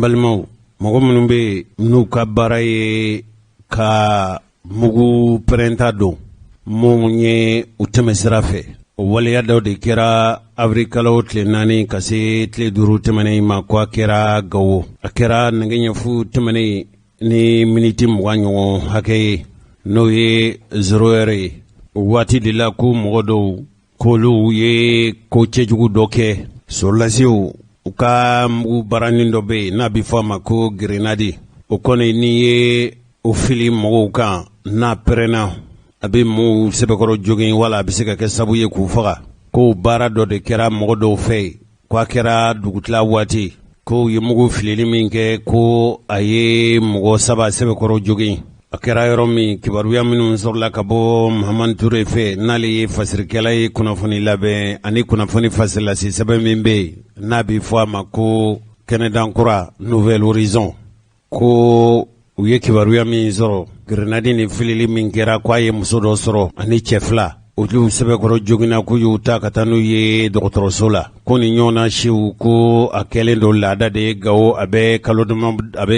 Mbalmo Mogombe Nuka Baraye ka mugu prenta don munye utemesirafe wale ya de kera avrikalo tle nani kase tle duru temane ma kwa kera gawo akera ngenya fu temane ni miniti mwanyo hake no ye 0 wati dila ku modo kolu ye ko chejugu doke solasiu uka mugu baranindo be na bifama ko grenadi ukone ni ye o fili mogo kan na perena abe mu sebekoro jogin wala abiseka ke sabu ye ku faga ko bara do de kera mogo do fe kwa kera dugutla wati ko ye mugu filili min ke ko aye mogo saba sebekoro jogin akera yoro mi kibaruya minun sorla kabo Muhammad Touré fe nali fasirkela ye kunafoni labe ani kunafoni fasila si sebe min be nabi fo ma ko Canada Kura Nouvel Horizon ko u ye kibaruya min sɔrɔ grenadi ni filili min kɛra k'a ye muso dɔ sɔrɔ ani cɛ fila olu sɛbɛkɔrɔ joginna k'u y'u ta ka taa n'u ye dɔgɔtɔrɔso la ko ni ɲɔgɔnna siw ko a kɛlen don laada de ye Gawo a bɛ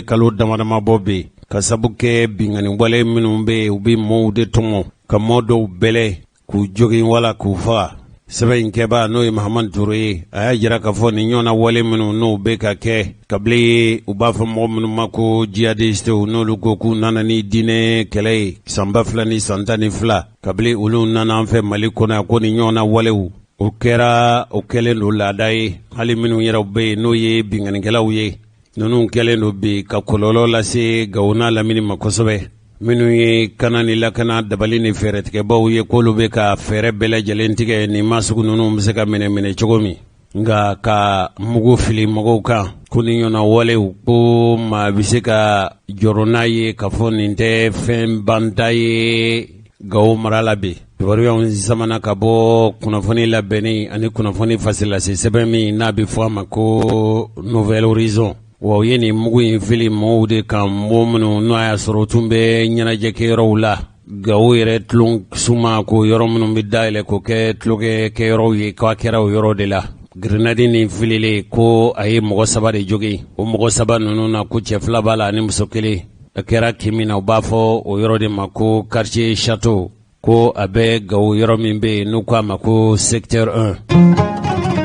kalo damadama bɔ bi ka sabu kɛ binganiwale minnu bɛ u bɛ mɔɔw de tɔmɔ ka mɔɔ dɔw bɛlɛ k'u jogin wala k'u faga sɛbɛn in kɛba n'o ye Muhammad Touré ye a y'a jira k'a fɔ ni ɲɔgɔnna wale minnu n'o bɛ ka kɛ kabile ye u b'a fɔ mɔgɔ minnu ma ko jihadistew n'olu ko k'u nana ni diinɛ kɛlɛ ye san 2000 ni san 12 kabile olu nana an fɛ Mali kɔnɔ yan ko ni ɲɔgɔnna walew o kɛlen don laada ye hali minnu yɛrɛ bɛ yen n'o ye binganikɛlaw ye ninnu kɛlen don bi ka kɔlɔlɔ lase Gawo n'a lamini ma kosɛbɛ minnu ye kana ni lakana dabali ni fɛɛrɛtigɛbaw ye k'olu bɛ ka fɛɛrɛ bɛɛ lajɛlen tigɛ ni masugu ninnu bɛ se ka minɛ cogo min nka ka mugu fili mɔgɔw kan ko ni ɲɔgɔnna walew ko maa bɛ se ka jɔrɔ n'a ye k'a fɔ nin tɛ fɛn banta ye Gawo mara la bi kibaruyaw samana ka bɔ kunnafoni labɛnni ani kunnafoni fasilasi sɛbɛn min n'a bɛ fɔ a ma ko Nouvel Horizon wa u ye nin mugu in fili mɔgɔw de kan mɔgɔ minnu n'o y'a sɔrɔ tun bɛ ɲɛnajɛ kɛyɔrɔw la Gawo yɛrɛ tulon suma ko yɔrɔ minnu bɛ dayɛlɛ k'o kɛ tulokɛyɔrɔw ye k'a kɛra o yɔrɔ de la grenadi nin filile ko a ye mɔgɔ 3 de jogin o mɔgɔ 3 ninnu na ko cɛ 2 b'a la ani muso 1 a kɛra kimi na u b'a fɔ o yɔrɔ de ma ko quartier château ko a bɛ Gawo yɔrɔ min bɛ yen n'u k'a ma ko secteur 1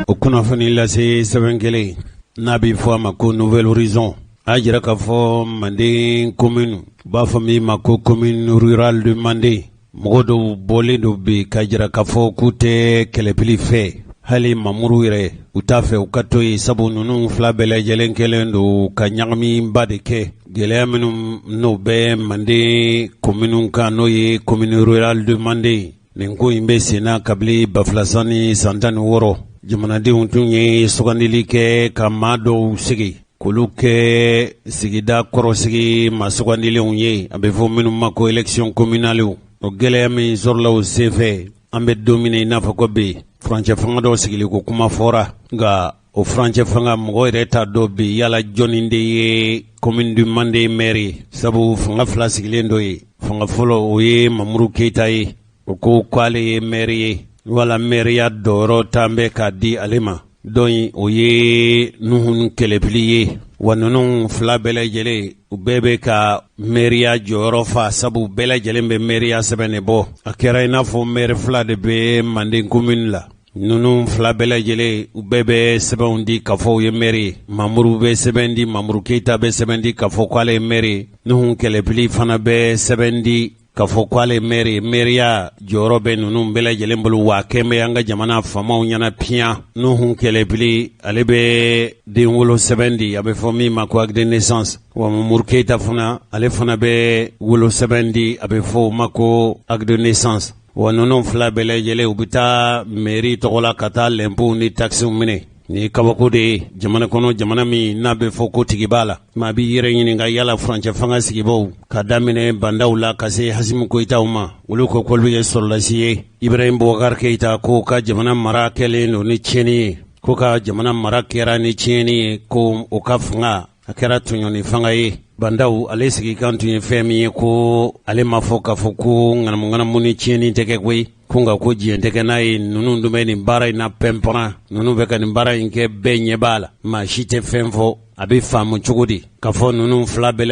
o kunnafoni lase sɛbɛn kelen n'a bɛ fɔ a ma ko Nouvel Horizon a jira k'a fɔ Manden commune b'a fɔ min ma ko commune rurale de Manden mɔgɔ dɔw bɔlen don bi ka jira k'a fɔ k'u tɛ kɛlɛpili fɛ hali mamuru yɛrɛ u t'a fɛ u ka to yen sabu ninnu 2 bɛɛ lajɛlen kɛlen don ka ɲagamiba de kɛ gɛlɛya minnu n'o bɛ Manden commune kan n'o ye commune rurale de Manden nin ko in bɛ senna kabili 2000 ni san 16 jamanadenw tun ye sugandili kɛ ka maa dɔw sigi k'olu kɛ sigida kɔrɔsigi maa sugandilenw ye a bɛ fɔ minnu ma ko élection communale o gɛlɛya min sɔrɔla o senfɛ an bɛ don min i n'a fɔ ko bi furancɛ fanga dɔw sigili ko kuma fɔra nka o furancɛ fanga mɔgɔ yɛrɛ t'a dɔn bi yala jɔnni de ye commune du Manden maire sabu fanga 2 sigilen dɔ ye fanga fɔlɔ o ye Mamuru Keita ye o ko k'ale ye maire ye wala maireya dɔyɔrɔ tan bɛ k'a di ale ma dɔn o ye Nuhun kɛlɛpili ye wa ninnu 2 bɛɛ lajɛlen u bɛɛ bɛ ka maireya jɔyɔrɔ fa sabu bɛɛ lajɛlen bɛ maireya sɛbɛn de bɔ a kɛra i n'a fɔ maire 2 de bɛ Manden commune la ninnu 2 bɛɛ lajɛlen u bɛɛ bɛ sɛbɛnw di k'a fɔ u ye maire ye Mamuru bɛ sɛbɛn di Mamuru Keita bɛ sɛbɛn di k'a fɔ k'ale ye maire ye Nuhun kɛlɛpili fana bɛ sɛbɛn di k'a fɔ k'ale maireya jɔyɔrɔ bɛ ninnu bɛɛ lajɛlen bolo wa kɛn bɛ an ka jamana faamaw ɲɛna piyan Nuhun kɛlɛpili ale bɛ den wolo sɛbɛn di a bɛ fɔ min ma ko acte de naissance wa Mamuru Keita fana ale fana bɛ wolo sɛbɛn di a bɛ fɔ o ma ko acte de naissance wa ninnu 2 bɛɛ lajɛlen u bɛ taa mairie tɔgɔ la ka taa l'impôt ni taxes minɛ ni kabako de ye jamana kɔnɔ jamana min n'a bɛ fɔ ko tigi b'a la maa b'i yɛrɛ ɲininka yala furancɛ fanga sigibaw ka daminɛ bandaw la ka se Hasimu Koyitaw ma olu ko k'olu ye sɔrɔdasi ye Ibrahim Boubacar Keita ko ka jamana mara kɛlen don ni tiɲɛni ye ko ka jamana mara kɛra ni tiɲɛni ye ko o ka fanga a kɛra tɔɲɔni fanga ye bandaw ale sigi kan tun ye fɛn min ye ko ale ma fɔ k'a fɔ ko ŋanamu ni tiɲɛni tɛ kɛ koyi ko nka ko diɲɛ tɛ kɛ n'a ye ninnu dun bɛ nin baara in na pɛnpɛran ninnu bɛ ka nin baara in kɛ bɛɛ ɲɛ b'a la maa si tɛ fɛn fɔ a bɛ faamu cogo di k'a fɔ ninnu fila bɛɛ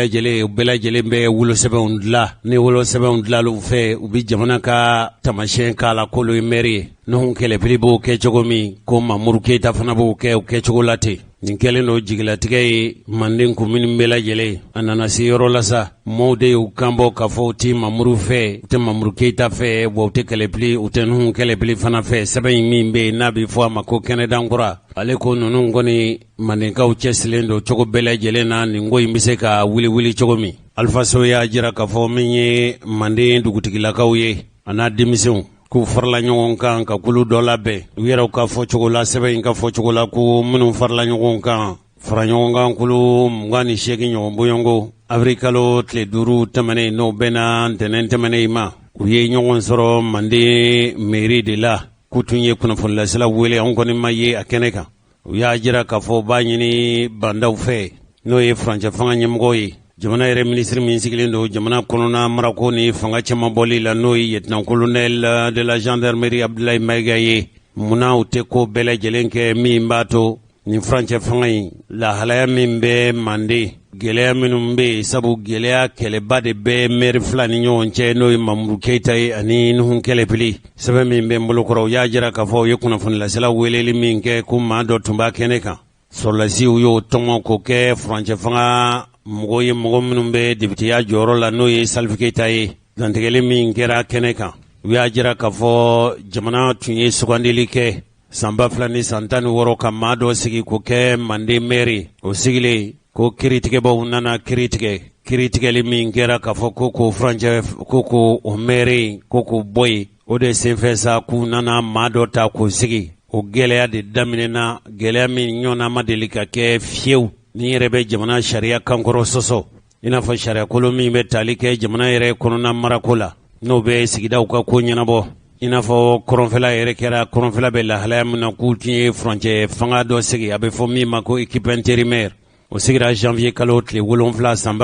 lajɛlen bɛ wolosɛbɛnw dilan ni wolosɛbɛnw dilanliw fɛ u bɛ jamana ka taamasiyɛn k'a la k'olu ye maire ye Nuhun Kɛlɛbili b'o kɛ cogo min ko Mamuru Keyita fana b'o kɛ o kɛcogo la ten nin kɛlen don jigilatigɛ ye Manden commune bɛɛ lajɛlen a nana se yɔrɔ la sa mɔɔw de y'u kanbɔ k'a fɔ u tɛ Mamuru fɛ u tɛ Mamuru Keyita fɛ wa u tɛ Kɛlɛbili u tɛ Nuhun Kɛlɛbili fana fɛ sɛbɛn in min bɛ yen n'a bɛ fɔ a ma ko kɛnɛdankura ale ko ninnu kɔni Mandenkaw cɛsirilen don cogo bɛɛ lajɛlen na nin ko in bɛ se ka wuli cogo min Alpha Sow y'a jira k'a fɔ min ye Manden dugutigilakaw ye a n'a denmisɛnw k'u farala ɲɔgɔn kan ka kulu dɔ labɛn u yɛrɛw ka fɔcogo la sɛbɛn in ka fɔcogo la ko minnu farala ɲɔgɔn kan fara ɲɔgɔn kan kulu 28 ɲɔgɔn bɔɲɔngo avril kalo tile 5 tɛmɛnen n'o bɛnna ntɛnɛn tɛmɛnen ma u ye ɲɔgɔn sɔrɔ Manden mairie de la k'u tun ye kunnafonilasila wele anw kɔni ma ye a kɛnɛ kan u y'a jira k'a fɔ b'a ɲini bandaw fɛ n'o ye furancɛ fanga ɲɛmɔgɔ ye jamana yɛrɛ minisiri min sigilen don jamana kɔnɔna marako ni fanga caman bɔli la n'o ye lieutenant colonel de la gendarmerie Abdoulaye Maïga ye munna u tɛ ko bɛɛ lajɛlen kɛ min b'a to nin furancɛ fanga in lahalaya min bɛ Manden gɛlɛya minnu bɛ yen sabu gɛlɛya kɛlɛba de bɛ maire fila ni ɲɔgɔn cɛ n'o ye Mamuru Keyita ye ani Nuhun Kɛlɛbili sɛbɛn min bɛ n bolokɔrɔ u y'a jira k'a fɔ u ye kunnafonilasila weleli min kɛ ko maa dɔ tun b'a kɛnɛ kan sɔrɔlasiw y'o tɔmɔ k'o kɛ furancɛ fanga mɔgɔ ye mɔgɔ minnu bɛ dibitiya jɔyɔrɔ la n'o ye Salif Keyita ye dantigɛli min kɛra kɛnɛ kan u y'a jira k'a fɔ jamana tun ye sugandili kɛ san 2016 ka maa dɔ sigi k'o kɛ Manden maire o sigilen ko kiritigɛbaw nana kiritigɛli min kɛra k'a fɔ ko furancɛ ko o maire ko k'o bɔ yen o de senfɛ sa k'u nana maa dɔ ta k'o sigi o gɛlɛya de daminɛna gɛlɛya min ɲɔgɔnna ma deli ka kɛ fiyewu ni yɛrɛ bɛ jamana sariya kankɔrɔ sɔsɔ i n'a fɔ sariya kolon min bɛ tali kɛ jamana yɛrɛ kɔnɔna marako la n'o bɛ sigidaw ka ko ɲɛnabɔ i n'a fɔ kɔrɔnfɛla yɛrɛ kɛra kɔrɔnfɛla bɛ lahalaya min na k'u tun ye furancɛ fanga dɔ sigi a bɛ fɔ min ma ko équipe intérimaire o sigira janvier kalo tile 7 san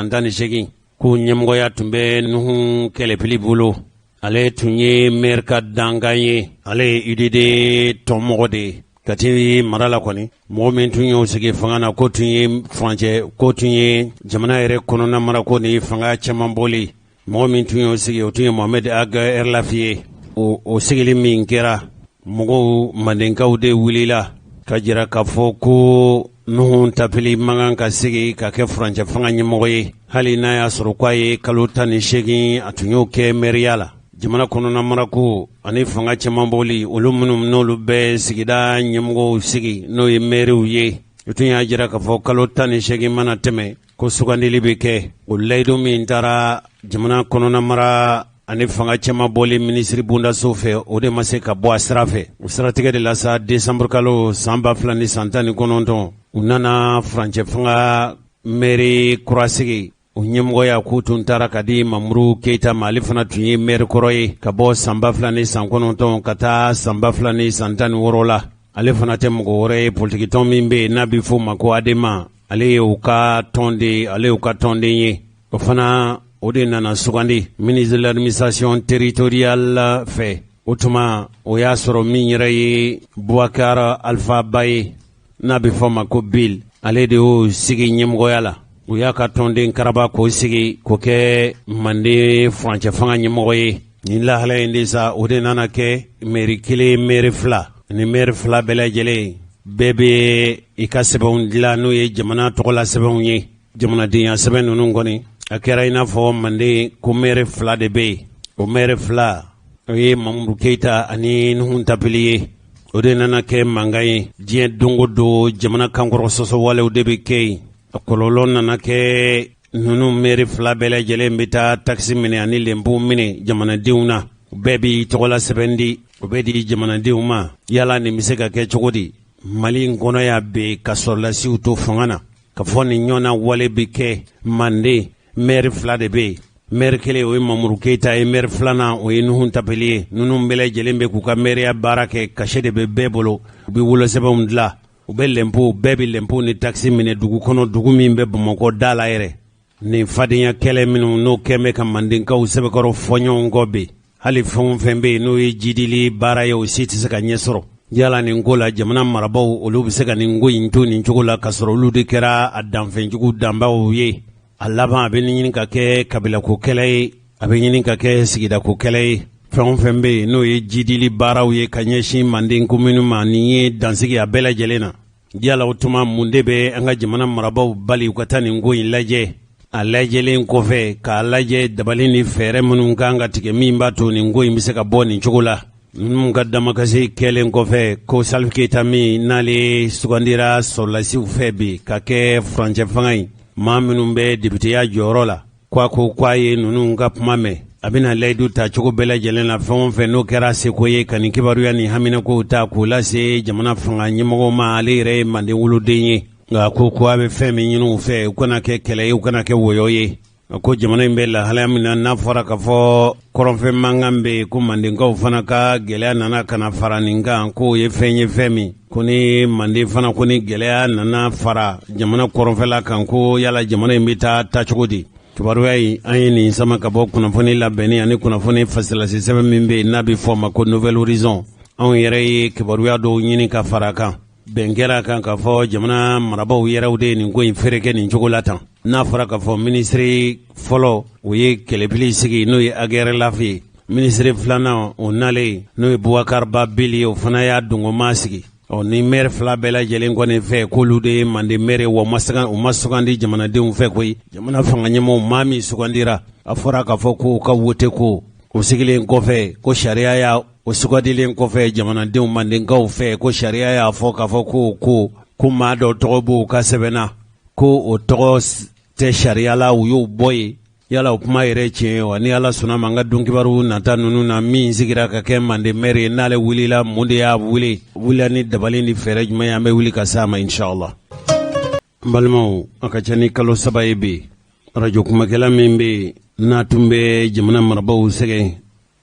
2018 k'u ɲɛmɔgɔya tun bɛ Nuhun Kɛlɛbili bolo ale tun ye maire ka dankan ye ale ye UDD tɔnmɔgɔ de ye Kati mara la kɔni mɔgɔ min tun y'o sigi fanga na ko tun ye jamana yɛrɛ kɔnɔna marako ni fanga caman bɔli mɔgɔ min tun y'o sigi o tun ye Mohamed Aga Erlafi ye o sigili min kɛra mɔgɔw Mandenkaw de wulila ka jira k'a fɔ ko Nuhun Tapili mankan ka sigi ka kɛ furancɛ fanga ɲɛmɔgɔ ye hali n'a y'a sɔrɔ k'a ye kalo 18 a tun y'o kɛ mairiya la jamana kɔnɔna marako ani fanga caman bɔli olu minnu n'olu bɛ sigida ɲɛmɔgɔw sigi n'o ye mairiw ye o tun y'a jira k'a fɔ kalo 18 mana tɛmɛ ko sugandili bɛ kɛ o layidu min taara jamana kɔnɔna mara ani fanga caman bɔli minisiri bondaso fɛ o de ma se ka bɔ a sira fɛ o siratigɛ de la sa décembre kalo san 2019 u nana furancɛ fanga maire kura sigi o ɲɛmɔgɔya k'u tun taara ka di Mamuru Keyita ma ale fana tun ye maire kɔrɔ ye ka bɔ san 2019 ka taa san 2016 la ale fana tɛ mɔgɔ wɛrɛ ye politique tɔn min bɛ yen n'a bɛ fɔ o ma ko ADEMA ale ye u ka tɔnden ye o fana o de nana sugandi ministre de l'administration territoriale fɛ o tuma o y'a sɔrɔ min yɛrɛ ye Boubacar Alpha Ba ye n'a bɛ fɔ o ma ko Bill ale de y'o sigi ɲɛmɔgɔya la u y'a ka tɔnden karaba k'o sigi k'o kɛ Manden furancɛ fanga ɲɛmɔgɔ ye nin lahala in de sa o de nana kɛ maire kelen maire fila ni maire fila bɛɛ lajɛlen bɛɛ bɛ i ka sɛbɛnw dilan n'o ye jamana tɔgɔla sɛbɛnw ye jamanadenya sɛbɛn ninnu kɔni a kɛra i n'a fɔ Manden ko maire fila de bɛ yen o maire fila o ye Mamuru Keyita ani Nuhun Tapili ye o de nana kɛ mankan ye diɲɛ don o don jamana kankɔrɔ sɔsɔ walew de bɛ kɛ yen a kɔlɔlɔ nana kɛ ninnu maire fila bɛɛ lajɛlen bɛ taa taxi minɛ ani lempo minɛ jamanadenw na u bɛɛ b'i tɔgɔla sɛbɛn di o bɛ di jamanadenw ma yala nin bɛ se ka kɛ cogo di Mali in kɔnɔ y'a bɛ ka sɔrɔlasiw to fanga na ka fɔ nin ɲɔgɔnna wale bɛ kɛ Manden maire fila de bɛ yen maire kelen o ye Mamuru Keyita ye maire filanan o ye Nuhun Tapili ye ninnu bɛɛ lajɛlen bɛ k'u ka mairiya baara kɛ cachet de bɛ bɛɛ bolo u bɛ wolosɛbɛnw dilan u bɛ lempo bɛɛ bɛ lempo ni taxi minɛ dugu kɔnɔ dugu min bɛ Bamakɔ da la yɛrɛ nin fadenya kɛlɛ minnu n'o kɛn bɛ ka Mandenkaw sɛbɛkɔrɔ fɔ ɲɔgɔn kɔ bɛ hali fɛn o fɛn bɛ yen n'o ye jidili baara ye o si tɛ se ka ɲɛ sɔrɔ yala nin ko la jamana marabaw olu bɛ se ka nin ko in to nin cogo la kasɔrɔ olu de kɛra a danfɛnjugu danbaw ye a laban a bɛ ɲini ka kɛ kabilako kɛlɛ ye a bɛ ɲini ka kɛ sigidako kɛlɛ ye fɛn o fɛn bɛ yen n'o ye jidili baaraw ye ka ɲɛsin manden komini ma nin ye dansigi a bɛɛ lajɛlen na yala o tuma mun de bɛ an ka jamana marabaw bali u ka taa nin ko in lajɛ a lajɛlen kɔfɛ k'a lajɛ dabali ni fɛɛrɛ minnu kan ka tigɛ min b'a to nin ko in bɛ se ka bɔ nin cogo la ninnu ka damakasi kɛlen kɔfɛ ko Salif Keita min n'ale sugandira sɔrɔlasiw fɛ bi ka kɛ furancɛ fanga ye maa minnu bɛ dibiteya jɔyɔrɔ la k'a ko k'a ye ninnu ka kuma mɛn a bɛna layidu ta cogo bɛɛ lajɛlen na fɛn o fɛn n'o kɛra seko ye ka nin kibaruya ni haminakow ta k'o lase jamana fanga ɲɛmɔgɔw ma ale yɛrɛ ye manden woloden ye nka ko a bɛ fɛn min ɲini u fɛ u kana kɛ kɛlɛ ye u kana kɛ wɔyɔ ye ko jamana in bɛ lahalaya min na n'a fɔra ka fɔ kɔrɔnfɛn mankan bɛ yen ko mandenkaw fana ka gɛlɛya nana kana fara nin kan k'o ye fɛn min ko ni manden fana ko ni gɛlɛya nana fara jamana kɔrɔnfɛla kan ko yala jamana in bɛ taa cogo di kibaruya yi an ye nin sama ka bɔ kunnafoni labɛnni ani kunnafoni fasilasi sɛbɛn min bɛ yen n'a bɛ fɔ o ma ko Nouvelle Horizon anw yɛrɛ ye kibaruya dɔw ɲini ka fara kan bɛn kɛra kan ka fɔ jamana marabaw yɛrɛw de ye nin ko in feereke nin cogo la tan n'a fɔra ka fɔ minisiri fɔlɔ o ye kɛlɛbili sigi n'o ye Aguerre Lafi ye minisiri filanan o nalen n'o ye Boubacar Ba Bili ye o fana y'a dongoma sigi ni maire fila bɛɛ lajɛlen kɔni fɛ k'olu de ye manden maire wa u ma sugandi jamanadenw fɛ koyi jamana fanga ɲɛmɔgɔw maa min sugandira a fɔra k'a fɔ ko ka wote ko o sigilen kɔfɛ ko sariya y'a o sugandilen kɔfɛ jamanadenw mandenkaw fɛ ko sariya y'a fɔ k'a fɔ ko maa dɔ tɔgɔ b'u ka sɛbɛnna ko o tɔgɔ tɛ sariya la u y'o bɔ ye yala o kuma yɛrɛ tiɲɛ wa ni ala sɔnna ma an ka donkibaru nata ninnu na min sigira ka kɛ manden maire ye n'ale wulila mun de y'a wuli ni dabali ni fɛɛrɛ jumɛn ye an bɛ wuli ka s'a ma inshallah n balimaw a ka ca ni kalo 3 ye bi radio kumakɛla min bɛ n'a tun bɛ jamana marabaw sɛgɛn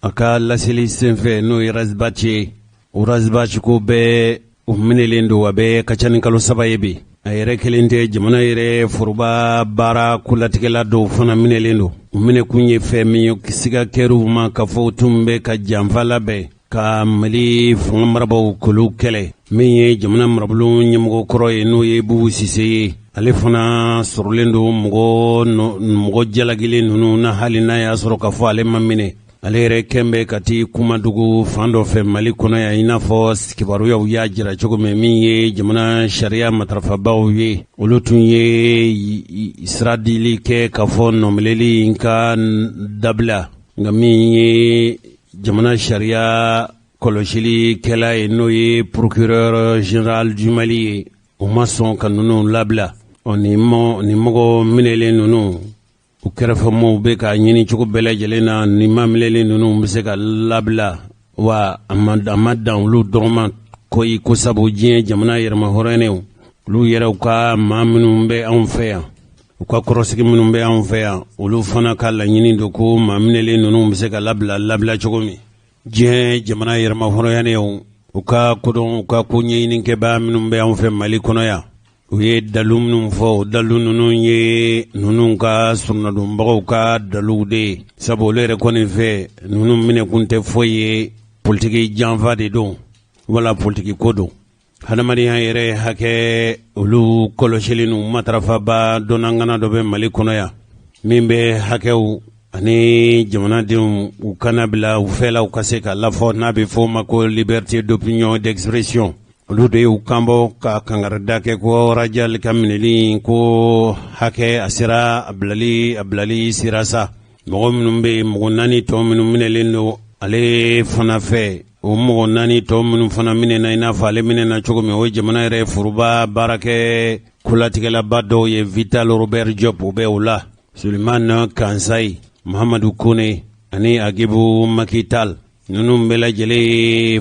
a ka laseli senfɛ n'o ye Razbatch ye o Razbatch ko bɛɛ o minɛlen don a bɛ ka ca ni kalo 3 ye bi a yɛrɛ kelen tɛ jamana yɛrɛ foroba baara kulatigɛla dɔw fana minɛlen don u minɛkun ye fɛn min ye siga kɛr'u ma ka fɔ u tun bɛ ka janfa labɛn ka Mali fanga marabaw kolu kɛlɛ min ye jamana marabolo ɲɛmɔgɔ kɔrɔ ye n'o ye Bubu Sise ye ale fana sɔrɔlen don mɔgɔ jalagilen ninnu na hali n'a y'a sɔrɔ ka fɔ ale ma minɛ ale yɛrɛ kɛn bɛ ka ti kumadugu fan dɔ fɛ Mali kɔnɔ yan i n'a fɔ kibaruyaw y'a jira cogo min min ye jamana sariya matarafabaw ye olu tun ye sira dili kɛ ka fɔ nɔminɛli ka dabila nka min ye jamana sariya kɔlɔsilikɛla ye n'o ye procureur général du Mali ye o ma sɔn ka ninnu labila ni mɔgɔ minɛlen ninnu u kɛrɛfɛmɔgɔw bɛ ka ɲini cogo bɛɛ lajɛlen na ni ma minɛlen ninnu bɛ se ka labila wa a ma dan olu dɔrɔn ma ko sabu diɲɛ jamana yɛrɛma hɔrɔnɛw olu yɛrɛw ka maa minnu bɛ anw fɛ yan u ka kɔrɔsigi minnu bɛ anw fɛ yan olu fana ka laɲini don ko maa minɛlen ninnu bɛ se ka labila cogo min diɲɛ jamana yɛrɛma hɔrɔnɛw u ka kodɔn u ka ko ɲɛɲinikɛbaa minnu bɛ anw fɛ Mali kɔnɔ yan u ye dalu minnu fɔ dalu ninnu ye ninnu ka surnadonbagaw ka daluw de ye sabu olu yɛrɛ kɔni fɛ ninnu minɛkun tɛ foyi ye politiki janfa de don wala politiki ko don hadamadenya yɛrɛ hakɛ olu kɔlɔsili n'u matarafaba dɔnnangana dɔ bɛ Mali kɔnɔ yan min bɛ hakɛw ani jamanadenw u kana bila u fɛla u ka se ka lafɔ n'a bɛ fɔ o ma ko liberté d'opinion d'expression olu de y'u kanbɔ ka kangarida kɛ ko rajali ka minɛli ko hakɛ a sera a bilali sira sa mɔgɔ minnu bɛ mɔgɔ 4 tɔ minnu minɛlen don ale fana fɛ o mɔgɔ 4 tɔ minnu fana minɛna i n'a fɔ ale minɛna cogo min o jamana yɛrɛ foroba baarakɛ kulatigɛlaba dɔw ye Vital Robert Diop o bɛ o la Suleiman Kansayi Mahamadu Kone ani Agibu Makital ninnu bɛɛ lajɛlen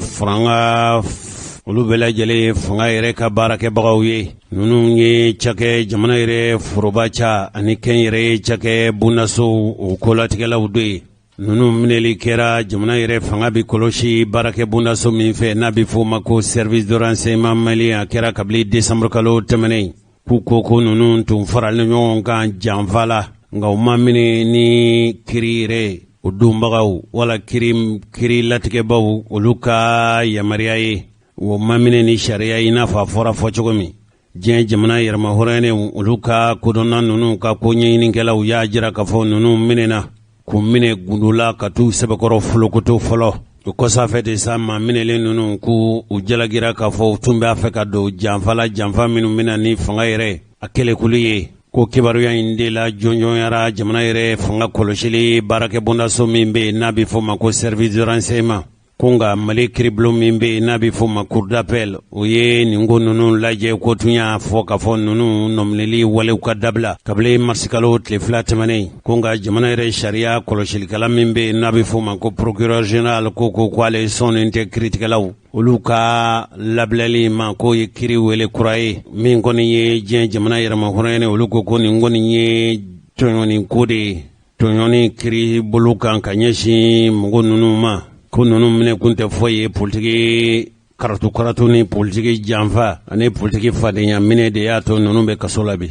olu bɛɛ lajɛlen fanga yɛrɛ ka baarakɛbagaw ye ninnu ye cakɛ jamana yɛrɛ foroba ca ani kɛn yɛrɛ cakɛ bundasow o kolatigɛlaw do ye ninnu minɛli kɛra jamana yɛrɛ fanga bi kɔlɔsi baarakɛ bundaso min fɛ n'a bɛ fɔ o ma ko service de renseignement malien a kɛra kabili décembre kalo tɛmɛnen k'u ko ninnu tun faralen ɲɔgɔn kan janfa la nka u ma minɛ ni kiri yɛrɛ o donbagaw wala kiri latigɛbaw olu ka yamaruya ye o mamine ni sharia ina fa fora fo cogo min diɲɛ jamana yɛrɛma hɔrɔnɛnw olu ka kodɔnna nunu ka ko ɲɛɲinikɛlaw y'a jira k'a fɔ nunu minɛna k'u minɛ gundola ka t'u sɛbɛkɔrɔ folokoto fɔlɔ o kɔsafɛ de sa ma minɛlen nunu k'u jalagira k'a fɔ u tun b'a fɛ ka don janfa minnu mina ni fanga yɛrɛ a kɛlɛkulu ye ko kibaruya in de la jɔnjɔnyara jamana yɛrɛ fanga kɔlɔsili baarakɛ bondaso min bɛ n'a bɛ fɔ ma ko service de renseignement ko nka mali kiribulon min bɛ n'a bɛ fɔ ma cour d'appel o ye nin ko ninnu lajɛ ko tun y'a fɔ k'a fɔ ninnu nɔminɛli walew ka dabila kabini marsikalo tile 2 tɛmɛnen ko nka jamana yɛrɛ sariya kɔlɔsilikɛla min bɛ n'a bɛ fɔ ma ko procureur général ko k'ale sɔnnen tɛ kiiritigɛlaw olu ka labilali ma k'o ye kiiri wele kura ye min kɔni ye diɲɛ jamana yɛrɛma hɔrɔn ye olu ko nin kɔni ye tɔɲɔni ko de ye tɔɲɔni kiiri bolo kan ka ɲɛsin mɔgɔ ninnu ma ko ninnu minɛ kun tɛ foyi ye politiki karatu ni politiki janfa ani politiki fadenya minɛ de y'a to ninnu bɛ kaso la bi.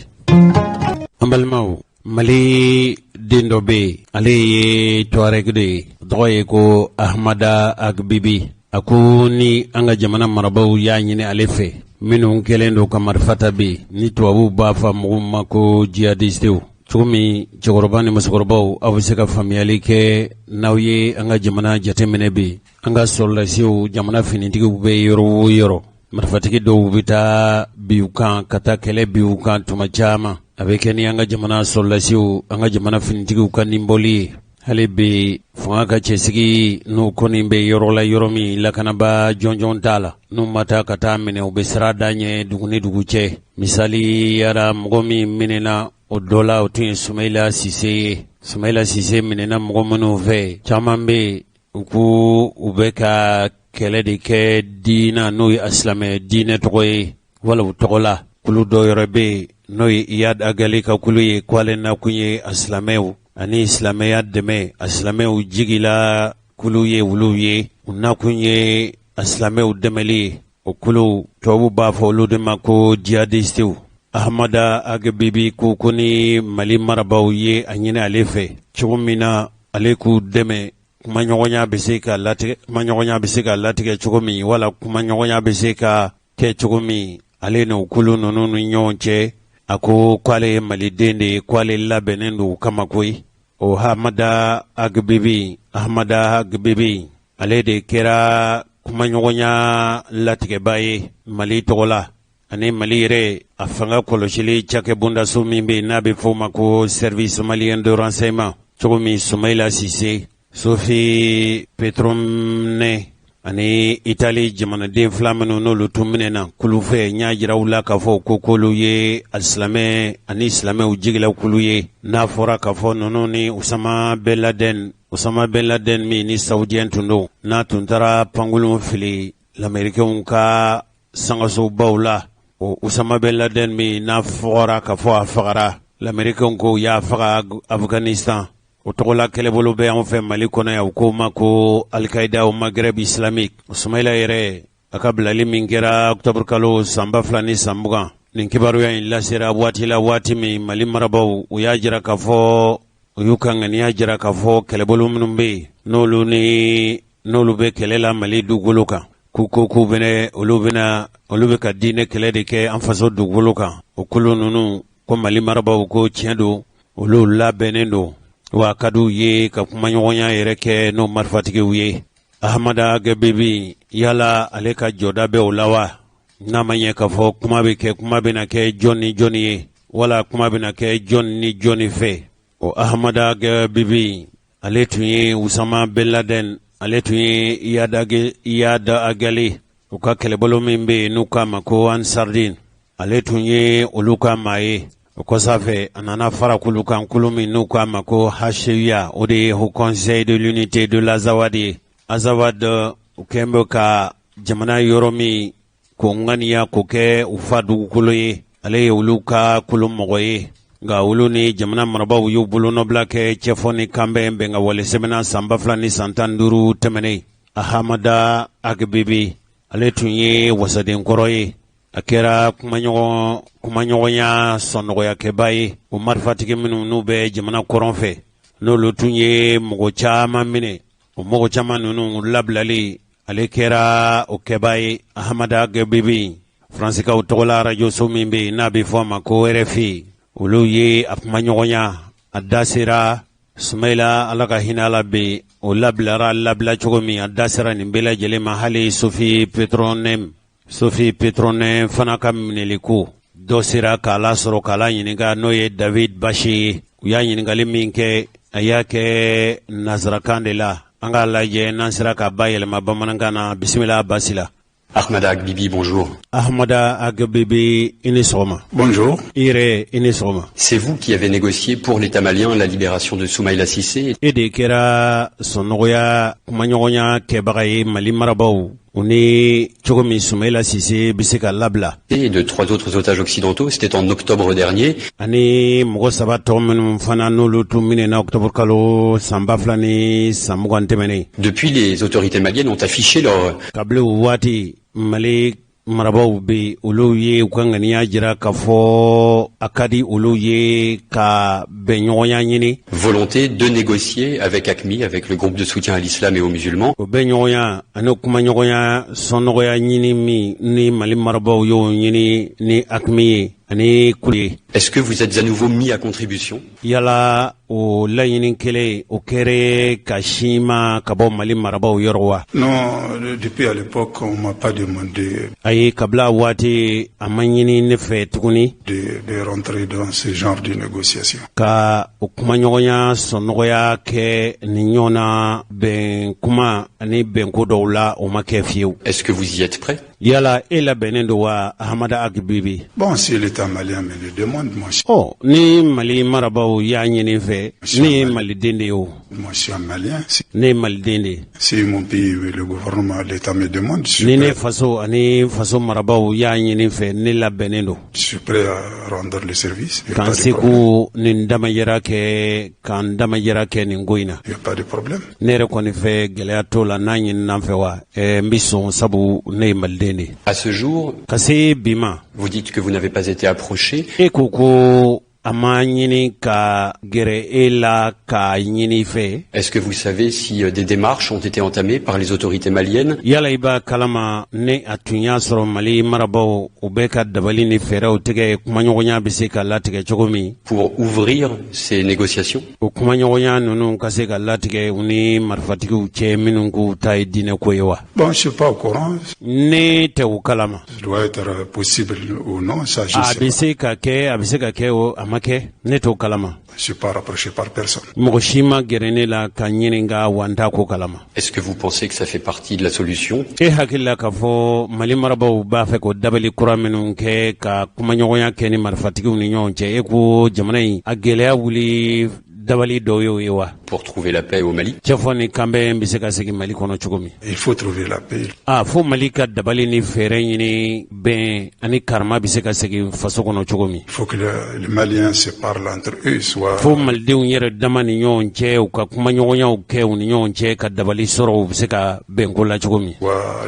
An balimaw mali den dɔ bɛ yen ale ye tuareg de ye tɔgɔ ye ko Ahmada Agbibi a ko ni an ka jamana marabaaw y'a ɲini ale fɛ minnu kɛlen don ka marifata bi ni tubabuw b'a fɔ mɔgɔw ma ko jihadistew cogo min cɛkɔrɔba ni musokɔrɔbaw aw bɛ se ka faamuyali kɛ n'aw ye an ka jamana jateminɛ bi an ka sɔrɔlasiw jamana finitigiw bɛ yɔrɔ o yɔrɔ marifatigi dɔw bɛ taa biw kan ka taa kɛlɛ biw kan tuma caman a bɛ kɛ ni an ka jamana sɔrɔlasiw an ka jamana finitigiw ka ninbɔli ye hali bi fanga ka cɛsigi n'u kɔni bɛ yɔrɔ la yɔrɔ min lakanaba jɔnjɔn t'a la n'u ma taa ka taa minɛ u bɛ sira da ɲɛ dugu ni dugu cɛ misali yara mɔgɔ min minɛna o dɔ la o tun ye Sumayila Sise ye Sumayila Sise minɛna mɔgɔ minnu fɛ caman bɛ u ko u bɛ ka kɛlɛ de kɛ diina n'o ye asilamɛ diinɛ tɔgɔ ye wala u tɔgɔ la kulu dɔ yɔrɔ bɛ yen n'o ye Iyad Agali ka kulu ye k'ale nakun ye asilamɛw ani silamɛya dɛmɛ asilamɛw jigila kulu ye olu ye u nakun ye asilamɛw dɛmɛli ye o kulu tubabu b'a fɔ olu de ma ko jihadistew Ahmada Agbibi ko ni mali marabaaw ye a ɲini ale fɛ cogo min na ale k'u dɛmɛ kumaɲɔgɔnya bɛ se ka latigɛ cogo min wala kumaɲɔgɔnya bɛ se ka kɛ cogo min ale n'o kulu ninnu ni ɲɔgɔn cɛ a ko k'ale ye maliden de ye k'ale labɛnnen don kama koyi o Ahmada Agbibi ale de kɛra kumaɲɔgɔnya latigɛba ye mali tɔgɔ la ani mali yɛrɛ a fanga kɔlɔsili cakɛ bondaso min bɛ n'a bɛ fɔ ma ko service malien de renseignement cogo min Sumayila Sise Sophie Petrone ani Itali jamanaden fila minnu n'olu tun minɛna kulu fɛ n y'a jira u la k'a fɔ ko k'olu ye alisilamɛ ani silamɛw jigilaw kulu ye n'a fɔra k'a fɔ ninnu ni Usama Ben Laden min ni Saoudiyɛn tun don n'a tun taara pankulun fili l'Américain ka sangasobaw la o Usama Ben Laden min n'a fɔra k'a fɔ a fagara l'Américain ko y'a faga Afghanistan o tɔgɔla kɛlɛbolo bɛ an fɛ Mali kɔnɔ yan u ko ma ko Al-Qaïda o Maghreb islamique Sumayila yɛrɛ a ka bilali min kɛra octobre kalo san 2020 nin kibaruya in lasera waati min Mali marabaaw u y'a jira k'a fɔ u y'u ka ŋaniya jira k'a fɔ kɛlɛbolo minnu bɛ yen n'olu bɛ kɛlɛ la Mali dugukolo kan k'u olu bɛ ka diinɛ kɛlɛ de kɛ an faso dugukolo kan o kulu ninnu ko Mali marabaaw ko tiɲɛ don olu labɛnnen don wa ka d'u ye ka kumaɲɔgɔnya yɛrɛ kɛ n'o marifatigiw ye Ahmada Agbibi yala ale ka jɔda bɛ o la wa n'a ma ɲɛ k'a fɔ kuma bɛna kɛ jɔn ni jɔn ye wala kuma bɛna kɛ jɔn ni jɔn fɛ o Ahmada Agbibi ale tun ye Usama Ben Laden ale tun ye Iyad Agali u ka kɛlɛbolo min bɛ yen n'u k'a ma ko Ansardine ale tun ye olu ka maa ye o kɔsafɛ a nana fara kulu kan kulu min n'u k'a ma ko HCUA o de ye Haut Conseil de l'Unité de l'Azawad ye Azawad u kɛn bɛ ka jamana yɔrɔ min ko ŋaniya k'o kɛ u fa dugukolo ye ale ye olu ka kulu mɔgɔ ye nka olu ni jamana marabaaw y'u bolonɔbila kɛ cɛfɔ ni kanbɛn bɛn ka wale sɛbɛnna san 2015 tɛmɛnen Ahmada Agbibi ale tun ye wasadenkɔrɔ ye a kɛra kumaɲɔgɔnya sɔnnɔgɔyakɛba ye o marifatigi minnu n'u bɛ jamana kɔrɔn fɛ n'olu tun ye mɔgɔ caman minɛ o mɔgɔ caman ninnu labilali ale kɛra o kɛba ye Ahamada Gebibi Fransikaw tɔgɔla radio so min bɛ n'a bɛ fɔ a ma ko RFI olu ye a kumaɲɔgɔnya a da sera Sumaila Ala ka hinɛ la bɛ o labila cogo min a da sera nin bɛɛ lajɛlen ma hali Sophie Petronen fana ka minɛli ko dɔ sera k'a lasɔrɔ k'a la ɲininka n'o ye David Bashi u y'a ɲininkali min kɛ a y'a kɛ nazarakan de la an k'a lajɛ n'an sera ka bayɛlɛma bamanankan na bisimila basi la. Ahmada Agbibi, bonjour. Ahmada Agbibi, inisoma. Bonjour. Ire, inisoma. C'est vous qui avez négocié pour l'État malien la libération de Soumaïla Cissé. Ede kera sonogoya kumanyogonya kebagaye Mali marabau. Uni Chogomi Soumaïla Cissé biseka labla. Et de 3 autres otages occidentaux, c'était en octobre dernier. Ani mogo sabato menu fana nulu tumine na octobre kalo sambaflani samugantemene. Depuis, les autorités maliennes ont affiché leur... Kable wati Mali marabaw be olu ye u ka ŋaniya jira k'a fɔ a ka di olu ye ka bɛnɲɔgɔnya ɲini volonté de négocier avec AQMI, avec le groupe de soutien à l'islam et aux musulmans. O bɛnɲɔgɔnya ani kumaɲɔgɔnya sɔnnɔgɔya ɲini min ni Mali marabaw y'o ɲini ni AQMI ye ani kulu ye. Est-ce que vous êtes à nouveau mis à contribution? Yala o laɲini kelen o kɛra ka sima ka bɔ Mali marabaw yɔrɔ wa? Non, depuis à l'époque, on m'a pas demandé ayi kabla waati a ma ɲini ne fɛ tuguni de rentrer dans ce genre de négociation. Ka o kumaɲɔgɔnya sɔnnɔgɔya kɛ ni ɲɔgɔn na bɛn kuma ani bɛnko dɔw la o ma kɛ fiyewu. Est-ce que vous y êtes prêt? Yala e labɛnnen don wa Ahamada Agbibi? Bon, si l'État malien me le demande, moi ni Mali marabaw y'a ɲini fɛ ni Maliden de ye o. Moi je suis un Malien. Ne Maliden de. Si mon pays, le gouvernement, l'État me demande, je suis ni prêt. ne faso ani faso marabaw y'a ɲini fɛ ne labɛnnen don. Je suis prêt à rendre le service. Il n'y a K'an pas de seko problème. nin damayira kɛ k'an damayira kɛ nin ko in na. Il n'y a pas de problème. Ne yɛrɛ kɔni fɛ gɛlɛya t'o la n'a ɲinin'an fɛ wa n bi sɔn sabu ne ye Maliden de. À ce jour, Ka se bi ma vous dites que vous n'avez pas été approché. e ko a ma ɲini ka gɛrɛ e la k'a ɲini fɛ. Est-ce que vous savez si des démarches ont été entamées par les autorités maliennes Yala i b'a kalama ne a tun y'a sɔrɔ Mali marabaw u bɛ ka dabali ni fɛɛrɛw tigɛ kumaɲɔgɔnya bɛ se ka latigɛ cogo min pour ouvrir ces négociations? o kumaɲɔgɔnya ninnu ka se ka latigɛ u ni marifatigiw cɛ minnu k'u ta ye diinɛ ko ye wa? Bon, je suis pas au courant. Ne tɛ u kalama. Ça doit être possible ou non, ça je A sais bɛ pas. se ka kɛ a bɛ se ka kɛ o a ma kɛ ne t'o kalama. Je suis pas rapproché par personne. Mɔgɔ si ma gɛrɛ ne la ka ɲininka wa n t'a ko kalama. Est-ce que vous pensez que ça fait partie de la solution? E hakilila k'a fɔ Mali marabaw b'a fɛ ko dabali kura minnu kɛ ka kumaɲɔgɔnya kɛ ni marifatigiw ni ɲɔgɔn cɛ e ko jamana in a gɛlɛya wuli dabali dɔw y'o ye wa? Pour trouver la paix au Mali? Cɛ fɔ ni kanbɛn bɛ se ka segin Mali kɔnɔ cogo min? Il faut trouver la paix. Fo Mali ka dabali ni fɛɛrɛ ɲini bɛn ani karama bɛ se ka segin faso kɔnɔ cogo min? Il faut que les Maliens se parlent entre eux, soit Fo Malidenw yɛrɛ dama ni ɲɔgɔn cɛ u ka kumaɲɔgɔnyaw kɛ u ni ɲɔgɔn cɛ ka dabali sɔrɔ u bɛ se ka bɛnko la cogo min?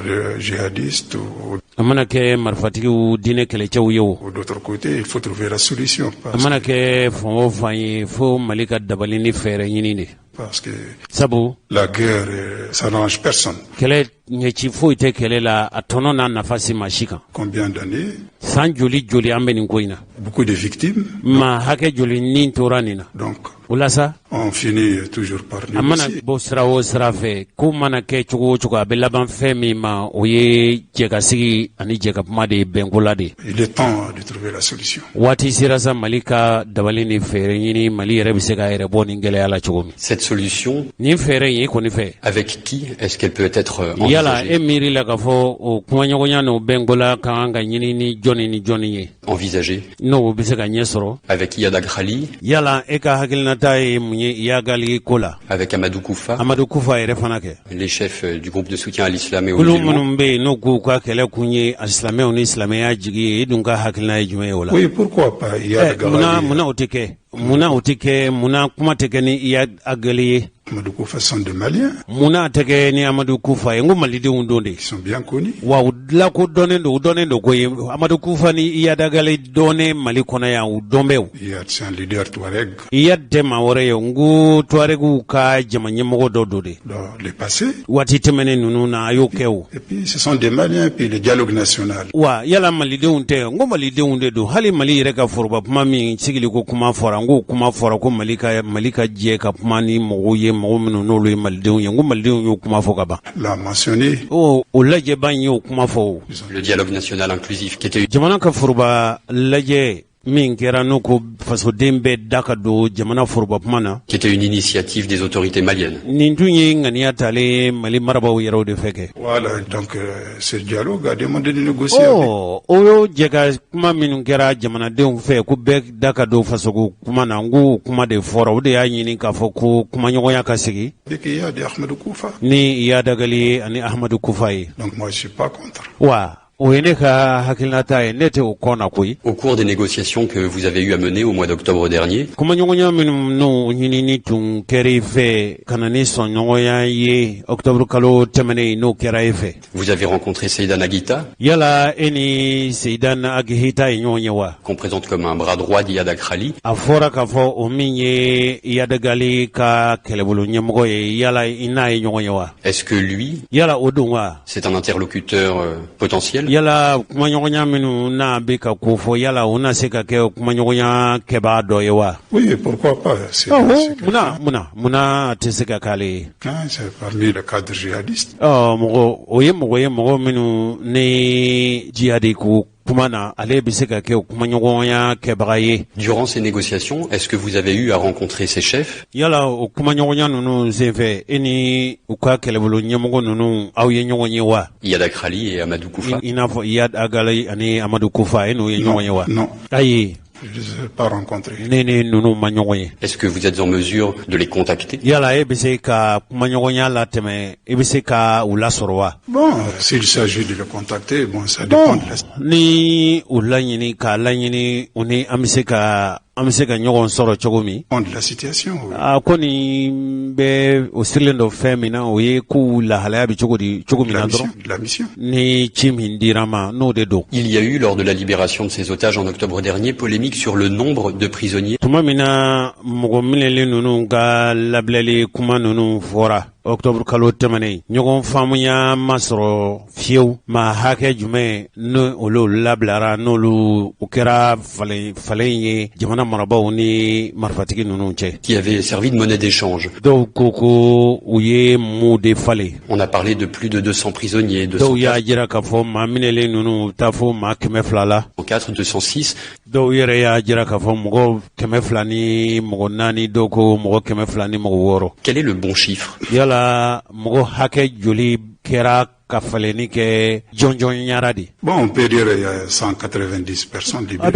les djihadistes ou A mana kɛ marifatigiw diinɛ kɛlɛcɛw ye o. d'autre côté, il faut trouver la solution. A mana kɛ fan o fan ye fo Mali ka dabali ni fɛɛrɛ ɲini de. Parce que Sabu la guerre, ça n'arrange personne. kɛlɛ ɲɛci foyi tɛ kɛlɛ la a tɔnɔ n'a nafa si maa si kan. Combien d'années? San joli joli an bɛ nin ko in na. Beaucoup de victimes. Ma hakɛ joli ni tora nin na. Donc, O la sa on finit toujours par a mana négocier. bɔ sira o sira fɛ ko mana kɛ cogo o cogo a bɛ laban fɛn min ma o ye jɛkasigi ani jɛkakuma de ye bɛnko la de ye. Il est temps de trouver la solution. Waati sera sa Mali ka dabali ni fɛɛrɛ ɲini Mali yɛrɛ bɛ se k'a yɛrɛ bɔ nin gɛlɛya la cogo min. Cette solution, Nin fɛɛrɛ in e kɔni fɛ avec qui est-ce qu'elle peut être yala envisagée? e miiri la k'a fɔ o kumaɲɔgɔnya n'o bɛnko la ka kan ka ɲini ni jɔnni ye Envisagée n'o bɛ se ka ɲɛ sɔrɔ. avec Iyad Agrali, Yala e ka hakilinata ye mun ye Iyagali ko la? avec Amadou Koufa, Amadu Kufa yɛrɛ fana kɛ. les chefs du groupe de soutien à l'islam et aux Kulu musulmans. minnu bɛ yen n'u k'u ka kɛlɛ kun ye silamɛw ni silamɛya jigi ye e dun ka hakilina ye jumɛn ye o la? Oui, pourquoi pas? Il y a des Munna galeries. o tɛ kɛ? muna o tɛ kɛ muna kuma tɛ kɛ ni Iyad Agali ye Amadou Koufa sont des Maliens. muna tɛ kɛ ni Amadou Koufa ye n ko malidenw don de Ils sont bien connus. wa u lakodɔnnen don u dɔnnen don ko ye Amadou Koufa ni Iyad Agali dɔnnen Mali kɔnɔ yan u dɔn bɛ o Iyad, c'est un leader Touareg. Iyad tɛ maa wɛrɛ ye n ko Tuaregiw ka jama ɲɛmɔgɔ dɔ don de Dans le passé. waati tɛmɛnen ninnu na a y'o kɛ o Et puis, ce sont des Maliens, puis le dialogue national. wa yala malidenw tɛ n ko malidenw de don hali Mali yɛrɛ ka foroba kuma min sigiliko kuma fɔra n ko kuma fɔra ko Mali ka jɛ ka kuma ni mɔgɔw ye mɔgɔ minnu n'olu ye malidenw ye n ko malidenw y'o kuma fɔ ka ban L'a mentionné. o lajɛba in y'o kuma fɔ o Le dialogue national inclusif qui était jamana ka foroba lajɛ min kɛra n'o ko fasoden bɛɛ da ka don jamana foroba kuma na une initiative des autorités maliennes. nin tun ye ŋaniya talen Mali marabaaw yɛrɛw de fɛ kɛ Voilà, donc ce dialogue a demandé de négocier. avec- o y'o jɛ ka kuma minnu kɛra jamanadenw fɛ ko bɛɛ da ka don fasoko kuma na n ko kuma de fɔra o de y'a ɲini k'a fɔ ko kumaɲɔgɔnya ka sigi Avec Iyad et Ahmadou Koufa. ni Iyad Agali ye ani Ahmadou Koufa ye Donc moi, je suis pas contre. wa o ye ne ka hakilinata ye ne tɛ o kɔ na koyi Au cours des négociations que vous avez eu à mener au mois d'octobre dernier, kumaɲɔgɔnya minnu n'o ɲinini tun kɛra i fɛ ka na ni sɔnɲɔgɔnya ye octobre kalo tɛmɛnen n'o kɛra i fɛ vous avez rencontré Seydana Aguita, yala e ni Seydana Agihita ye ɲɔgɔn ye wa qu'on présente comme un bras droit d'Iyad Akrali. a fɔra k'a fɔ o min ye Iyad Agali ka kɛlɛbolo ɲɛmɔgɔ ye yala i n'a ye ɲɔgɔn ye wa Est-ce que lui, yala o don wa c'est un interlocuteur potentiel? yala kumaɲɔgɔnya minnu n'a bɛ ka ko fɔ yala o na se ka kɛ kumaɲɔgɔnya kɛbaga dɔ ye wa Oui, pourquoi pas. C'est muna a tɛ se ka k'ale ye c'est parmi les cadres djihadistes. mɔgɔ o ye mɔgɔ minnu ni jihadi ko kuma na ale bɛ se ka kɛ kumaɲɔgɔnya kɛbaga ye Durant ces négociations, est-ce que vous avez eu à rencontrer ces chefs? yala o kumaɲɔgɔnya ninnu senfɛ e ni u ka kɛlɛbolo ɲɛmɔgɔ ninnu aw ye ɲɔgɔn ye wa Iyad Akrali et Amadou Koufa. i n'a fɔ Iyad Agali ani Amadou Koufa e n'u ye ɲɔgɔn ye wa Non, ayi je ne les ai pas rencontrés. ne ni ninnu ma ɲɔgɔn ye Est-ce que vous êtes en mesure de les contacter? yala e bɛ se ka kumaɲɔgɔnya latɛmɛ e bɛ se ka u lasɔrɔ wa Bon, s'il s'agit de les contacter, bon, ça dépend de la... ni u laɲini k'a laɲini u ni an bɛ se ka ɲɔgɔn sɔrɔ cogo min de la situation. Oui. a ko nin bɛ o sirilen dɔ fɛn min na o ye k'u lahalaya bɛ cogo min na dɔrɔn De la mission. ni ci min dira ma n'o de don Il y a eu, lors de la libération de ces otages en octobre dernier, polémique sur le nombre de prisonniers. tuma min na mɔgɔ minɛlen ninnu ka labilali kuma ninnu fɔra octobre kalo tɛmɛnen ɲɔgɔn faamuya ma sɔrɔ fiyewu ma hakɛ jumɛn ni olu labilara n'olu u kɛra falen ye jamana marabaaw ni marifatigi ninnu cɛ qui avait servi de monnaie d'échange. dɔw ko u ye mun de falen On a parlé de plus de 200 prisonniers, dɔw y'a 204, jira k'a fɔ maa minɛlen ninnu taa fɔ maa 200 la 206. dɔw yɛrɛ y'a jira k'a fɔ mɔgɔ 200 ni mɔgɔ 4 dɔw ko mɔgɔ 200 ni mɔgɔ 6 Quel est le bon chiffre? yala mɔgɔ hakɛ joli kɛra ka falenni kɛ jɔnjɔnyara de Bon, on peut dire qu'il y a 190 personnes libérées. a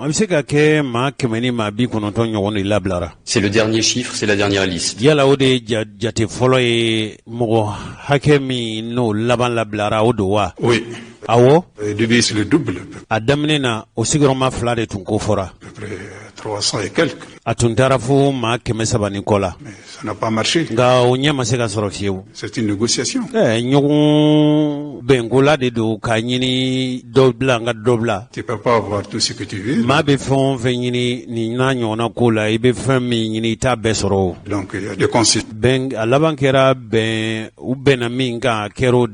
bɛ se ka kɛ maa 100 ni maa 90 ɲɔgɔn de labilara C'est le dernier chiffre, c'est la dernière liste. yala o de ye jate fɔlɔ ye mɔgɔ hakɛ min n'o laban labilara o don wa Oui. awɔ Au début, c'est le double, à a daminɛ na o sigiyɔrɔma 2 de tun ko fɔra peu près 300 et quelques. a tun taara fo maa 300 ni kɔ la Mais ça n'a pas marché. nka o ɲɛ ma se ka sɔrɔ fiyewu C'est une négociation. ɲɔgɔn bɛnkola de don k'a ɲini dɔ bila n ka dɔ bila Tu ne peux pas avoir tout ce que tu veux. maa bɛ fɛn o fɛn ɲini nin n'a ɲɔgɔnna ko la i bɛ fɛn min ɲini i t'a bɛɛ sɔrɔ o Donc, il y a des consignes. a laban kɛra u bɛnna min kan a kɛra o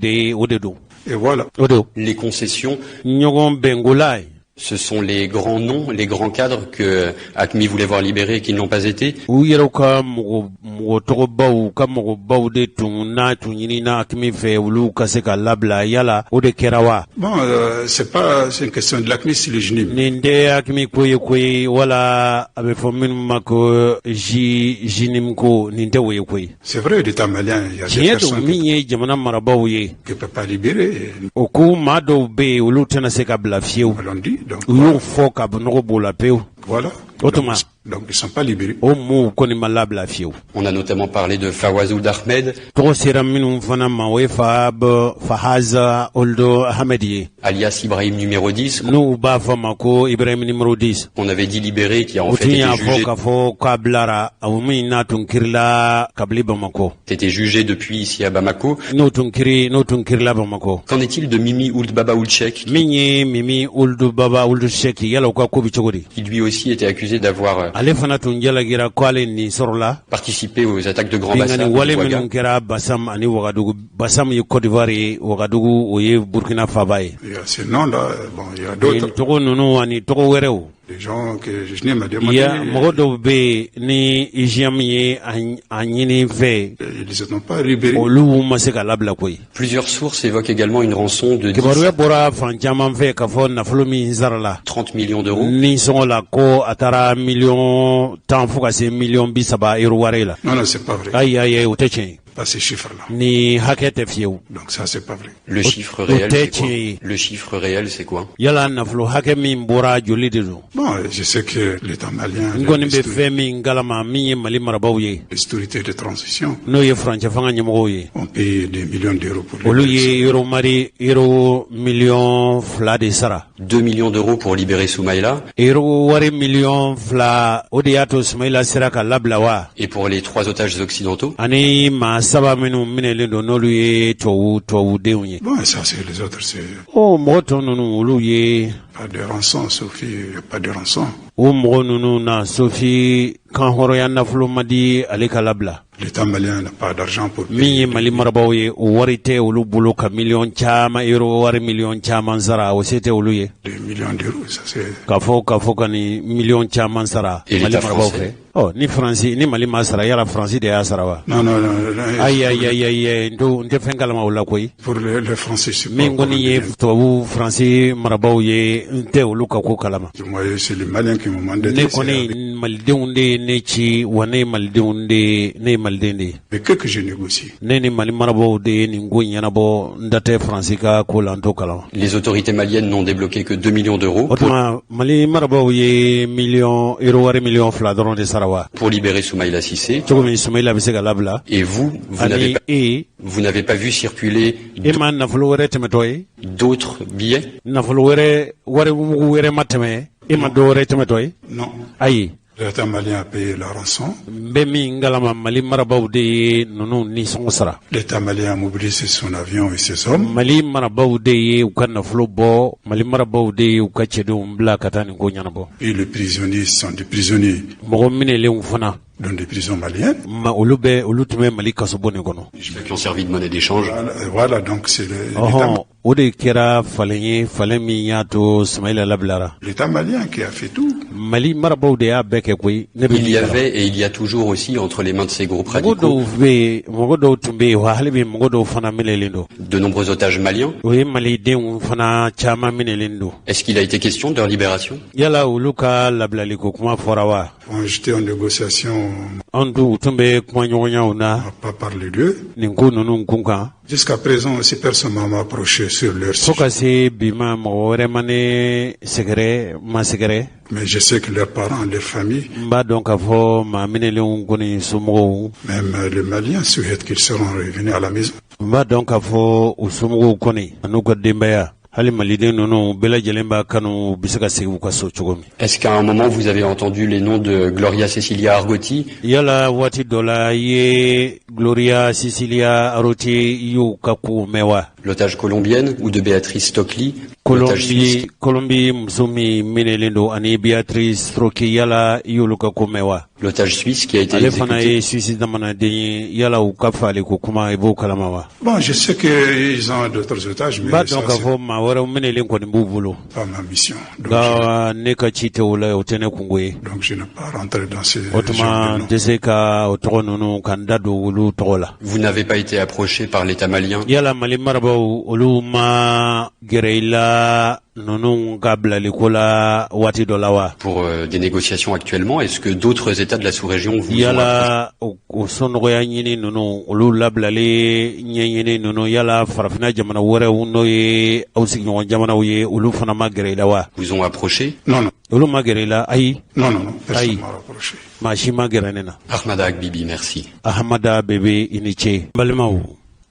de don Et voilà. o don Les concessions, ɲɔgɔn bɛnkola ce sont les grands noms, les grands cadres que ACMI voulait voir libérés et qui ne l'ont pas été. u yɛrɛw ka mɔgɔ tɔgɔbaw ka mɔgɔbaw de tun n'a tun ɲini n'a hakili fɛ olu ka se ka labila yala o de kɛra wa Bon, c'est une question de l'ACMI, c'est le GNIM. nin tɛ hakili ko ye wala a bɛ fɔ minnu ma ko jinim ko nin tɛ o ye koyi C'est vrai, l'État malien, il y a des tiɲɛ don personnes min ye jamana marabaaw ye qui ne peuvent pas libérer. o ko maa dɔw bɛ yen olu tɛna se ka bila fiyewu On l'on dit. Donc, u y'o fɔ ka nɔgɔ b'o la pewu Voilà. Autrement. Donc ils ne sont pas libérés. O mu koni malabla fiyewu. On a notamment parlé de Fawazou Ahmed, Tɔgɔ sera minnu fana ma o ye Fahaza Oldo Ahmed ye. alias Ibrahim numéro 10, N'u b'a fɔ ma ko Ibrahim numéro 10. qu'on avait dit libéré, qui a en O fait tun été y'a fɔ jugé, k'a fɔ k'a bilara a min n'a tun kirila kabili Bamako. depuis ici à Bamako. N'o tun kirila Bamako. Qu'en est-il de Mimi Ould Baba Ould-Cheikh, Min ye Mimi Oldu Baba Oldu Sheikh yala u ka ko bi cogo di? qui lui aussi était accusé d'avoir Ale fana tun jalagira ko ale nin sɔrɔla. participé aux attaques de Grand Bingani Bassam, wale de Ouaga. minnu kɛra Bassam ani Ouagadougou. Bassam ye Côte d'Ivoire ye, Ouagadougou o ye Burkina Faso ye. Il y a ces noms-là, bon, il y a Nin d'autres. tɔgɔ ninnu ani tɔgɔ wɛrɛw. Des gens que je n'ai pas demandé. Ya mɔgɔ dɔw bɛ yen ni IGM ye a ɲini fɛ Ils n'ont pas libérés. olu ma se ka labila koyi. Plusieurs sources évoquent également une rançon de 10 Kibaruya bɔra fan caman fɛ k'a fɔ nafolo min sarala 30 millions d'euros. ni sɔngɔ la ko a taara 10,10 fo ka se 30,000 euro wari la. Non, non, c'est pas vrai. Ayi o tɛ tiɲɛ ye. Pas ces chiffres-là. Ni hakɛ tɛ fiyewu. Donc ça, c'est pas vrai. Le chiffre au réel, c'est tête, quoi? il- Le chiffre réel, c'est quoi? Yala nafolo hakɛ min bɔra joli de don. Bon, je sais que l'État malien, N kɔni bɛ fɛn min galama min ye Mali marabaw ye les autorités de transition n'o ye furancɛ fanga ɲɛmɔgɔw ye. ont payé des millions d'euros pour Olu libérer ye euro 2,2 de sara. 2 millions d'euros pour libérer Soumaïla, Euro wari 2,2 o de y'a to Sumaila sera ka labila wa. et pour les 3 otages occidentaux. Ani maa saba minnu minɛlen don n'olu ye tubabudenw ye. Bon, et ça, c'est les autres, c'est O mɔgɔ tɔ ninnu olu ye pas de rançon, Sophie, il n'y a pas de rançon. o mɔgɔ ninnu na Sofi kan hɔrɔnya nafolo ma di ale ka labila. L'État malien n'a pas d'argent pour Min payer. ye Mali marabaw ye o wari tɛ olu bolo ka miliyɔn caman euro wari miliyɔn caman sara o se tɛ olu ye. Des millions d'euros, ça c'est... K'a fɔ ka nin miliyɔn caman sara Et Mali l'État marabaw français? fɛ. Ni Faransi ni Mali ma sara yala Faransi de y'a sara wa. Non, non, non, non, Ayi n tɛ fɛn kalama o la koyi. pour les Français, c'est pas... Min kɔni ye tubabu Faransi marabaw ye n tɛ olu ka ko kalama. Moi, c'est les Maliens qui m'ont demandé... Ne kɔni malidenw de ye ne ci wa ne ye maliden de ye. Mais que je négocie. Ne ni Mali marabaw de ye nin ko ɲɛnabɔ n da tɛ Faransi ka ko la n t'o kalama. Les autorités maliennes n'ont débloqué que 2 millions d'euros O tuma Mali marabaw ye euro wari 2 dɔrɔn de sara wa. pour libérer Soumaïla Cissé. Cogo min Sumaila bɛ se ka labila. Et vous Ani n'avez pas vu circuler ma nafolo wɛrɛ tɛmɛtɔ ye. d'autres billets? Nafolo wɛrɛ wari mugu wɛrɛ ma tɛmɛ ma dɔ wɛrɛ tɛmɛtɔ ye. Non. Ayi L'État malien a payé la rançon. n bɛ min galama Mali marabaw de ye ninnu nisɔngɔ sara. L'État malien a mobilisé son avion et ses hommes. Mali marabaw de ye u ka nafolo bɔ Mali marabaw de ye u ka cɛdenw bila ka taa nin ko ɲɛnabɔ. Et les prisonniers sont des prisonniers Mɔgɔ minɛlenw fana dans des prisons maliennes. olu tun bɛ Mali kasobon de kɔnɔ. Qui ont servi de monnaie d'échange. Voilà, donc c'est l'État O de kɛra falen ye falen min y'a to Sumaila labilara. l'État malien qui a fait tout. Mali marabaw de y'a bɛɛ kɛ koyi. Ne bɛ Il min y kalama. avait et il y a toujours aussi entre les mains de ces groupes Mɔgɔ radicaux dɔw tun bɛ yen wa hali bi mɔgɔ dɔw fana minɛlen don. de nombreux otages maliens. O ye malidenw fana caman minɛlen don. Est-ce qu'il a été question de leur libération? Yala olu ka labilaliko kuma fɔra wa. Quand j'étais en négociation, An tun u tun bɛ kumaɲɔgɔnyaw on na n'a pas parlé d'eux. nin ko ninnu kun kan. Jusqu'à présent, aussi personne ne m'a approché sur leur Fo sujet. ka se bi ma mɔgɔ wɛrɛ ma ne sɛgɛrɛ. Mais je sais que leurs parents, leurs familles, N b'a dɔn k'a fɔ maa minɛlenw kɔni somɔgɔw. même les Maliens souhaitent qu'ils seront revenus à la maison. N b'a dɔn k'a fɔ u somɔgɔw kɔni an'u ka denbaya hali maliden ninnu bɛɛ lajɛlen b'a kanu u bɛ se ka segin u ka so cogo min. Est-ce qu'à un moment vous avez entendu les noms de Gloria Cecilia Argotti, Yala waati dɔ la i ye Gloria Cecilia Argotti i y'u ka kow mɛn wa. l'otage colombienne, ou de Béatrice Stockley, l'otage suisse? Kolombi muso min minɛlen don ani Beatrice Stroki yala i y'olu ka ko mɛn wa. L'otage suisse qui a été Ale fana exécuté. ye Suisse jamanaden ye yala u ka fali ko kuma i b'o kalama wa. Bon, je sais qu'ils ont d'autres otages, N mais b'a ça, dɔn k'a c'est fɔ maa wɛrɛw minɛlen kɔni b'u bolo. pas ma mission. Donc, Nka ne ka ci tɛ o la o tɛ ne kungo ye. donc je n'ai pas rentré dans ces O genres tuma de n noms. tɛ se ka o tɔgɔ ninnu ka n da don olu tɔgɔ la. Vous n'avez pas été approché par l'État malien Yala Mali marabaw olu ma gɛrɛ i la yala nunu ka bilaliko la waati dɔ la wa. Pour des négociations actuellement, est-ce que d'autres États de la sous-région vous yala o sɔnɔgɔya ɲini nunu olu labilali ɲɛɲini nunu yala farafina jamana wɛrɛw n'o ye aw sigiɲɔgɔn jamanaw ye olu fana ma gɛrɛ i la wa. vous ont approché? Non, non. olu ma gɛrɛ i la ayi. Non, non, non. Personne Aïe. m'a rapproché. maa si ma gɛrɛ ne na. Ahmada Agbibi, merci. Ahamada bebe i ni ce. balimaw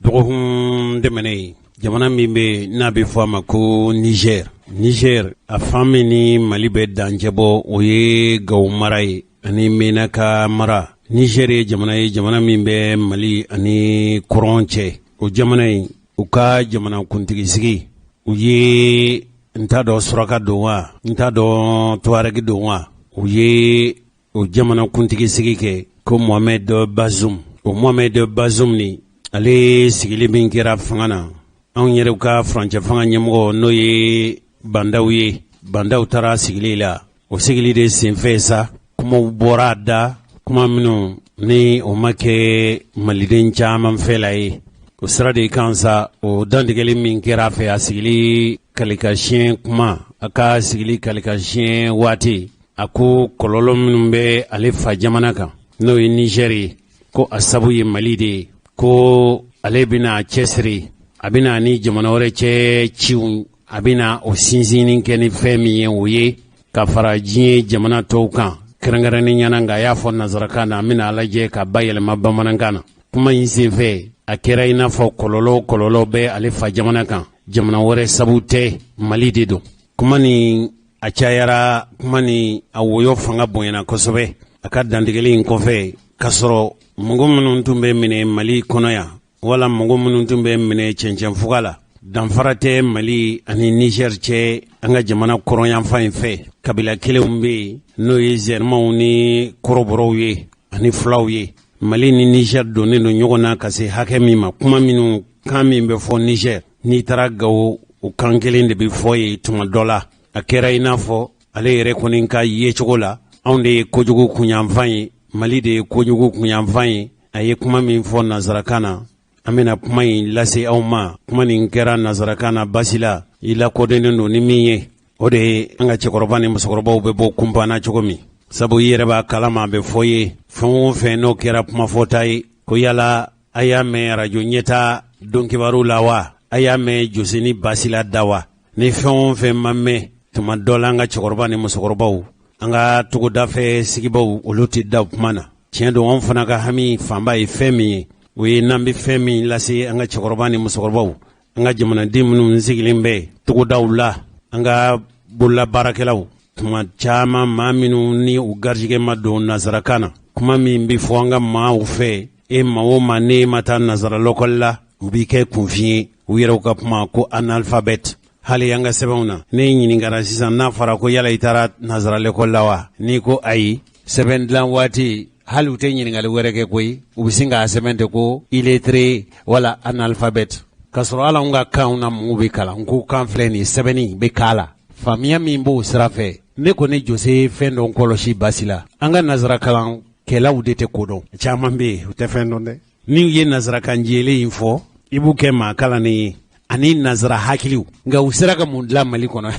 dɔgɔkun tɛmɛnen jamana min bɛ n'a bɛ fɔ a ma ko Niger. Niger a fan min ni Mali bɛ dancɛ bɔ o ye Gawo mara ye ani Menaka mara. Niger ye jamana min bɛ Mali ani kɔrɔn cɛ. O jamana in u ka jamana kuntigi sigi u ye n t'a dɔn suraka don wa n t'a dɔn tuaregi don wa u ye o jamana kuntigi sigi kɛ ko Mohamed Bazoum. O Mohamed Bazoum ni ale sigili min kɛra fanga na anw yɛrɛw ka furancɛ fanga ɲɛmɔgɔ n'o ye bandaw ye. Bandaw taara sigili la. O sigili de senfɛ sa kumaw bɔra a da kuma minnu ni o ma kɛ maliden caman fɛ la ye. O sira de kan sa o dantigɛli min kɛra a fɛ a sigili kalikasiyɛn kuma a ka sigili kalikasiyɛn waati a ko kɔlɔlɔ minnu bɛ ale fa jamana kan n'o ye Niger ye ko a sabu ye Mali de ye ko ale bɛna cɛsiri a bɛna ni jamana wɛrɛ cɛ ciw a bɛna o sinsinni kɛ ni fɛn min ye o ye ka fara diɲɛ jamana tɔw kan kɛrɛnkɛrɛnnen ɲɛna nka a y'a fɔ nanzarakan na an bɛna lajɛ ka bayɛlɛma bamanankan na. kuma in senfɛ a kɛra i n'a fɔ kɔlɔlɔ bɛ ale fa jamana kan jamana wɛrɛ sabu tɛ Mali de don. kuma ni a cayara kuma ni a woyo fanga bonyana kosɛbɛ a ka dantigɛli in kɔfɛ k'a sɔrɔ mɔgɔ minnu tun bɛ minɛ Mali kɔnɔ yan wala mɔgɔ minnu tun bɛ minɛ cɛncɛnfuga la danfara tɛ Mali ani Niger cɛ an ka jamana kɔrɔnyanfan in fɛ. kabila kelenw bɛ yen n'o ye zɛrimaw ni kɔrɔbɔrɔw ye ani fulaw ye. Mali ni Niger donnen don ɲɔgɔn na ka se hakɛ min ma kuma minnu kan min bɛ fɔ Niger n'i taara Gawo o kan kelen de bɛ fɔ ye tuma dɔ la. a kɛra i n'a fɔ ale yɛrɛ kɔni ka yecogo la anw de ye kojugu kunyanfan ye Mali de ye kojugu kunyanfan ye. a ye kuma min fɔ nanzarakan na an bɛna kuma in lase aw ma. kuma nin kɛra nanzarakan na basi la i lakodɔnnen don ni min ye o de ye an ka cɛkɔrɔba ni musokɔrɔbaw bɛ bɔ kunpanna cogo min. sabu i yɛrɛ b'a kalama a bɛ fɔ ye fɛn o fɛn n'o kɛra kuma fɔta ye ko yala a y'a mɛn arajo ɲɛta donkibaru la wa a y'a mɛn Joseni Basila da wa. ni fɛn o fɛn ma mɛn tuma dɔ la an ka cɛkɔrɔba ni musokɔrɔbaw an ka togodafɛ sigibaw olu tɛ da kuma na. tiɲɛ don anw fana ka hami fanba ye fɛn min ye o ye n'an bɛ fɛn min lase an ka cɛkɔrɔba ni musokɔrɔbaw an ka jamanaden minnu sigilen bɛ togodaw la an ka bololabaarakɛlaw tuma caman maa minnu ni u garijɛgɛ ma don nanzarakan na. kuma min bɛ fɔ an ka maaw fɛ e ma o ma ne ma taa nanzara lɔkɔli la u b'i kɛ kunfin ye u yɛrɛw ka kuma ko analphabète. hali an ka sɛbɛnw na ne ɲininkara sisan n'a fɔra ko yala i taara nanzara lɔkɔli la wa n'i ko ayi sɛbɛn dilan waati hali u tɛ ɲininkali wɛrɛ kɛ koyi u bɛ sin k'a sɛbɛn ten ko illettré wala analphabète. k'a sɔrɔ hali anw ka kanw na mɔgɔw bɛ kalan ko kan filɛ nin sɛbɛnni bɛ k'a la. faamuya min b'o sira fɛ ne kɔni Jose fɛn dɔ kɔlɔsi basi la. an ka nanzarakalan kɛlaw de tɛ ko dɔn. caman bɛ yen u tɛ fɛn dɔn dɛ. ni u ye nanzarakan jɛlen in fɔ i b'u kɛ maa kalannen ye ani nanzara hakiliw nka u sera ka mun dilan Mali kɔnɔ.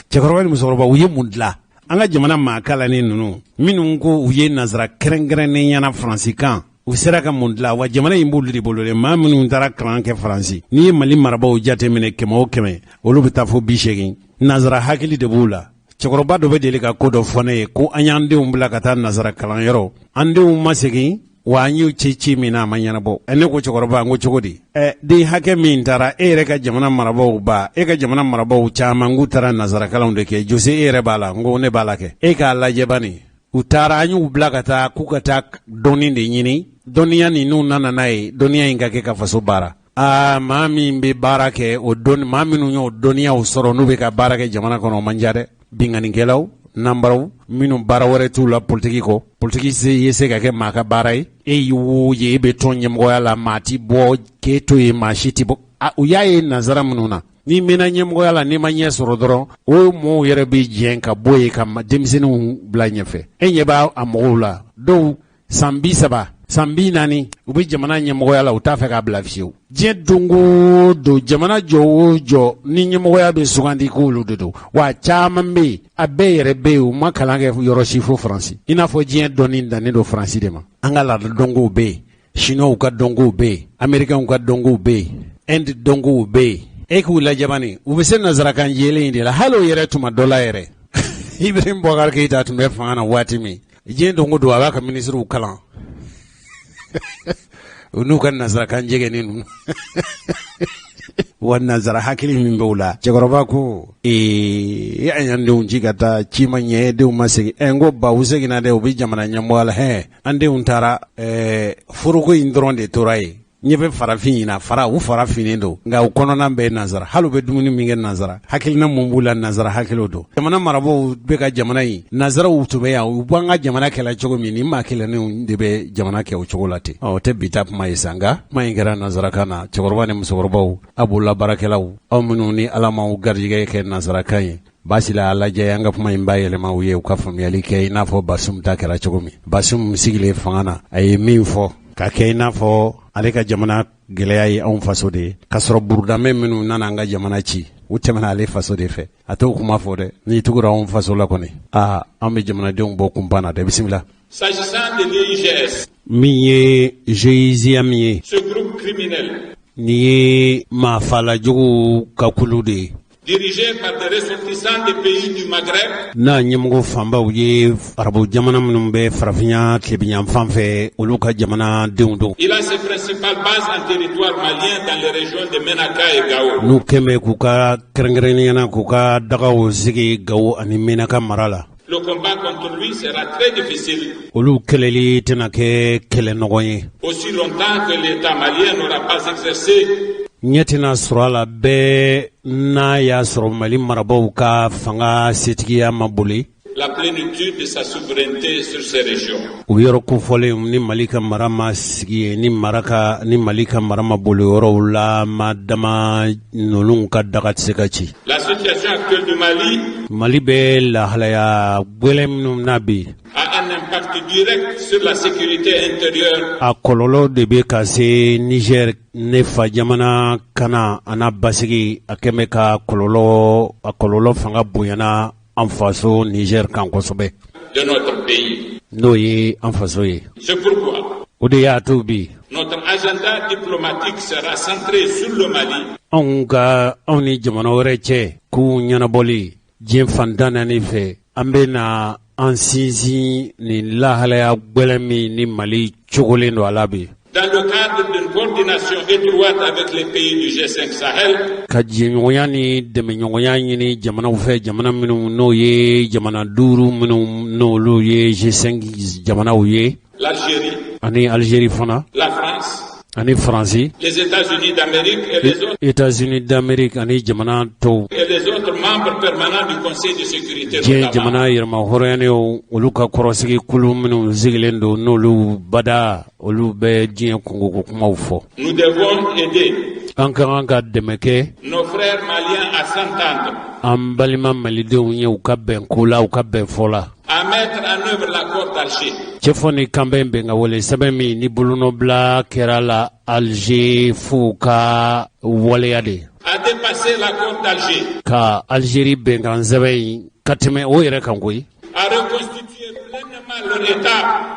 cɛkɔrɔba ni musokɔrɔba u ye mun dilan an ka jamana maa kalannen ninnu minnu ko u ye nanzara kɛrɛnkɛrɛnnen ɲɛna Faransi kan u sera ka mun dilan wa jamana in b'olu de bolo dɛ. maa minnu taara kalan kɛ Faransi n'i ye Mali marabaw jateminɛ 100 o 100 olu bɛ taa fo 80 nanzara hakili de b'u la. cɛkɔrɔba dɔ bɛ deli ka ko dɔ fɔ ne ye ko an y'an denw bila ka taa nanzara kalanyɔrɔ an denw ma segin wa an y'u ci min na a ma ɲɛnabɔ. ne ko cɛkɔrɔba n ko cogo di. den hakɛ min taara e yɛrɛ ka jamana marabaw ba e ka jamana marabaw caman k'u taara nanzarakalanw de kɛ Jose e yɛrɛ b'a la n ko ne b'a la kɛ. e k'a lajɛ bani u taara an y'u bila ka taa k'u ka taa dɔnni de ɲini dɔnniya nin n'u nana n'a ye dɔnniya in ka kɛ ka faso baara. maa min bɛ baara kɛ o dɔnni maa minnu y'o dɔnniyaw sɔrɔ n'u bɛ ka baara kɛ jamana kɔnɔ o man ca dɛ. binganikɛlaw nanbaraw minnu baara wɛrɛ t'u la politiki kɔ politiki ye se ka kɛ maa ka baara ye e y'o ye e bɛ tɔn ɲɛmɔgɔya la maa ti bɔ k'e to ye maa si ti bɔ. u y'a ye nanzara minnu na n'i mɛnna ɲɛmɔgɔya la n'i ma ɲɛ sɔrɔ dɔrɔn o mɔɔw yɛrɛ bɛ jɛn ka bɔ yen ka denmisɛnninw bila ɲɛfɛ. e ɲɛ b'a a mɔgɔw la dɔw san 30 san 40 u bɛ jamana ɲɛmɔgɔya la u t'a fɛ k'a bila fiyewu. diɲɛ dongo don jamana jɔ o jɔ ni ɲɛmɔgɔya bɛ sugandi k'olu de don wa caman bɛ yen a bɛɛ yɛrɛ bɛ yen u ma kalan kɛ yɔrɔ si fo faransi i n'a fɔ diɲɛ dɔnni dannen don faransi de ma. an ka laada dɔnkow bɛ yen chinois ka dɔnkow bɛ yen américains ka dɔnkow bɛ yen inde dɔnkow bɛ yen e k'u lajɛ bani u bɛ se nazarakan jɛlen in de la hali o yɛrɛ tuma dɔ la yɛrɛ Ibrahim Boubacar Keïta tun bɛ fanga na waati min diɲɛ dongo don a b'a ka ministres kalan u n'u ka nazarakan jɛgɛnen ninnu wa nazara hakili min b'u la cɛkɔrɔba ko an y'an denw ci ka taa ci ma ɲɛ denw ma segin n ko ba u seginna dɛ u bɛ jamana ɲɛmɔgɔ la an denw taara foroko in dɔrɔn de tora yen ɲɛ bɛ farafin ɲina u farafinnen don nka u kɔnɔna bɛɛ nazara hali u bɛ dumuni min kɛ nazara hakilina mun b'u la nazara hakiliw don jamana marabaaw bɛ ka jamana in nazaraw tun bɛ yan u b'an ka jamana kɛla cogo min ni maa kɛlɛnenw de bɛ jamana kɛ o cogo la ten o tɛ bi ta kuma ye sa nka kuma in kɛra nazarakan na cɛkɔrɔba ni musokɔrɔbaw a b'o la baarakɛlaw aw minnu ni ala m'aw garijɛgɛ kɛ nazarakan ye baasi la a lajɛ an ka kuma in ba yɛlɛma u ye u ka faamuyali kɛ i n'a fɔ Basum ta kɛra cogo min Basum sigilen fanga na a ye min fɔ ka kɛ i n'a fɔ ale ka jamana gɛlɛya ye anw faso de ye k'a sɔrɔ burudamɛ minnu nana an ka jamana ci u tɛmɛna ale faso de fɛ a t'o kuma fɔ dɛ n'i tugura anw faso la kɔni an bɛ jamanadenw bɔ kunpan na dɛ bisimila. S'agissant de l'IGS, min ye GIGN min ye ce groupe criminel nin ye maafalajugu ka kulu de ye dirigé par des ressortissants des pays du Maghreb. n'a ɲɛmɔgɔ fanbaw ye arabu jamana minnu bɛ farafinya tilebiyanfan fɛ olu ka jamana denw don. Il a ses principales bases en territoire malien dans les régions de Menaka et Gao. n'u kɛmɛ k'u ka kɛrɛnkɛrɛnnenya na k'u ka dagaw sigi Gawo ani Menaka mara la. Le combat contre lui sera très difficile. olu kɛlɛli tɛna kɛ kɛlɛ nɔgɔ ye. Aussi longtemps que l'État malien n'aura pas exercé ɲɛ tɛna sɔrɔ a la bɛɛ n'a y'a sɔrɔ Mali marabaaw ka fanga setigiya ma boli. la plénitude de sa souveraineté sur ces régions. u yɔrɔ kofɔlen ni Mali ka mara ma sigi ye ni Mali ka mara ma boli yɔrɔw la ma dama ninnu ka daga tɛ se ka ci. La situation actuelle du Mali bɛ lahalaya gwɛlɛn minnu na bi a un impact direct sur la sécurité intérieure. a kɔlɔlɔ de bɛ ka se Niger ne fa jamana kana a n'a basigi a kɛmɛ ka kɔlɔlɔ fanga bonyana an faso Niger kan kosɛbɛ. De notre pays. n'o ye an faso ye. C'est pourquoi o de y'a to bi notre agenda diplomatique sera centré sur le Mali. anw ni jamana wɛrɛ cɛ k'u ɲɛnabɔli diɲɛ fantan naani fɛ an bɛ na an sinsin nin lahalaya gwɛlɛn min ni Mali cogolen don a la bi. Dans le cadre d'une coordination étroite avec les pays du G5 Sahel, ka jɛɲɔgɔnya ni dɛmɛɲɔgɔnya ɲini jamanaw fɛ jamana minnu n'o ye jamana 5 minnu n'olu ye G5 jamanaw ye. l'Algérie, ani Algérie fana la France, ani Faransi, les États-Unis d'Amérique et les autres États-Unis d'Amérique ani jamana tɔw et les autres membres permanents du Conseil de sécurité diɲɛ notamment. jamana yɛrɛma hɔrɔnyanew olu ka kɔrɔsigi kulu minnu sigilen don n'olu bada olu bɛ diɲɛ kungoko kumaw fɔ. Nous devons aider an ka kan ka dɛmɛ kɛ nos frères maliens à s'entendre, an balima malidenw ye u ka bɛn ko la u ka bɛn fɔ la. à mettre en œuvre l'accord d'Alger, cɛfɔ ni kanbɛn bɛn ka wale sɛbɛn min ni bolonɔbila kɛra la Alger f'u ka waleya de à dépasser l'accord d'Alger, ka Algérie bɛnkan sɛbɛn in ka tɛmɛ o yɛrɛ kan koyi. à reconstituer pleinement leur État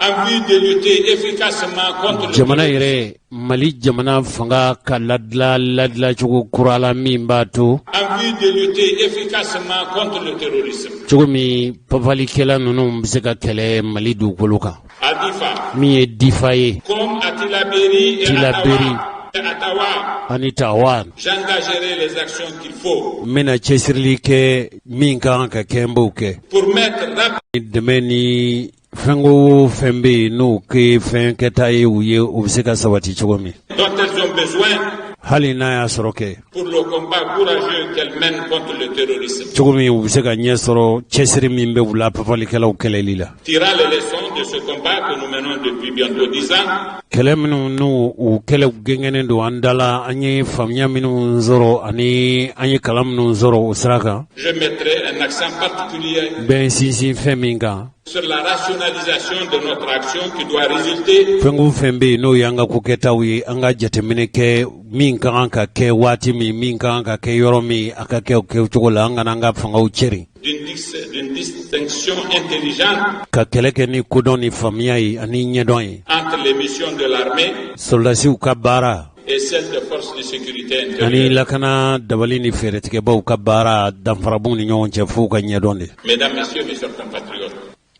en vue de lutter efficacement contre le jamana terrorisme. yɛrɛ Mali jamana fanga ka ladila cogo kura la min b'a to En vue de lutter efficacement contre le terrorisme. cogo min papalikɛla ninnu bɛ se ka kɛlɛ Mali dugukolo kan À Difa, min ye Difa ye comme à Tilaberi et Tilaberi. Ottawa, ani Tawa j'engagerai les actions qu'il faut n bɛna cɛsirili kɛ min ka kan ka kɛ n b'o kɛ. pour mettre dɛmɛ ni fɛn o fɛn bɛ yen n'o kɛ fɛn kɛta ye u ye u bɛ se ka sabati cogo min dont elles ont besoin hali n'a y'a sɔrɔ kɛ pour le combat courageux qu'elles mènent contre le terrorisme. cogo min u bɛ se ka ɲɛ sɔrɔ cɛsiri min bɛ u la papalikɛlaw kɛlɛli la. Tirant les leçons de de ce combat que nous menons depuis bientôt 10 ans. Kele minnu n'u u kele gɛngɛnen don an dala an ye faamuya minnu sɔrɔ ani an ye kalan minnu sɔrɔ o sira kan. Je mettrai un accent particulier bɛn sinsin fɛn min kan. sur la rationalisation de notre action qui doit résulter. Fɛn o fɛn bɛ yen n'o y'an ka kokɛtaw ye an ka jateminɛ kɛ min ka kan ka kɛ waati min ka kan ka kɛ yɔrɔ min a ka kɛ o kɛcogo la an kana an ka fangaw cɛri. D'une distinction intelligente ka kɛlɛ kɛ ni kodɔn ni faamuya ye ani ɲɛdɔn ye. entre les missions de l'armée soldasiw ka baara et celles de forces de sécurité ani intérieure. lakana dabali ni fɛɛrɛtigɛbaw ka baara danfarabu ni ɲɔgɔn cɛ f'u ka ɲɛdɔn de. Mesdames, Messieurs, mes chers compatriotes,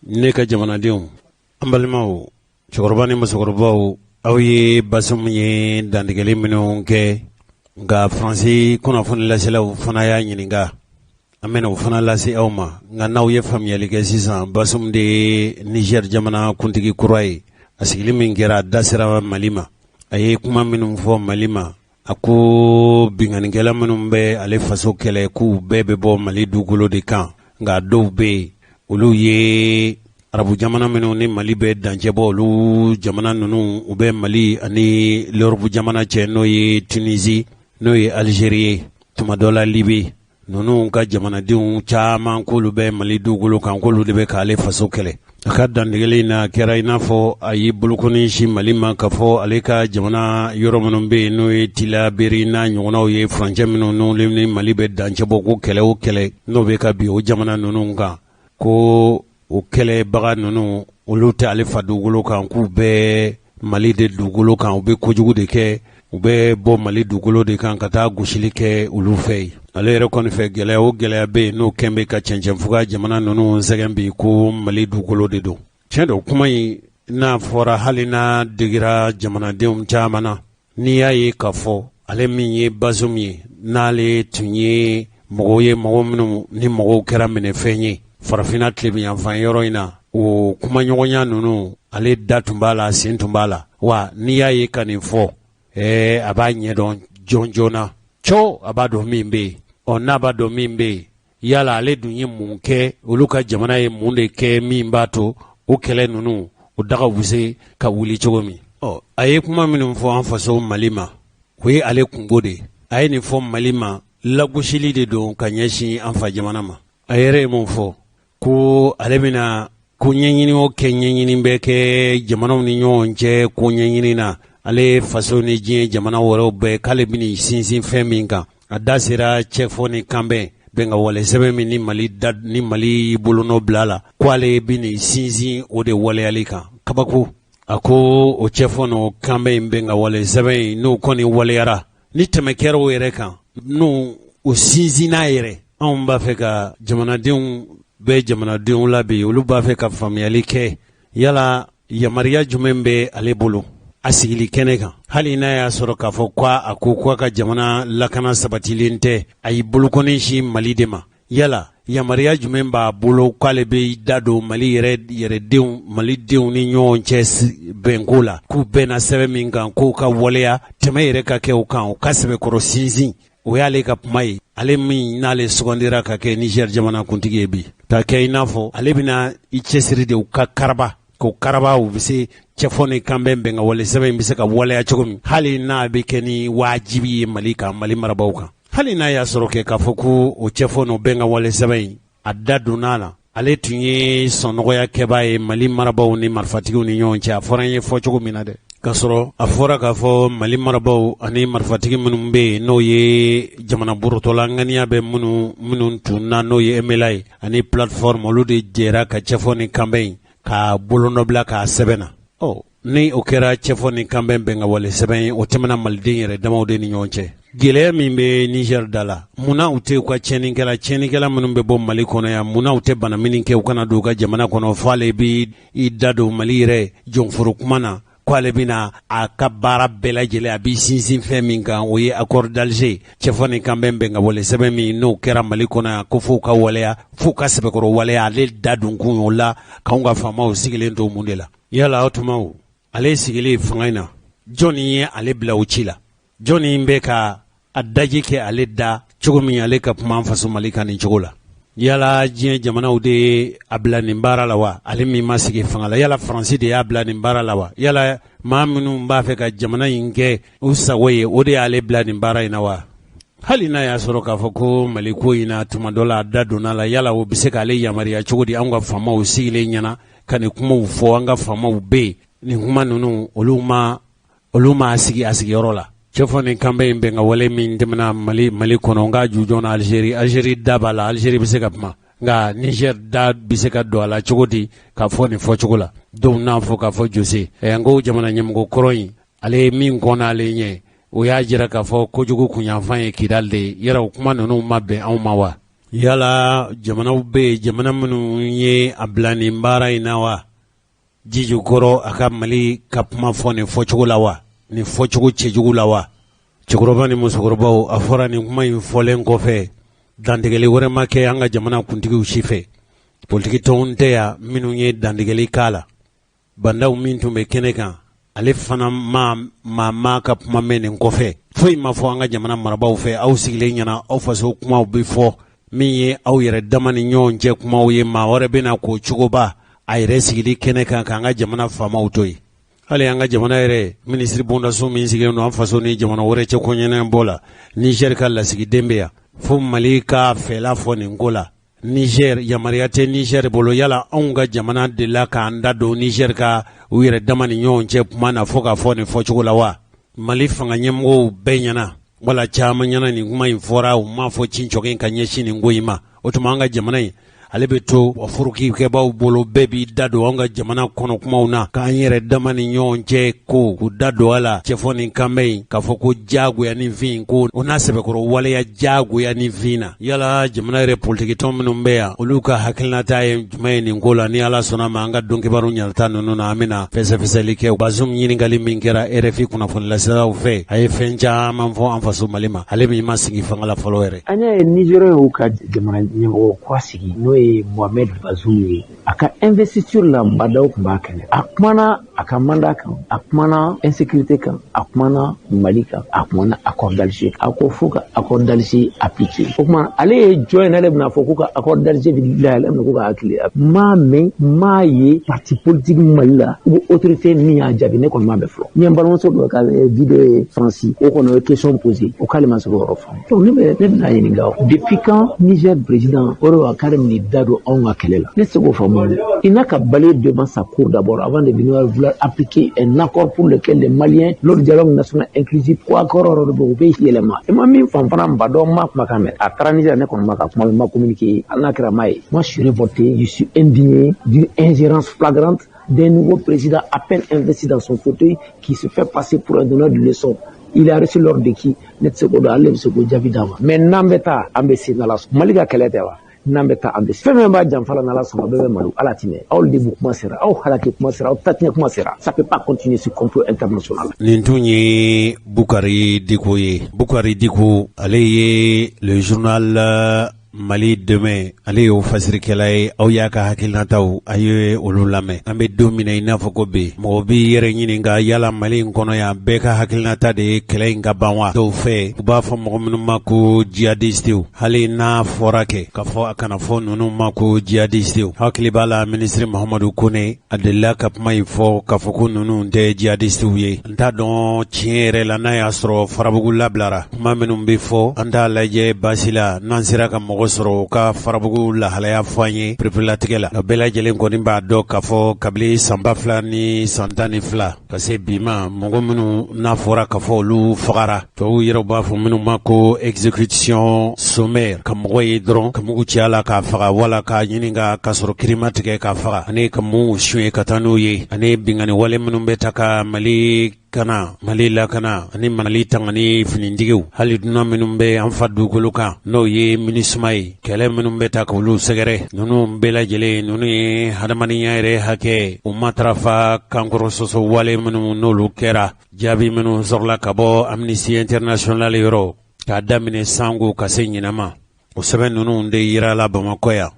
ne ka jamanadenw an balimaw cɛkɔrɔba ni musokɔrɔbaw aw ye Basum ye dantigɛli minnu kɛ nka Faransi kunnafoni laselaw fana y'a ɲininka an bɛna o fana lase aw ma nka n'aw ye faamuyali kɛ sisan Basum de ye Niger jamana kuntigi kura ye a sigili min kɛra a da sera Mali ma a ye kuma minnu fɔ Mali ma a ko binganikɛla minnu bɛ ale faso kɛlɛ k'u bɛɛ bɛ bɔ Mali dugukolo de kan nka dɔw bɛ yen olu ye arabu jamana minnu ni Mali bɛ dancɛ bɔ olu jamana ninnu u bɛ Mali ani l'Europe jamana cɛ n'o ye Tunisie n'o ye Algérie ye tuma dɔ la Libye ninnu ka jamanadenw caman k'olu bɛ Mali dugukolo kan k'olu de bɛ k'ale faso kɛlɛ a ka dantigɛli na kɛra i n'a fɔ a ye bolokoni si Mali ma ka fɔ ale ka jamana yɔrɔ minnu bɛ yen n'o ye Tilaberi n'a ɲɔgɔnnaw ye furancɛ minnu n'olu ni Mali bɛ dancɛ bɔ ko kɛlɛ o kɛlɛ n'o bɛ ka bin o jamana ninnu kan ko o kɛlɛbaga ninnu olu tɛ ale fa dugukolo kan k'u bɛ Mali de dugukolo kan u bɛ kojugu de kɛ u bɛ bɔ Mali dugukolo de kan ka taa gosili kɛ olu fɛ yen ale yɛrɛ kɔni fɛ gɛlɛya o gɛlɛya bɛ yen n'o kɛn bɛ ka cɛncɛnfuga jamana ninnu sɛgɛn bi ko Mali dugukolo de don tiɲɛ don kuma in n'a fɔra hali n'a digira jamanadenw caman na n'i y'a ye k'a fɔ ale min ye Basum ye n'ale tun ye mɔgɔw ye mɔgɔ minnu ni mɔgɔw kɛra minɛfɛn ye farafinna tilebiyanfan yɔrɔ in na o kumaɲɔgɔnya ninnu ale da tun b'a la sen tun b'a la wa n'i y'a ye ka nin fɔ a b'a ɲɛdɔn jɔn joona cɔ a b'a dɔn min bɛ yen n'a b'a dɔn min bɛ yen yala ale dun ye mun kɛ olu ka jamana ye mun de kɛ min b'a to o kɛlɛ ninnu o daga bɛ se ka wuli cogo min a ye kuma minnu fɔ an faso Mali ma o ye ale kungo de a ye nin fɔ Mali ma lagosili de don ka ɲɛsin an fa jamana ma a yɛrɛ ye mun fɔ ko ale bɛna ko ɲɛɲini o kɛ ɲɛɲini bɛ kɛ jamanaw ni ɲɔgɔn cɛ ko ɲɛɲini na ale faso ni diɲɛ jamana wɛrɛw bɛɛ k'ale bɛna sinsin fɛn min kan a da sera cɛfɔ ni kanbɛn bɛnka wale sɛbɛn min ni Mali bolonɔ bila la k'ale bɛna sinsin o de waleyali kan kabako a ko o cɛfɔ n'o kanbɛn bɛnka wale sɛbɛn n'o kɔni waleyara ni tɛmɛ kɛra o yɛrɛ kan n'o o sinsinna yɛrɛ anw b'a fɛ ka jamanadenw bɛ jamanadenw la bi olu b'a fɛ ka faamuyali kɛ yala yamaruya jumɛn bɛ ale bolo a sigili kɛnɛ kan hali n'a y'a sɔrɔ k'a fɔ k'a ko ka jamana lakana sabatilen tɛ a y'i bolokɔni si Mali de ma yala yamaruya jumɛn b'a bolo k'ale bɛ da don Mali yɛrɛdenw Malidenw ni ɲɔgɔn cɛ bɛnko la k'u bɛnna sɛbɛn min kan k'o ka waleya tɛmɛ yɛrɛ ka kɛ o kan o ka sɛbɛkɔrɔ sinsin o y'ale ka kuma ye ale min n'ale sugandira ka kɛ Niger jamana kuntigi ye bi k'a kɛ i n'a fɔ ale bɛna i cɛsiri de u ka karaba ko karaba u bɛ se cɛfɔ ni kanbɛn bɛnka wale sɛbɛn in bɛ se ka waleya cogo min hali n'a bɛ kɛ ni wajibi ye Mali kan Mali marabaaw kan hali n'a y'a sɔrɔ kɛ k'a fɔ ko o cɛfɔ n'o bɛnka wale sɛbɛn in a da donna la ale tun ye sɔnnɔgɔya kɛbaa ye Mali marabaaw ni marifatigiw ni ɲɔgɔn cɛ a fɔra n ye fɔ cogo min na dɛ k'a sɔrɔ a fɔra k'a fɔ Mali marabaaw ani marifatigi minnu bɛ yen n'o ye jamana borotɔla ŋaniya bɛ minnu tun na n'o ye MLA ye ani plateforme olu de jɛra ka cɛfɔ ni kanbɛn ka bolonɔ bila k'a sɛbɛnna ni o kɛra cɛfɔ ni kanbɛn bɛnka wale sɛbɛn ye o tɛmɛna Maliden yɛrɛ damaw de ni ɲɔgɔn cɛ gɛlɛya min bɛ Niger da la munna u tɛ u ka tiɲɛnikɛla minnu bɛ bɔ Mali kɔnɔ yan munna u tɛ bana min kɛ u kana don u ka jamana kɔnɔ fɔ ale bɛ i da don Mali yɛrɛ jɔnforo kuma na k'ale bɛna a ka baara bɛɛ lajɛlen a bɛ sinsin fɛn min kan o ye accord d'Alger cɛfɔ ni kanbɛn bɛnka wale sɛbɛn min n'o kɛra Mali kɔnɔ yan ko f'u ka waleya f'u ka sɛbɛkɔrɔ waleya ale da don kun o la k'anw ka faamaw sigilen to mun de la yala aw tuma o ale sigilen fanga in na jɔn ye ale bila o ci la jɔn bɛ ka a daji kɛ ale da cogo min ale ka kuma an faso Mali kan nin cogo la yala diɲɛ jamanaw de a bila nin baara la wa ale min ma sigi fanga la yala Faransi de y'a bila nin baara la wa yala maa minnu b'a fɛ ka jamana in kɛ u sago ye o de y'ale bila nin baara in na wa hali n'a y'a sɔrɔ k'a fɔ ko Mali ko in na tuma dɔ la a da donna la yala o bɛ se k'ale yamaruya cogo di an ka faamaw sigilen ɲɛna ka nin kumaw fɔ an ka faamaw bɛ nin kuma ninnu olu ma sigi a sigiyɔrɔ la cɛfɔ nin kanbɛ in bɛn ka wale min tɛmɛna Mali kɔnɔ n ka ju jɔn na Algérie da b'a la Algérie bɛ se ka kuma nka Niger da bɛ se ka don a la cogo di k'a fɔ nin fɔcogo la dɔw n'a fɔ k'a fɔ Jose n ko jamana ɲɛmɔgɔ kɔrɔ in ale ye min kɔnna ale ɲɛ o y'a jira k'a fɔ kojugu kunyanfan ye Kidal de ye yala o kuma ninnu ma bɛn anw ma wa yala jamanaw bɛ yen jamana minnu ye a bila nin baara in na wa Jiju kɔrɔ a ka Mali ka kuma fɔ nin fɔcogo la wa nin fɔcogo cɛjugu la wa cɛkɔrɔba ni musokɔrɔbaw a fɔra nin kuma in fɔlen kɔfɛ dantigɛli wɛrɛ ma kɛ an ka jamana kuntigiw si fɛ politiki tɔnw tɛ yan minnu ye dantigɛli k'a la bandaw min tun bɛ kɛnɛ kan ale fana ma ka kuma mɛn nin kɔfɛ foyi ma fɔ an ka jamana marabaw fɛ aw sigilen ɲɛna aw faso kumaw bɛ fɔ min ye aw yɛrɛ dama ni ɲɔgɔn cɛ kumaw ye maa wɛrɛ bɛna k'o cogoba a yɛrɛ sigili kɛnɛ kan k'an ka jamana faamaw to yen hali an ka jamana yɛrɛ minisiri bondaso min sigilen don an faso ni jamana wɛrɛ cɛ kɔɲɛnɛbɔ la Niger ka lasigiden bɛ yan fo Mali ka fɛla fɔ nin ko la Niger yamaruya tɛ Niger bolo yala anw ka jamana de la k'an da don Niger ka u yɛrɛ dama ni ɲɔgɔn cɛ kuma na fo k'a fɔ nin fɔcogo la wa Mali fanga ɲɛmɔgɔw bɛɛ ɲɛna wala caman ɲɛna nin kuma in fɔra u m'a fɔ cincɔgɔ in ka ɲɛsin nin ko in ma o tuma an ka jamana in ale bɛ to forokikɛbaw bolo bɛɛ b'i da don an ka jamana kɔnɔ kumaw na k'an yɛrɛ dama ni ɲɔgɔn cɛ ko k'u da don a la cɛfɔ nin kanbɛ in k'a fɔ ko jagoya ni fin ko o n'a sɛbɛkɔrɔ waleya jagoya ni fin na yala jamana yɛrɛ politikitɔn minnu bɛ yan olu ka hakilinata ye jumɛn ye nin ko la ni Ala sɔnna ma an ka don kibaru ɲarata ninnu na an bɛna fɛsɛfɛsɛli kɛ Bazoum ɲininkali min kɛra RFI kunnafonilasiraw fɛ a ye fɛn caman fɔ an faso Mali ma ale min ma sigi fanga la fɔlɔ yɛrɛ an y'a ye Nigériens ka jamana ɲɛmɔgɔ kɔ sigi n'o ye Mohamed Bazoum ye a ka investiture la badaw tun b'a kɛnɛ a kumana a ka mandat kan a kumana insécurité kan a kumana Mali kan a kumana accord d'Alger a ko fo ka accord d'Alger appliquer o kuma ale ye jɔn ye ale bɛna fɔ ko ka accord d'Alger bɛ dilan ale bɛna ko ka hakili maa mɛn maa ye parti politique Mali la ou autorité min y'a jaabi ne kɔni m'a bɛ fɔlɔ n ye n balimamuso dɔ ka vidéo ye Faransi o kɔni o ye question posée o k'ale ma se k'o yɔrɔ faamu donc ne bɛna ɲininka depuis quand Niger président o de wa k'ale bɛna da don anw ka kɛlɛ la ne tɛ se k'o faamu il n'a qu'à balayer devant sa cour d'abord avant de venir vouloir appliquer un accord pour lequel les Maliens lors du dialogue national inclusif ko accord de bɛ yɛlɛma e ma min faamu fana ba dɔn ma kuma kan mɛn a taara Niger ne kɔni ma ka kuma ma communiquer hali n'a kɛra ma ye moi je suis révolté je suis indigné d'une ingérence flagrante d'un nouveau président à peine investi dans son fauteuil qui se fait passer pour un donneur de leçons. Il a reçu l'ordre de qui ne se ko dɔn ale bɛ se k'o jaabi d'a ma mais n'an bɛ taa an bɛ se n'Ala sɔnna Mali ka kɛlɛ tɛ wa n'an bɛ taa an bɛ se fɛn fɛn b'a janfa la n'Ala sɔnna bɛɛ bɛ malo Ala tɛ mɛn aw debu kuma sera aw halaki kuma sera aw tatiɲɛ kuma sera ça peut pas continuer ce complot international. nin tun ye Bukari Diko ye Bukari Diko ale ye le journal Mali Demain ale y'o fasirikɛla ye aw y'a ka hakilinataw a ye olu lamɛn an bɛ don min na i n'a fɔ ko bi mɔgɔ b'i yɛrɛ ɲininka yala Mali in kɔnɔ yan bɛɛ ka hakilinata de ye kɛlɛ in ka ban wa dɔw fɛ u b'a fɔ mɔgɔ minnu ma ko djihadistew hali n'a fɔra kɛ k'a fɔ a kana fɔ ninnu ma ko djihadistew hakili b'a la minisiri Mahamadu Kone a delila ka kuma in fɔ k'a fɔ ko ninnu tɛ djihadistew ye n t'a dɔn tiɲɛ yɛrɛ la n'a y'a sɔrɔ farabugu labilara kuma minnu bɛ fɔ an t'a lajɛ baasi la n'an sera ka mɔgɔ sɔrɔ ka farabugu lahalaya fɔ an ye perepelatigɛ la a bɛɛ lajɛlen kɔni b'a dɔn k'a fɔ kabili san 2000 ni san 12 ka se bi ma mɔgɔ minnu n'a fɔra k'a fɔ olu fagara tubabuw yɛrɛ b'a fɔ minnu ma ko exécution sommaire ka mɔgɔ ye dɔrɔn ka mugu ci a la k'a faga wala k'a ɲini ka sɔrɔ kirima tigɛ k'a faga ani ka mun suɲɛ ka taa n'o ye ani bingani wale minnu bɛ ta ka Mali kana Mali lakana ani Mali tangani finintigiw hali dunan minnu bɛ an fa dugukolo kan n'o ye MINUSMA ye kɛlɛ minnu bɛ ta k'olu sɛgɛrɛ ninnu bɛɛ lajɛlen ninnu ye hadamadenya yɛrɛ hakɛ u matarafa kankɔrɔ sɔsɔ wale minnu n'olu kɛra jaabi minnu sɔrɔla ka bɔ Amnesty International yɔrɔ k'a daminɛ sango ka se ɲinama o sɛbɛn ninnu de yirala Bamakɔ yan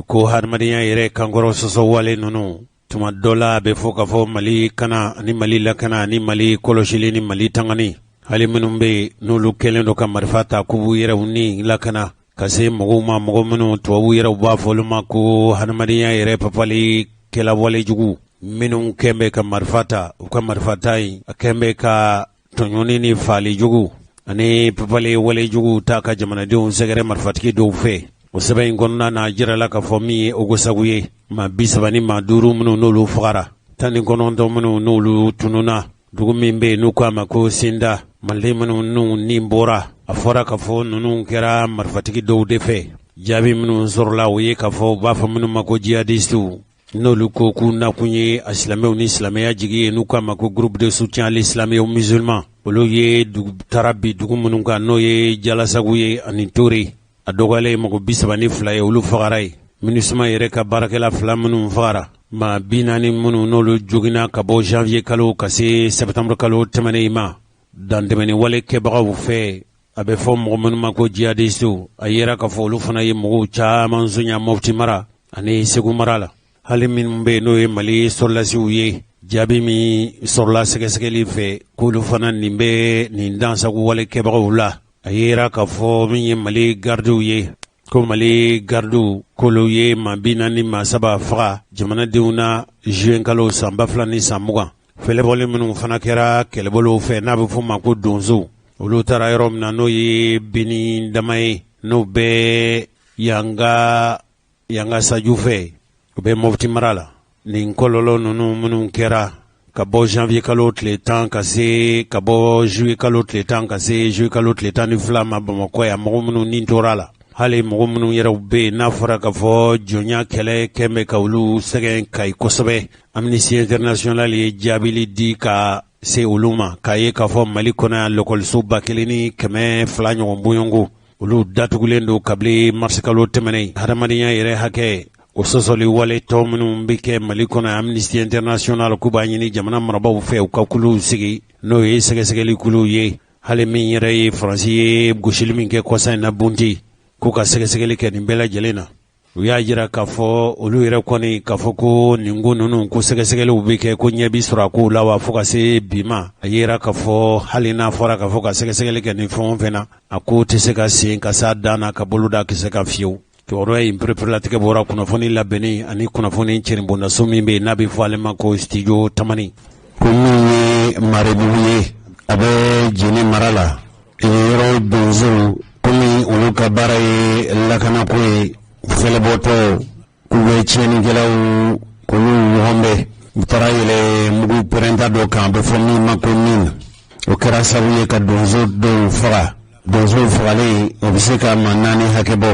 ko hadamadenya yɛrɛ kankɔrɔ sɔsɔ wale ninnu tuma dɔ la a bɛ fɔ ka fɔ Mali kana ani Mali lakana ani Mali kɔlɔsili ni Mali tangani hali minnu bɛ n'olu kɛlen don ka marifa ta k'u b'u yɛrɛw ni lakana ka se mɔgɔw ma mɔgɔ minnu tubabu yɛrɛw b'a fɔ olu ma ko hadamadenya yɛrɛ papali kɛla walejugu minnu kɛn bɛ ka marifa ta u ka marifa ta in a kɛn bɛ ka tɔɲɔni ni faali jugu ani papali walejugu ta ka jamanadenw sɛgɛrɛ marifatigi dɔw fɛ o sɛbɛn in kɔnɔna na jirala k'a fɔ min ye Ogosagu ye maa 30 ni maa 5 minnu n'olu fagara 19 minnu n'olu tununa dugu min bɛ n'u k'a ma ko Sinda maliden minnu n'u ni bɔra a fɔra k'a fɔ ninnu kɛra marifatigi dɔw de fɛ jaabi minnu sɔrɔla o ye k'a fɔ u b'a fɔ minnu ma ko jihadistu n'olu ko k'u nakun ye a silamɛw ni silamɛya jigi ye n'u k'a ma ko groupe de soutien à l'islam et aux musulmans olu ye taara bi dugu minnu kan n'o ye Jalasagu ye ani Tori a dɔgɔyalen mɔgɔ 32 ye olu fagara ye MINUSMA yɛrɛ ka baarakɛla 2 minnu fagara maa 40 minnu n'olu jogina ka bɔ janvier kalo ka se septembre kalo tɛmɛnen ma dantɛmɛni wale kɛbagaw fɛ a bɛ fɔ mɔgɔ minnu ma ko jihadistu a yera k'a fɔ olu fana ye mɔgɔw caman sonya Mopti mara ani Segu mara la hali minnu bɛ n'o ye Mali sɔrɔlasiw ye jaabi min sɔrɔla sɛgɛsɛgɛli fɛ k'olu fana nin bɛ nin dansago wale kɛbagaw la a yera k'a fɔ min ye Mali gardiw ye ko Mali gardiw k'olu ye maa 40 ni maa 3 faga jamanadenw na juin kalo san 2000 ni san 20 fɛlɛbɔlen minnu fana kɛra kɛlɛbolow fɛ n'a bɛ fɔ ma ko donso olu taara yɔrɔ min na n'o ye Bini dama ye n'o bɛ yanga saju fɛ u bɛ Mopti mara la nin kɔlɔlɔ ninnu minnu kɛra ka bɔ janvier kalo tile 10 ka bɔ juillet kalo tile 10 ka se juillet kalo tile 12 ma Bamakɔ yan mɔgɔ minnu ni tora la hali mɔgɔ minnu yɛrɛw bɛ yen n'a fɔra k'a fɔ jɔnya kɛlɛ kɛn bɛ ka olu sɛgɛn Kayi kosɛbɛ Amnesty International ye jaabili di ka se olu ma k'a ye k'a fɔ Mali kɔnɔ yan lɔkɔliso 1200 ɲɔgɔn bɔɲɔngo olu datugulen don kabili mars kalo tɛmɛnen hadamadenya yɛrɛ hakɛ o sɔsɔli wale tɔ minnu bɛ kɛ Mali kɔnɔ Amnesty International k'u b'a ɲini jamana marabaaw fɛ u ka kuluw sigi n'o ye sɛgɛsɛgɛli kuluw ye hali min yɛrɛ ye Faransi ye gosili min kɛ kɔsa in na Bunti k'u ka sɛgɛsɛgɛli kɛ nin bɛɛ lajɛlen na u y'a jira k'a fɔ olu yɛrɛ kɔni k'a fɔ ko nin ko ninnu ko sɛgɛsɛgɛliw bɛ kɛ ko ɲɛ bi sɔrɔ a kow la wa fo ka se bi ma a yera k'a fɔ hali n'a fɔra k'a fɔ ka sɛgɛsɛgɛli kɛ nin fɛn o fɛn na a ko tɛ se ka sen ka s'a dan na ka boloda kisɛ kan fiyewu kibaruya in pereperelatigɛ bɔra kunnafoni labɛnni ani kunnafoni cɛrinbondaso min bɛ yen n'a bɛ fɔ ale ma ko studio Tamani ko min ye Marebugu ye a bɛ Jeni mara la yɔrɔ donsow komi olu ka baara ye lakanako ye fɛlɛbɔtɔ k'u bɛ tiɲɛnikɛlaw k'olu ɲɔgɔn bɛ u taara yɛlɛ mugu pɛrɛnta dɔ kan a bɛ fɔ min ma ko nin o kɛra sababu ye ka donso dɔw faga donsow fagalen o bɛ se ka maa 4 hakɛ bɔ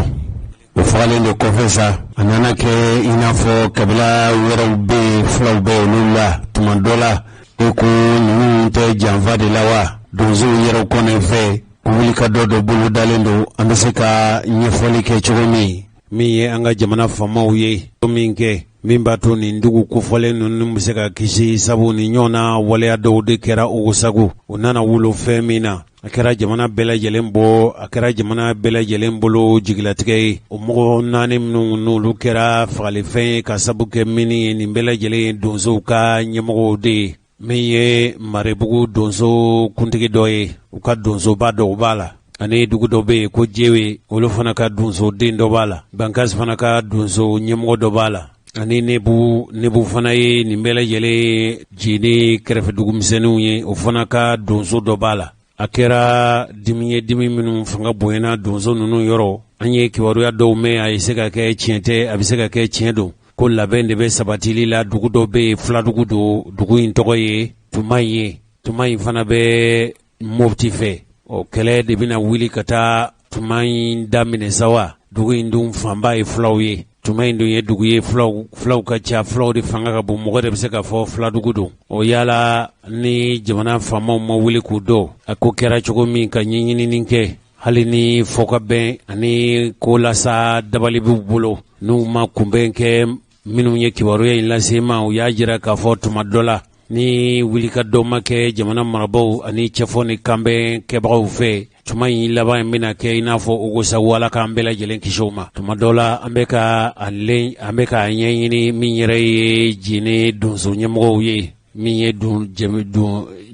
o fagalen de kɔfɛ sa a nana kɛ i n'a fɔ kabila wɛrɛw bɛ yen fulaw bɛ olu la tuma dɔ la e ko ninnu tɛ janfa de la wa donsow yɛrɛw kɔnɛ fɛ wuli ka dɔ bolo dalen don an bɛ se ka ɲɛfɔli kɛ cogo min ye an ka jamana faamaw ye min kɛ min b'a to nin dugu kofɔlen ninnu bɛ se ka kisi sabu ni ɲɔgɔn na waleya dɔw de kɛra Ogosagu o nana wolo fɛn min na a kɛra jamana bɛɛ lajɛlen bolo jigilatigɛ ye o mɔgɔ 4 minnu n'olu kɛra fagalifɛn ye ka sabu kɛ minni ye nin bɛɛ lajɛlen donsow ka ɲɛmɔgɔw de ye min ye Marebugu donso kuntigi dɔ ye u ka donsoba dɔw b'a la ani dugu dɔ bɛ yen ko Jewe olu fana ka donso den dɔ b'a la Bankasi fana ka donso ɲɛmɔgɔ dɔ b'a la ani Nebu fana ye nin bɛɛ lajɛlen Jeni kɛrɛfɛ dugumisɛnninw ye o fana ka donso dɔ b'a la a kɛra dimi minnu fanga bonyana donso ninnu yɔrɔ an ye kibaruya dɔw mɛn a bɛ se ka kɛ tiɲɛ tɛ a bɛ se ka kɛ tiɲɛ don ko labɛn de bɛ sabatili la dugu dɔ bɛ yen filadugu don dugu in tɔgɔ ye Tuma in fana bɛ Mopti fɛ o kɛlɛ de bɛna wuli ka taa Tuma in daminɛ sa wa dugu in dun fanba ye fulaw ye Tuma in dun ye dugu ye fulaw ka ca fulaw de fanga ka bon mɔgɔ de bɛ se ka fɔ filadugu don o yala ni jamana faamaw ma wuli k'u dɔn a ko kɛra cogo min ka ɲɛɲinini kɛ hali ni fɔ ka bɛn ani ko lasa dabali b'u bolo n'u ma kunbɛn kɛ minnu ye kibaruya in lase ma u y'a jira k'a fɔ tuma dɔ la ni wulika dɔ ma kɛ jamana marabaaw ani cɛfɔ ni kanbɛn kɛbagaw fɛ tuma in laban in bɛna kɛ i n'a fɔ Ogosagu Ala k'an bɛɛ lajɛlen kisi o ma tuma dɔ la an bɛ ka ɲɛɲini min yɛrɛ ye Jeni donso ɲɛmɔgɔw ye min ye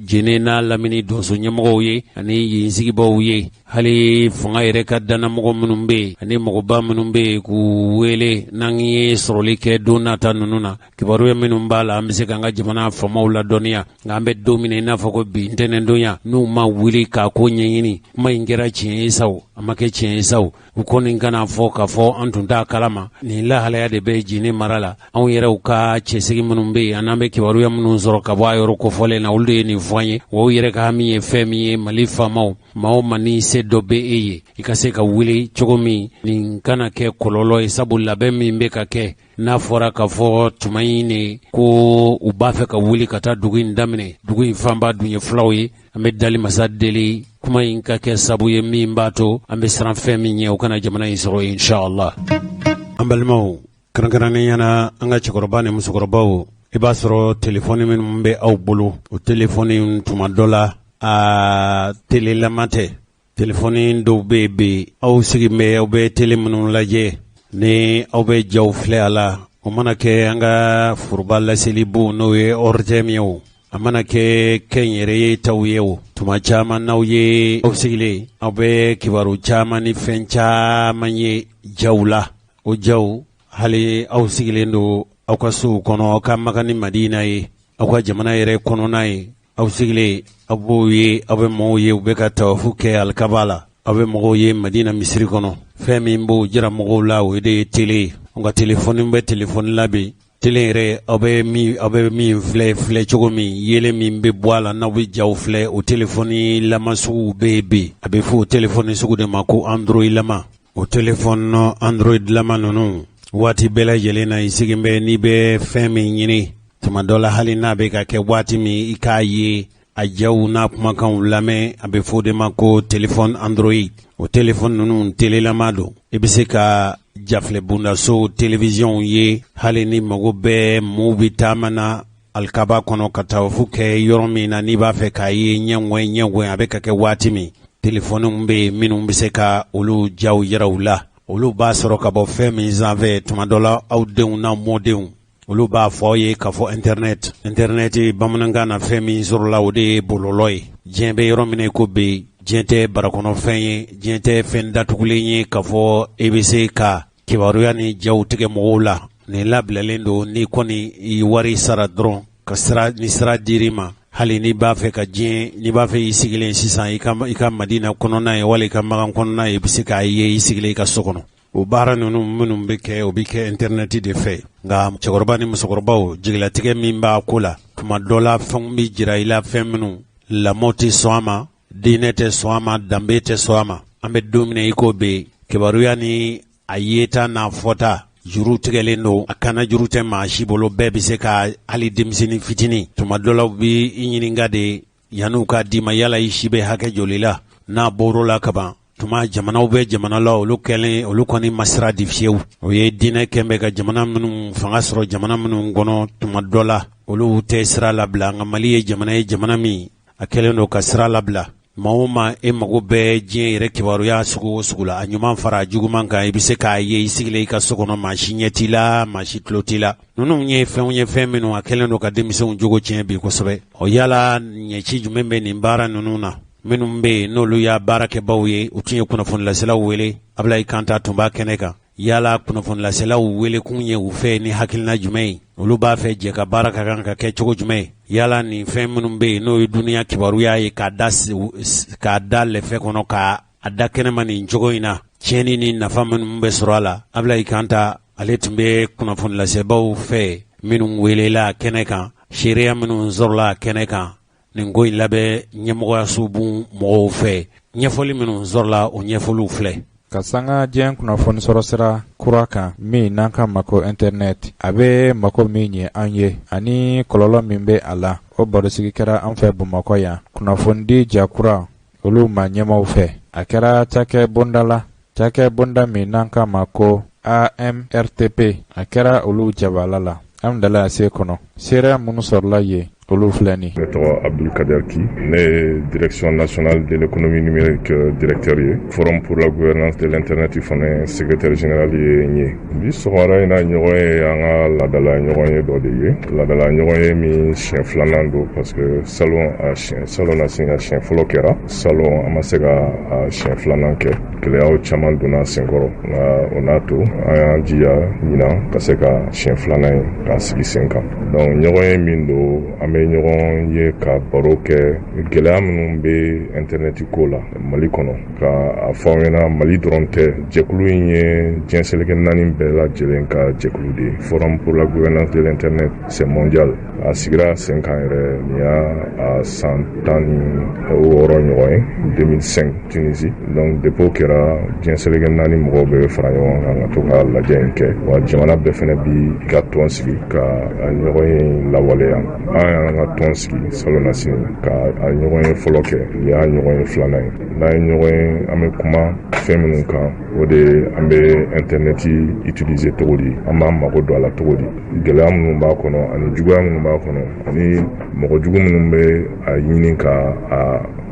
jene n'a lamini donso ɲɛmɔgɔw ye ani yen sigibaw ye hali fanga yɛrɛ ka dannamɔgɔ minnu be yen ani mɔgɔba minnu be yen k'u wele n'an ye sɔrɔli kɛ don nata ninnu na kibaruya minnu b'a la an be se k'an ka jamana famaw ladɔnniya nka an bɛ don min i n'a fɔ ko bi ntɛnɛndonya n'u ma wuli k'a ko ɲɛɲini kuma in kɛra tiɲɛ ye saw a ma kɛ tiɲɛ ye saw u kɔni kana fɔ k'a fɔ an tun t'a kalama nin lahalaya de bɛ jine mara la anw yɛrɛw ka cɛsigi minnu be yen an n'an bɛ kibaruya minnu sɔrɔ ka bɔ a yɔrɔ kofɔlen na olu de ye nin fɔ an ye wa u yɛrɛ ka min ye fɛn min ye mali faamaw maa o ma ni se dɔ be e ye i ka se ka wuli cogo min nin kana kɛ kɔlɔlɔ ye sabu labɛn min bɛ ka kɛ n'a fɔra k'a fɔ tuma in ne ko u b'a fɛ ka wuli ka taa dugu in daminɛ dugu in fanba dun ye fulaw ye an bɛ dali masa deli kuma in ka kɛ sabu ye min b'a to an bɛ siran fɛn min ɲɛ u kana jamana in sɔrɔ inshallah. An balimaw kɛrɛnkɛrɛnnenya na an ka cɛkɔrɔba ni musokɔrɔbaw i b'a sɔrɔ telefɔni minnu bɛ aw bolo o telefɔni tuma dɔ la a telelama tɛ telefɔni dɔw bɛ yen aw sigilen bɛ aw bɛ tele minnu lajɛ ni aw bɛ jaw filɛ a la o mana kɛ an ka foroba laselibu n'o ye ordem ye o a mana kɛ kɛnyɛrɛ ye taw ye o tuma caman n'aw ye aw sigilen aw bɛ kibaru caman ni fɛn caman ye jaw la o jaw hali aw sigilen don aw ka sow kɔnɔ aw ka maga ni madina ye aw ka jamana yɛrɛ kɔnɔna ye aw sigilen aw b'o ye aw bɛ mɔgɔw ye u bɛ ka tawafu kɛ alikaba la aw bɛ mɔgɔw ye madina misiri kɔnɔ fɛn min b'o jira mɔgɔw la o de ye tele ye nka telefɔni bɛ telefɔni la bi tele yɛrɛ aw bɛ min filɛ cogo min yelen min bɛ bɔ a la n'aw bɛ jaw filɛ o telefɔni lama sugu bɛ bi a bɛ fɔ o telefɔni sugu de ma ko android lama o telefɔni android lama ninnu waati bɛɛ lajɛlen na i sigin bɛ n'i bɛ fɛn min ɲini tuma dɔ la hali n'a bɛ ka kɛ waati min i k'a ye a jaw n'a kumakanw lamɛn a bɛ fɔ de ma ko telefɔni android o telefɔni ninnu telelama don i bɛ se ka jafilɛ bundaso televiziyɔnw ye hali ni mago bɛɛ maaw bɛ taama na alikaba kɔnɔ ka tawafu kɛ yɔrɔ min na n'i b'a fɛ k'a ye ɲɛŋɔɲɛ a bɛ ka kɛ waati min telefɔniw bɛ yen minnu bɛ se ka olu jaw yira u la olu b'a sɔrɔ ka bɔ fɛn min sanfɛ tuma dɔ la aw denw n'a mɔdenw olu b'a fɔ aw ye k'a fɔ internet bamanankan na fɛn min sɔrɔla o de ye bɔlɔlɔ ye diɲɛ bɛ yɔrɔ min ko bi diɲɛ tɛ barakɔnɔfɛn ye diɲɛ tɛ fɛn datugulen ye k'a fɔ e bɛ se ka kibaruya ni jaw tigɛ mɔgɔw la nin labilalen don ni kɔni i wari sara dɔrɔn ka ni sira dir'i ma hali n'i b'a fɛ ka n'i b'a fɛ i sigilen sisan i ka madina kɔnɔna ye wali i ka magan kɔnɔna ye i bɛ se k'a ye i sigilen i ka so kɔnɔ o baara ninnu minnu bɛ kɛ o bɛ kɛ internet de fɛ nka cɛkɔrɔba ni musokɔrɔbaw jigilatigɛ min b'a ko la tuma dɔ la fɛnw bɛ jira i la fɛn minnu lamɔ tɛ sɔn a ma diinɛ tɛ sɔn a ma danbe tɛ sɔn a ma an bɛ don min na i ko bi kibaruya ni a yeta n'a fɔta juru tigɛlen don a kana juru tɛ maa si bolo bɛɛ bɛ se ka hali denmisɛnnin fitinin tuma dɔ la u bɛ i ɲininka de yan'u ka d'i ma yala i si bɛ hakɛ joli la n'a bɔr'o la kaban tuma jamanaw bɛ jamana la olu kɔni ma sira di fiyewu o ye diinɛ kɛn bɛ ka jamana minnu fanga sɔrɔ jamana minnu kɔnɔ tuma dɔ la olu tɛ sira labila nka mali ye jamana min a kɛlen don ka sira labila maa o maa e mago bɛɛ diɲɛ yɛrɛ kibaruya sugu o sugu la a ɲuman fara a juguman kan i bɛ se k'a ye i sigilen i ka so kɔnɔ maa si ɲɛ t'i la maa si tulo t'i la ninnu ye fɛn minnu a kɛlen don ka denmisɛnw jogo tiɲɛ bi kosɛbɛ o yala ɲɛci jumɛn bɛ nin baara ninnu na minnu bɛ yen n'olu y'a baarakɛbaw ye u tun ye kunnafonilaselaw wele Ablaye Kanta tun b'a kɛnɛ kan yala kunnafonilaselaw wele kun ye u fɛ ni hakilina jumɛn ye olu b'a fɛ jɛ ka baara ka kan ka kɛ cogo jumɛn yala nin fɛn minnu bɛ yen n'o ye duniya kibaruya ye k'a da lɛfɛ kɔnɔ k'a da kɛnɛma nin cogo in na tiɲɛni ni nafa minnu bɛ sɔrɔ a la Ablaye Kanta ale tun bɛ kunnafonilasebaaw fɛ minnu welela kɛnɛ kan seereya minnu sɔrɔla kɛnɛ kan nin ko in labɛn ɲɛmɔgɔyaso b'u mɔgɔw fɛ ɲɛfɔli minnu sɔrɔla o ɲɛfɔliw filɛ ka sanga diɲɛ kunnafoni sɔrɔ sira kura kan min n'an ka mako internet a bɛ mako min ɲɛ an ye ani kɔlɔlɔ min bɛ a la o barosigi kɛra an fɛ Bamakɔ yan kunnafoni di jakura olu ma ɲɛmaw fɛ a kɛra cakɛ bonda min n'an ka mako AMRTP a kɛra olu jabala la an dala se kɔnɔ seereya minnu sɔrɔla ye olu filɛ nin ne tɔgɔ Abdul Kader Ki ne ye direction nationale de l'économie numérique directeur ye forum pour la gouvernance de l'internet fana secrétaire général ye n ye bi sɔgɔmada in na ɲɔgɔn ye an ka laadala ɲɔgɔn ye dɔ de ye laadala ɲɔgɔn ye min siɲɛ filanan don parce que salon na sin ka siɲɛ fɔlɔ kɛra salon an ma se ka a siɲɛ filanan kɛ gɛlɛyaw caman donna senkɔrɔ nka o n'a to an y'an jija ɲinan ka se ka siɲɛ filanan ye k'a sigi sen kan donc ɲɔgɔn ye min don an bɛ ɲɔgɔn ye ka baro kɛ gɛlɛya minnu bɛ internet ko la Mali kɔnɔ ka a fɔ an ɲɛna Mali dɔrɔn tɛ jɛkulu in ye diɲɛ seleke 4 bɛɛ lajɛlen ka jɛkulu de ye forum pour la gouvernance de l'internet c'est mondial a sigira sen kan yɛrɛ nin y'a san 16 ɲɔgɔn ye 2005 Tunisie donc depuis kɛra diɲɛ seleke 4 mɔgɔw bɛ fara ɲɔgɔn kan ka to ka lajɛ in kɛ wa jamana bɛɛ fana bi ka tɔn sigi ka a ɲɔgɔn ye lawaleya an y'an ka tɔn sigi salon na sini ka a ɲɔgɔn ye fɔlɔ kɛ nin y'a ɲɔgɔn ye filanan ye n'an ye ɲɔgɔn ye an bɛ kuma fɛn minnu kan o de an bɛ internet utiliser cogo di an b'an mago don a la cogo di gɛlɛya minnu b'a kɔnɔ ani juguya minnu b'a kɔnɔ ani mɔgɔ jugu minnu bɛ a ɲini ka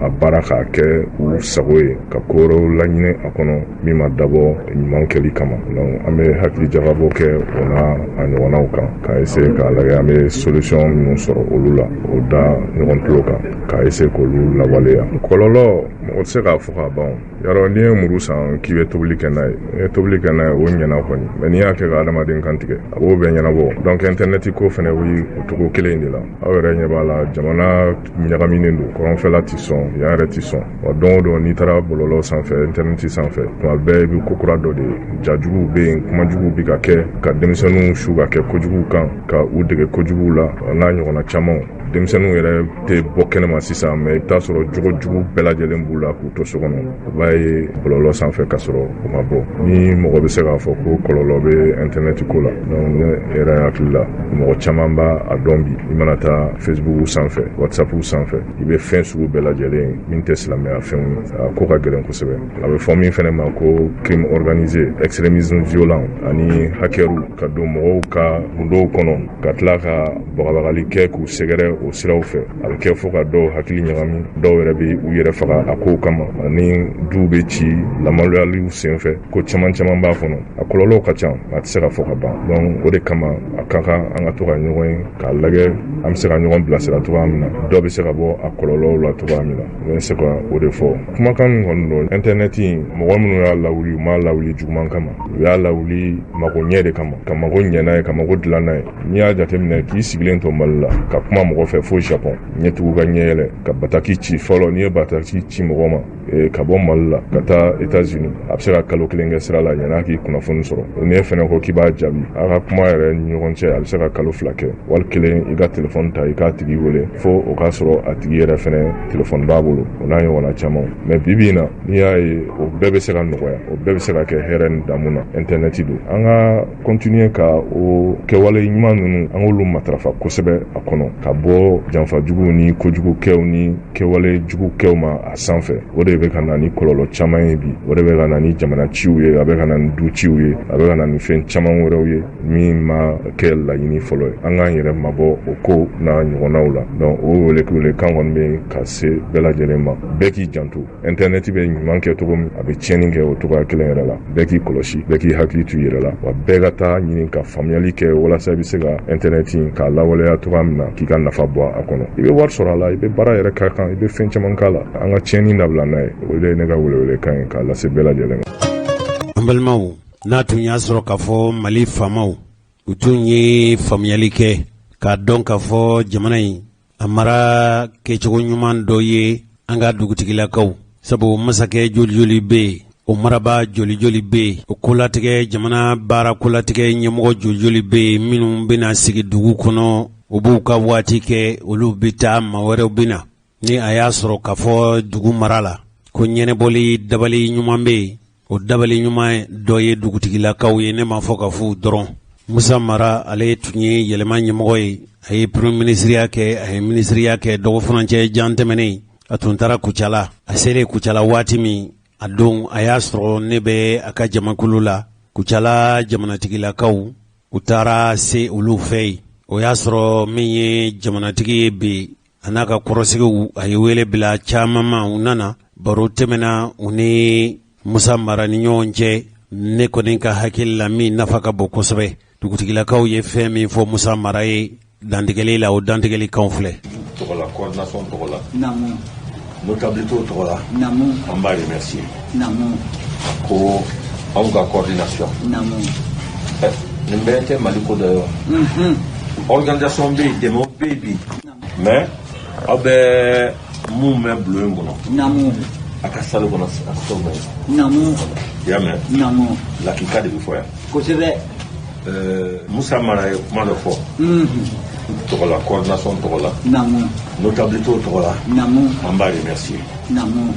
a baara k'a kɛ u sago ye ka ko wɛrɛw laɲini a kɔnɔ min ma dabɔ ɲuman kɛli kama donc an bɛ hakili jagabɔ kɛ o n'a a ɲɔgɔnnaw kan k'a essayer k'a lajɛ an bɛ solution minnu sɔrɔ olu la o da ɲɔgɔn tulo kan k'a essayer k'olu lawaleya kɔlɔlɔ mɔgɔ tɛ se k'a fɔ ka ban yarɔ n'i ye muru san k'i bɛ tobili kɛ n'a ye n'i ye tobili kɛ n'a ye o ɲɛna kɔni mais n'i y'a kɛ ka adamaden kan tigɛ a b'o bɛɛ ɲɛnabɔ donc internet ko fana o cogo kelen in de la aw yɛrɛ ɲɛ b'a la jamana ɲagaminen don kɔrɔnfɛla tɛ sɔn yan yɛrɛ tɛ sɔn wa don o don n'i taara bɔlɔlɔ sanfɛ internet sanfɛ tuma bɛɛ i bɛ ko kura dɔ de ye jajuguw bɛ yen kumajuguw bɛ ka kɛ ka denmisɛnninw su ka kɛ kojuguw kan ka u dege kojuguw la n'a ɲɔgɔnna camanw denmisɛnninw yɛrɛ tɛ bɔ kɛnɛma sisan mais i bɛ taa sɔrɔ jogo jugu bɛɛ lajɛlen b'u la k'u to so kɔnɔ u b'a ye bɔlɔlɔ sanfɛ ka sɔrɔ u ma bɔ ni mɔgɔ bɛ se k'a fɔ ko kɔlɔlɔ bɛ internet ko la donc ne yɛrɛ hakili la mɔgɔ caman b'a a dɔn bi i mana taa Facebook sanfɛ WhatsApp sanfɛ i bɛ fɛn sugu bɛɛ lajɛlen min tɛ silamɛya fɛnw a ko ka gɛlɛn kosɛbɛ a bɛ fɔ min fana ma ko crime organisé extrémisme violent ani hackers ka don mɔgɔw ka gundow kɔnɔ ka tila ka bagabagali kɛ k'u sɛgɛrɛ o siraw fɛ a bɛ kɛ fo ka dɔw hakili ɲagami dɔw yɛrɛ bɛ u yɛrɛ faga a kow kama ani duw bɛ ci lamaloyaliw senfɛ ko caman caman b'a kɔnɔ a kɔlɔlɔw ka ca a tɛ se ka fɔ ka ban donc o de kama a ka kan an ka to ka ɲɔgɔn ye k'a lajɛ an bɛ se ka ɲɔgɔn bilasira cogoya min na dɔw bɛ se ka bɔ a kɔlɔlɔw la cogoya min na n bɛ se ka o de fɔ kumakan min kɔni don internet mɔgɔ minnu y'a lawuli u m'a lawuli juguman kama u y'a lawuli mago ɲɛ de kama ka mago ɲɛ n'a ye ka mago dilan n'a ye n'i y'a jateminɛ k'i sigilen to Mali la ka kuma mɔgɔ fɛ fo Japon ɲɛtugu ka ɲɛyɛlɛ ka bataki ci fɔlɔ n'i ye bataki ci mɔgɔ ma ka bɔ Mali la ka taa États-Unis a bɛ se ka kalo 1 kɛ sira la yan'a k'i kunnafoni sɔrɔ n'i ye fɛnɛ ko k'i b'a jaabi a ka kuma yɛrɛ ni ɲɔgɔn cɛ a bɛ se ka kalo 2 kɛ wali kelen i ka telefɔni ta i k'a tigi wele fo o k'a sɔrɔ a tigi yɛrɛ fɛnɛ telefɔni b'a bolo o n'a ɲɔgɔnna caman mais bi in na n'i y'a ye o bɛɛ bɛ se ka nɔgɔya o bɛɛ bɛ se ka kɛ hɛrɛ ni damu na internet don an ka continuer ka o kɛwale ɲuman ninnu an k'olu matarafa kosɛbɛ a kɔnɔ ka bɔ janfajuguw ni kojugukɛw ni kɛwale jugukɛw ma a sanfɛ o de bɛ ka na ni kɔlɔlɔ caman ye bi o de bɛ ka na ni jamana ciw ye a bɛ ka na ni du ciw ye a bɛ ka na ni fɛn caman wɛrɛw ye min ma kɛ laɲini fɔlɔ ye an k'an yɛrɛ mabɔ o ko n'a ɲɔgɔnnaw la donc o wele kan kɔni bɛ ka se bɛɛ lajɛlen ma bɛɛ k'i janto internet bɛ ɲuman kɛ cogo min a bɛ tiɲɛni kɛ o cogoya kelen yɛrɛ la bɛɛ k'i kɔlɔsi bɛɛ k'i hakili to i yɛrɛ la wa bɛɛ ka taa ɲini ka faamuyali kɛ walasa i bɛ se ka internet k'a lawaleya cogoya min na k'i ka nafa bɔ a kɔnɔ i bɛ wari sɔrɔ a la i bɛ baara yɛrɛ ka kan i bɛ fɛn caman k'a la an ka tiɲɛni dabila n'a ye o de ye ne ka welewele kan ye k'a lase bɛɛ lajɛlen ma. An balimaw n'a tun y'a sɔrɔ k'a fɔ Mali faamaw u tun ye faamuyali kɛ k'a dɔn k'a fɔ jamana in a mara kɛcogo ɲuman dɔ ye an ka dugutigilakaw sabu masakɛ joli joli bɛ yen o maraba joli joli bɛ yen o kolatigɛ jamana baara kolatigɛ ɲɛmɔgɔ joli joli bɛ yen minnu bɛna sigi dugu kɔnɔ u b'u ka waati kɛ olu bɛ taa maa wɛrɛw bɛna ni a y'a sɔrɔ k'a fɔ dugu mara la ko ɲɛnɛbɔli dabali ɲuman bɛ yen o dabali ɲuman dɔ ye dugutigilakaw ye ne ma fɔ ka fɔ dɔrɔn Musa Mara ale tun ye yɛlɛma ɲɛmɔgɔ ye a ye premier ministriya kɛ a ye ministriya kɛ dɔgɔfurancɛ jan tɛmɛnen a tun taara Kucala a selen Kucala waati min a don a y'a sɔrɔ ne bɛ a ka jamakulu la Kucala jamanatigilakaw u taara se olu fɛ yen o y'a sɔrɔ min ye jamanatigi ye bi a n'a ka kɔrɔsigiw a ye wele bila caman ma u nana baro tɛmɛna u ni Musa Mara ni ɲɔgɔn cɛ. Ne kɔni ka hakili la min nafa ka bon kosɛbɛ. Dugutigilakaw ye fɛn min fɔ Musa Mara ye dantigɛli la o dantigɛlikanw filɛ. Tɔgɔ la coordination tɔgɔ la. Naamu. Notabilité tɔgɔ la. Naamu. An b'a remercier. Naamu. Ko anw ka coordination. Naamu. Nin bɛɛ tɛ Mali ko dɔ ye. Organisation bɛ yen, dɛmɛw bɛ yen bi. Mais aw bɛ mun mɛn bulon in kɔnɔ. Naamu. A ka salle kɔnɔ a ka t'o mɛn. Naamu. I y'a mɛn? Naamu. Lakika de bɛ fɔ yan. Kosɛbɛ. Musa Mara ye kuma dɔ fɔ. Tɔgɔ la coordination tɔgɔ la. Naamu. Notabilité tɔgɔ la. Naamu. An b'a remercier. Naamu.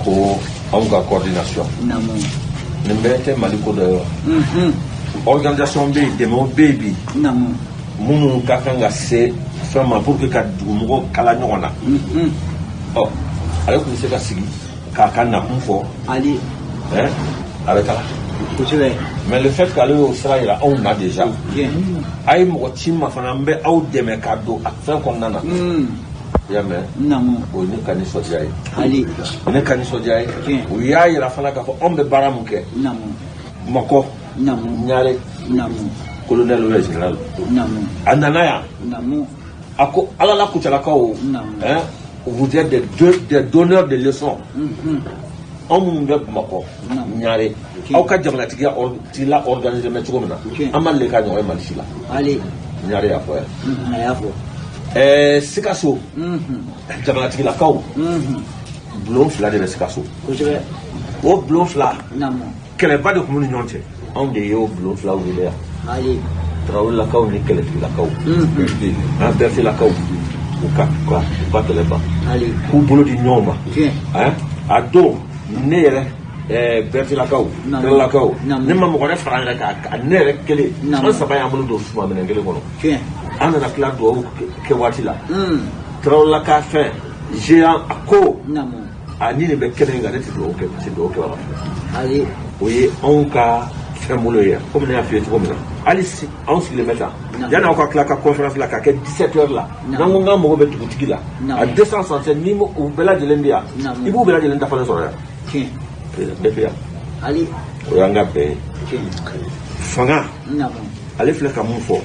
Ko anw ka coordination. Naamu. Nin bɛɛ tɛ Mali ko dɔ ye. Organisation bɛ yen, dɛmɛw bɛ yen bi. Naamu. Minnu ka kan ka se fɛn ma pour que ka dugumɔgɔw kala ɲɔgɔn na. Ale tun bɛ se ka sigi k'a ka nakun fɔ. Ali. A bɛ taga. Kosɛbɛ. Mais le fait qu'ale y'o sira yira anw na déjà. A ye mɔgɔ ci ma fana n bɛ aw dɛmɛ k'a don a fɛn kɔnɔna na. I y'a mɛn? Naamu. O ye ne ka nisɔndiya ye. Ali. Ne ka nisɔndiya ye. U y'a yira fana k'a fɔ anw bɛ baara mun kɛ. Naamu. Makɔ. Naamu. Ɲare. Naamu. Colonel ou général. Naamu. A nana yan. Naamu. A ko ala la kucalakaw. Naamu. Vous êtes des donneurs de leçons. Anw minnu bɛ Bamakɔ. Ɲare. Aw ka jamanatigi la organiser mɛ cogo min na. An ma deli ka ɲɔgɔn ye Mali si la. Ali. Ɲare y'a fɔ yan. A y'a fɔ. Sikaso. Jamanatigilakaw. Bulon 2 de bɛ Sikaso. Kosɛbɛ. O bulon 2. Naamu. Kɛlɛba de tun b'u ni ɲɔgɔn cɛ. Anw de y'o bulon 2 wele yan. Ali. Tarawelelakaw ni kɛlɛtigilakaw. An Bertelakaw. U ka kɛlɛ ban. Ali. K'u bolo di ɲɔgɔn ma. A don ne yɛrɛ Bertelakaw, kɛlɛlakaw, ne ma mɔgɔ wɛrɛ fara an yɛrɛ kan, ne yɛrɛ kelen, an 3 y'an bolo don suma minɛn kelen kɔnɔ. An nana tila dugawu kɛ waati la. Tarawelelaka fɛn, géant a ko, a ni nin bɛ kɛnɛ in kan ne tɛ dugawu kɛ wa. Ali. O ye anw ka fɛn bolo ye yan, komi ne y'a f'i ye cogo min na. Hali anw sigilen bɛ tan. Yani aw ka tila ka conférence la ka kɛ 17 heures la. N'an ko k'an mago bɛ dugutigi la. A 267 ni u bɛɛ lajɛlen bɛ yan. I b'u bɛɛ lajɛlen dafalen sɔrɔ yan. Bɛɛ bɛ yan. Ali. O y'an ka bɛn ye. Fanga. Ale filɛ ka mun fɔ.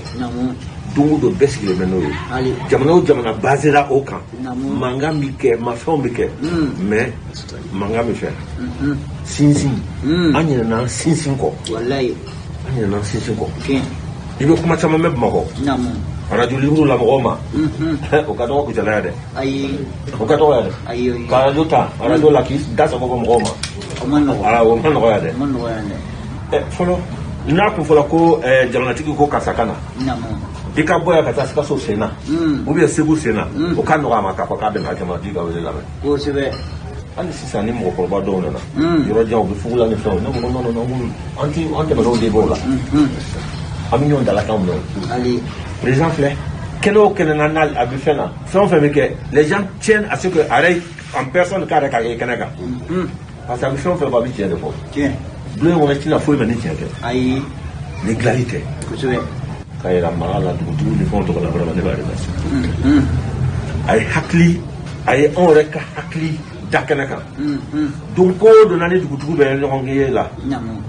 Don o don bɛɛ sigilen bɛ n'o ye. Jamana o jamana basera o kan. Mankan bɛ kɛ, mafɛnw bɛ kɛ. Mais mankan bɛ fɛ. Sinsin. An ɲinɛna an sinsin kɔ. Walayi. An ɲinɛna an sinsin kɔ. I bɛ kuma caman mɛn Bamakɔ. Radio Libre la mɔgɔw ma. O ka dɔgɔ Kucala dɛ. Ayi. O ka dɔgɔ dɛ. Ayi. Ka radio ta, radio la k'i da sago bɔ mɔgɔw ma. O ma nɔgɔ. O ma nɔgɔ dɛ. O ma nɔgɔ dɛ. Fɔlɔ n'a kun fɔra ko jamanatigi ko karisa ka na. I ka bɔ yan ka taa Sikaso sen na. Ou bien Segu sen na. O ka nɔgɔ a ma k'a fɔ k'a bɛn ka jamanatigi ka wele lamɛn. Kosɛbɛ. Hali sisan ni mɔgɔkɔrɔba dɔw nana. Yɔrɔ jan u bɛ fugula ni fɛnw. Ne ko non, an tɛmɛn'o de b'o la. An bɛ ɲɔgɔn dalakan minɛ. Ali. Président filɛ. Kɛnɛ o kɛnɛ na a bɛ fɛn na. Fɛn o fɛn bɛ kɛ, les gens tiennent à ce que arrêt en personne k'a yɛrɛ ka kɛ kɛnɛ kan. Parce que a bɛ fɛn o fɛn fɔ a bɛ tiɲɛ de fɔ. Tiɲɛ. Bulon in kɔnɔ tɛna foyi mɛn ni tiɲɛ tɛ. Ayi. Ni dilanli tɛ. Kosɛbɛ. K'a yira mara la dugutigiw ni fɛnw tɔgɔ la vraiment ne b'a remercier. A ye hakili, a ye anw yɛrɛ ka hakili da kɛnɛ kan. Don ko don na ni dugutigiw bɛ ɲɔgɔn ye la.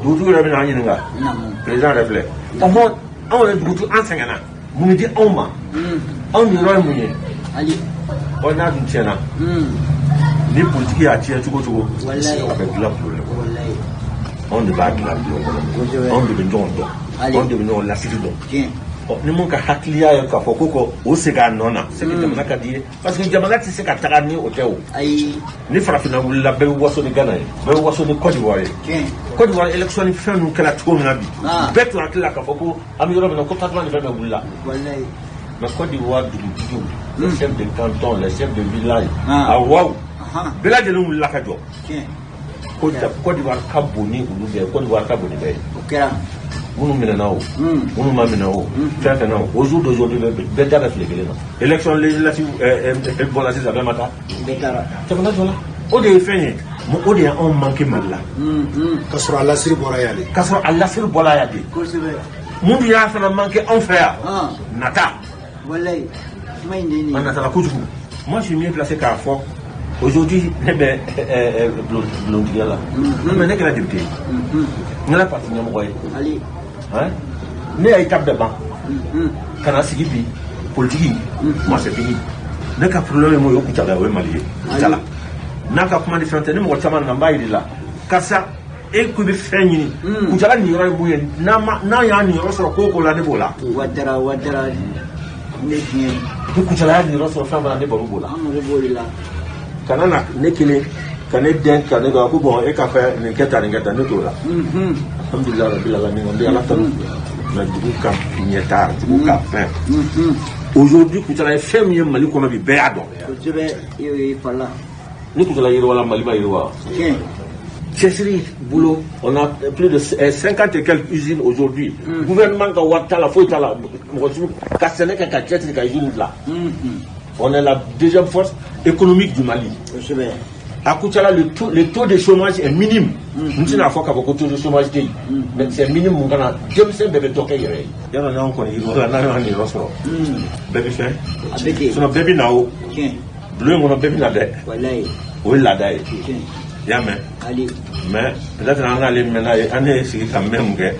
Dugutigiw yɛrɛ bɛ n'an ɲininka. Président yɛrɛ filɛ. Anw yɛrɛ dugutigi an sɛgɛnna. Mun di anw ma. Anw yɔrɔ ye mun ye. Ali. Ɔ n'a dun tiɲɛna. Ni politiki y'a tiɲɛ cogo cogo. A bɛ dilan bulon kɔnɔ. Anw de b'a dilan bulon kɔnɔ. Anw de bɛ ɲɔgɔn dɔn. Anw de bɛ ɲɔgɔn lasigi dɔn. Ni mun ka hakiliya ye k'a fɔ ko o segin a nɔ na. C'est que jamana ka di ye. Parce que jamana tɛ se ka taga ni o tɛ o. Ayi. Ni farafinna wulila bɛɛ bɛ waso ni Ghana ye. Bɛɛ bɛ waso ni Côte d'Ivoire ye. Côte d'Ivoire élection ni fɛn ninnu kɛra cogo min na bi. Bɛɛ tun hakili la k'a fɔ ko an bɛ yɔrɔ min na ko Tatouan ni fɛn bɛɛ wulila. Mais Côte d'Ivoire dugutigiw, les chefs de canton, les chefs de village, awaw, bɛɛ lajɛlen wulila ka jɔ. Côte d'Ivoire ka bon ni olu bɛɛ ye, Côte d'Ivoire ka bon ni bɛɛ ye. O kɛra. Minnu minɛna o, minnu ma minɛ o, fɛn fɛn na o, au jour d'aujourd'hui bɛɛ da bɛ file kelen na. Élection législative bɔra sisan bɛɛ ma taa. Bɛɛ taara. Jamana jɔ la. O de ye fɛn ye, o de ye anw manqué Mali la. K'a sɔrɔ a lasiri bɔra yan de. K'a sɔrɔ a lasiri bɔra yan de. Kosɛbɛ. mun y'a fana manqué en frère nata wallahi on a la couche. Moi je suis mieux placé qu'à fort aujourd'hui blondier là mais n'est que la député on a parti nous voyez ali hein mais ay table de banc kana sigi bi politique moi c'est fini ne ka problème mo yoku tala we mali tala na ka kuma différente ne mo tama na mbayi la kasa e ku bi fenyi ku tala ni yoro bu yen na ya ni yoro so ko la ne bola wadara ne bien ku tala ni yoro so fa ba ne bola amre bolila kana na ne kile kana den kana ga ko bon e ka fa ni keta ne to la alhamdulillah rabbil alamin on bi ala tan na du ka ni tar du ka fin aujourd'hui ku tala fait mieux mali ko bi be ado ku tebe e fala ni ku tala yiro wala mali ba yiro Chesseri, boulot, on a plus de 50 et quelques usines aujourd'hui. Le gouvernement a ouatté la faute à la on est la deuxième force économique du Mali. À Koutchala, le taux de chômage est minime. Nous sommes à fois qu'à beaucoup de chômage, mais c'est minime. On a deux bébés toqués. Il y en a encore, il y en a encore. Bébé fait. C'est un bébé nao. Bleu, mon bébé n'a pas. Oui, la daille. Yamé. Mais peut-être qu'on a les ménages, on est ici quand même que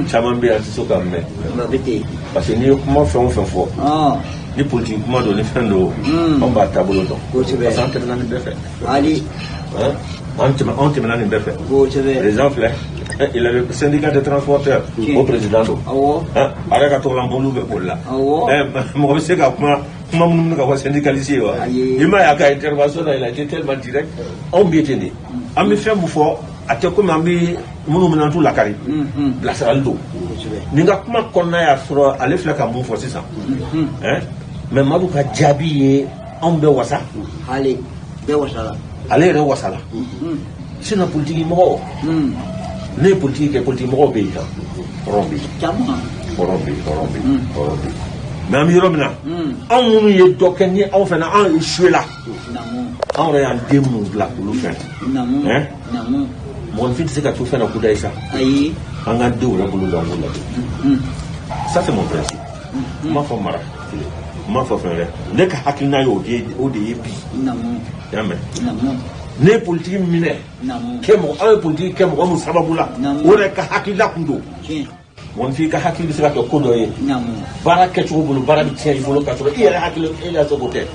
ça m'a bien dit quand même. Parce que nous comment fait on fait fort. Ni politiquement donné fin de on va tableau donc. Parce que on te donne des faits. Ali. On te donne des faits. Exemple, il avait le syndicat de transporteurs au président. Hein, avec un tour l'embouloue pour là. Moi je sais que comment nous avons syndicalisé. Il m'a y a intervention, il a été tellement direct. On bien tenu. On me fait fort. À te comme ami, nous menons tout la carrière. La saldo. Nous avons qu'on a à aller faire comme force ça. Hein? Mais Madouka Djabi on be wasa. Allez, be wasala. Allez, re wasala. C'est une politique moro. Les politiques et politique moro be ça. Rombi. Rombi. Mais ami Romna. On y est dokeni, on fait un échoué là. On est en démon là pour le faire. Hein? Mon fils c'est qu'à tout faire un coup d'essa. Aïe. On a deux là pour le faire. Ça c'est mon principe. Ma femme mara. Ma femme frère. Ne ka hakina yo de yepi. Jamais. Ne politique mine. Kemo un politique kemo on sababula. On est ka hakila kundo. Mon fils ka hakili c'est ka kodo ye. Bara kecho bulu bara bi tiens bulu ka to. Il a hakili il a so côté.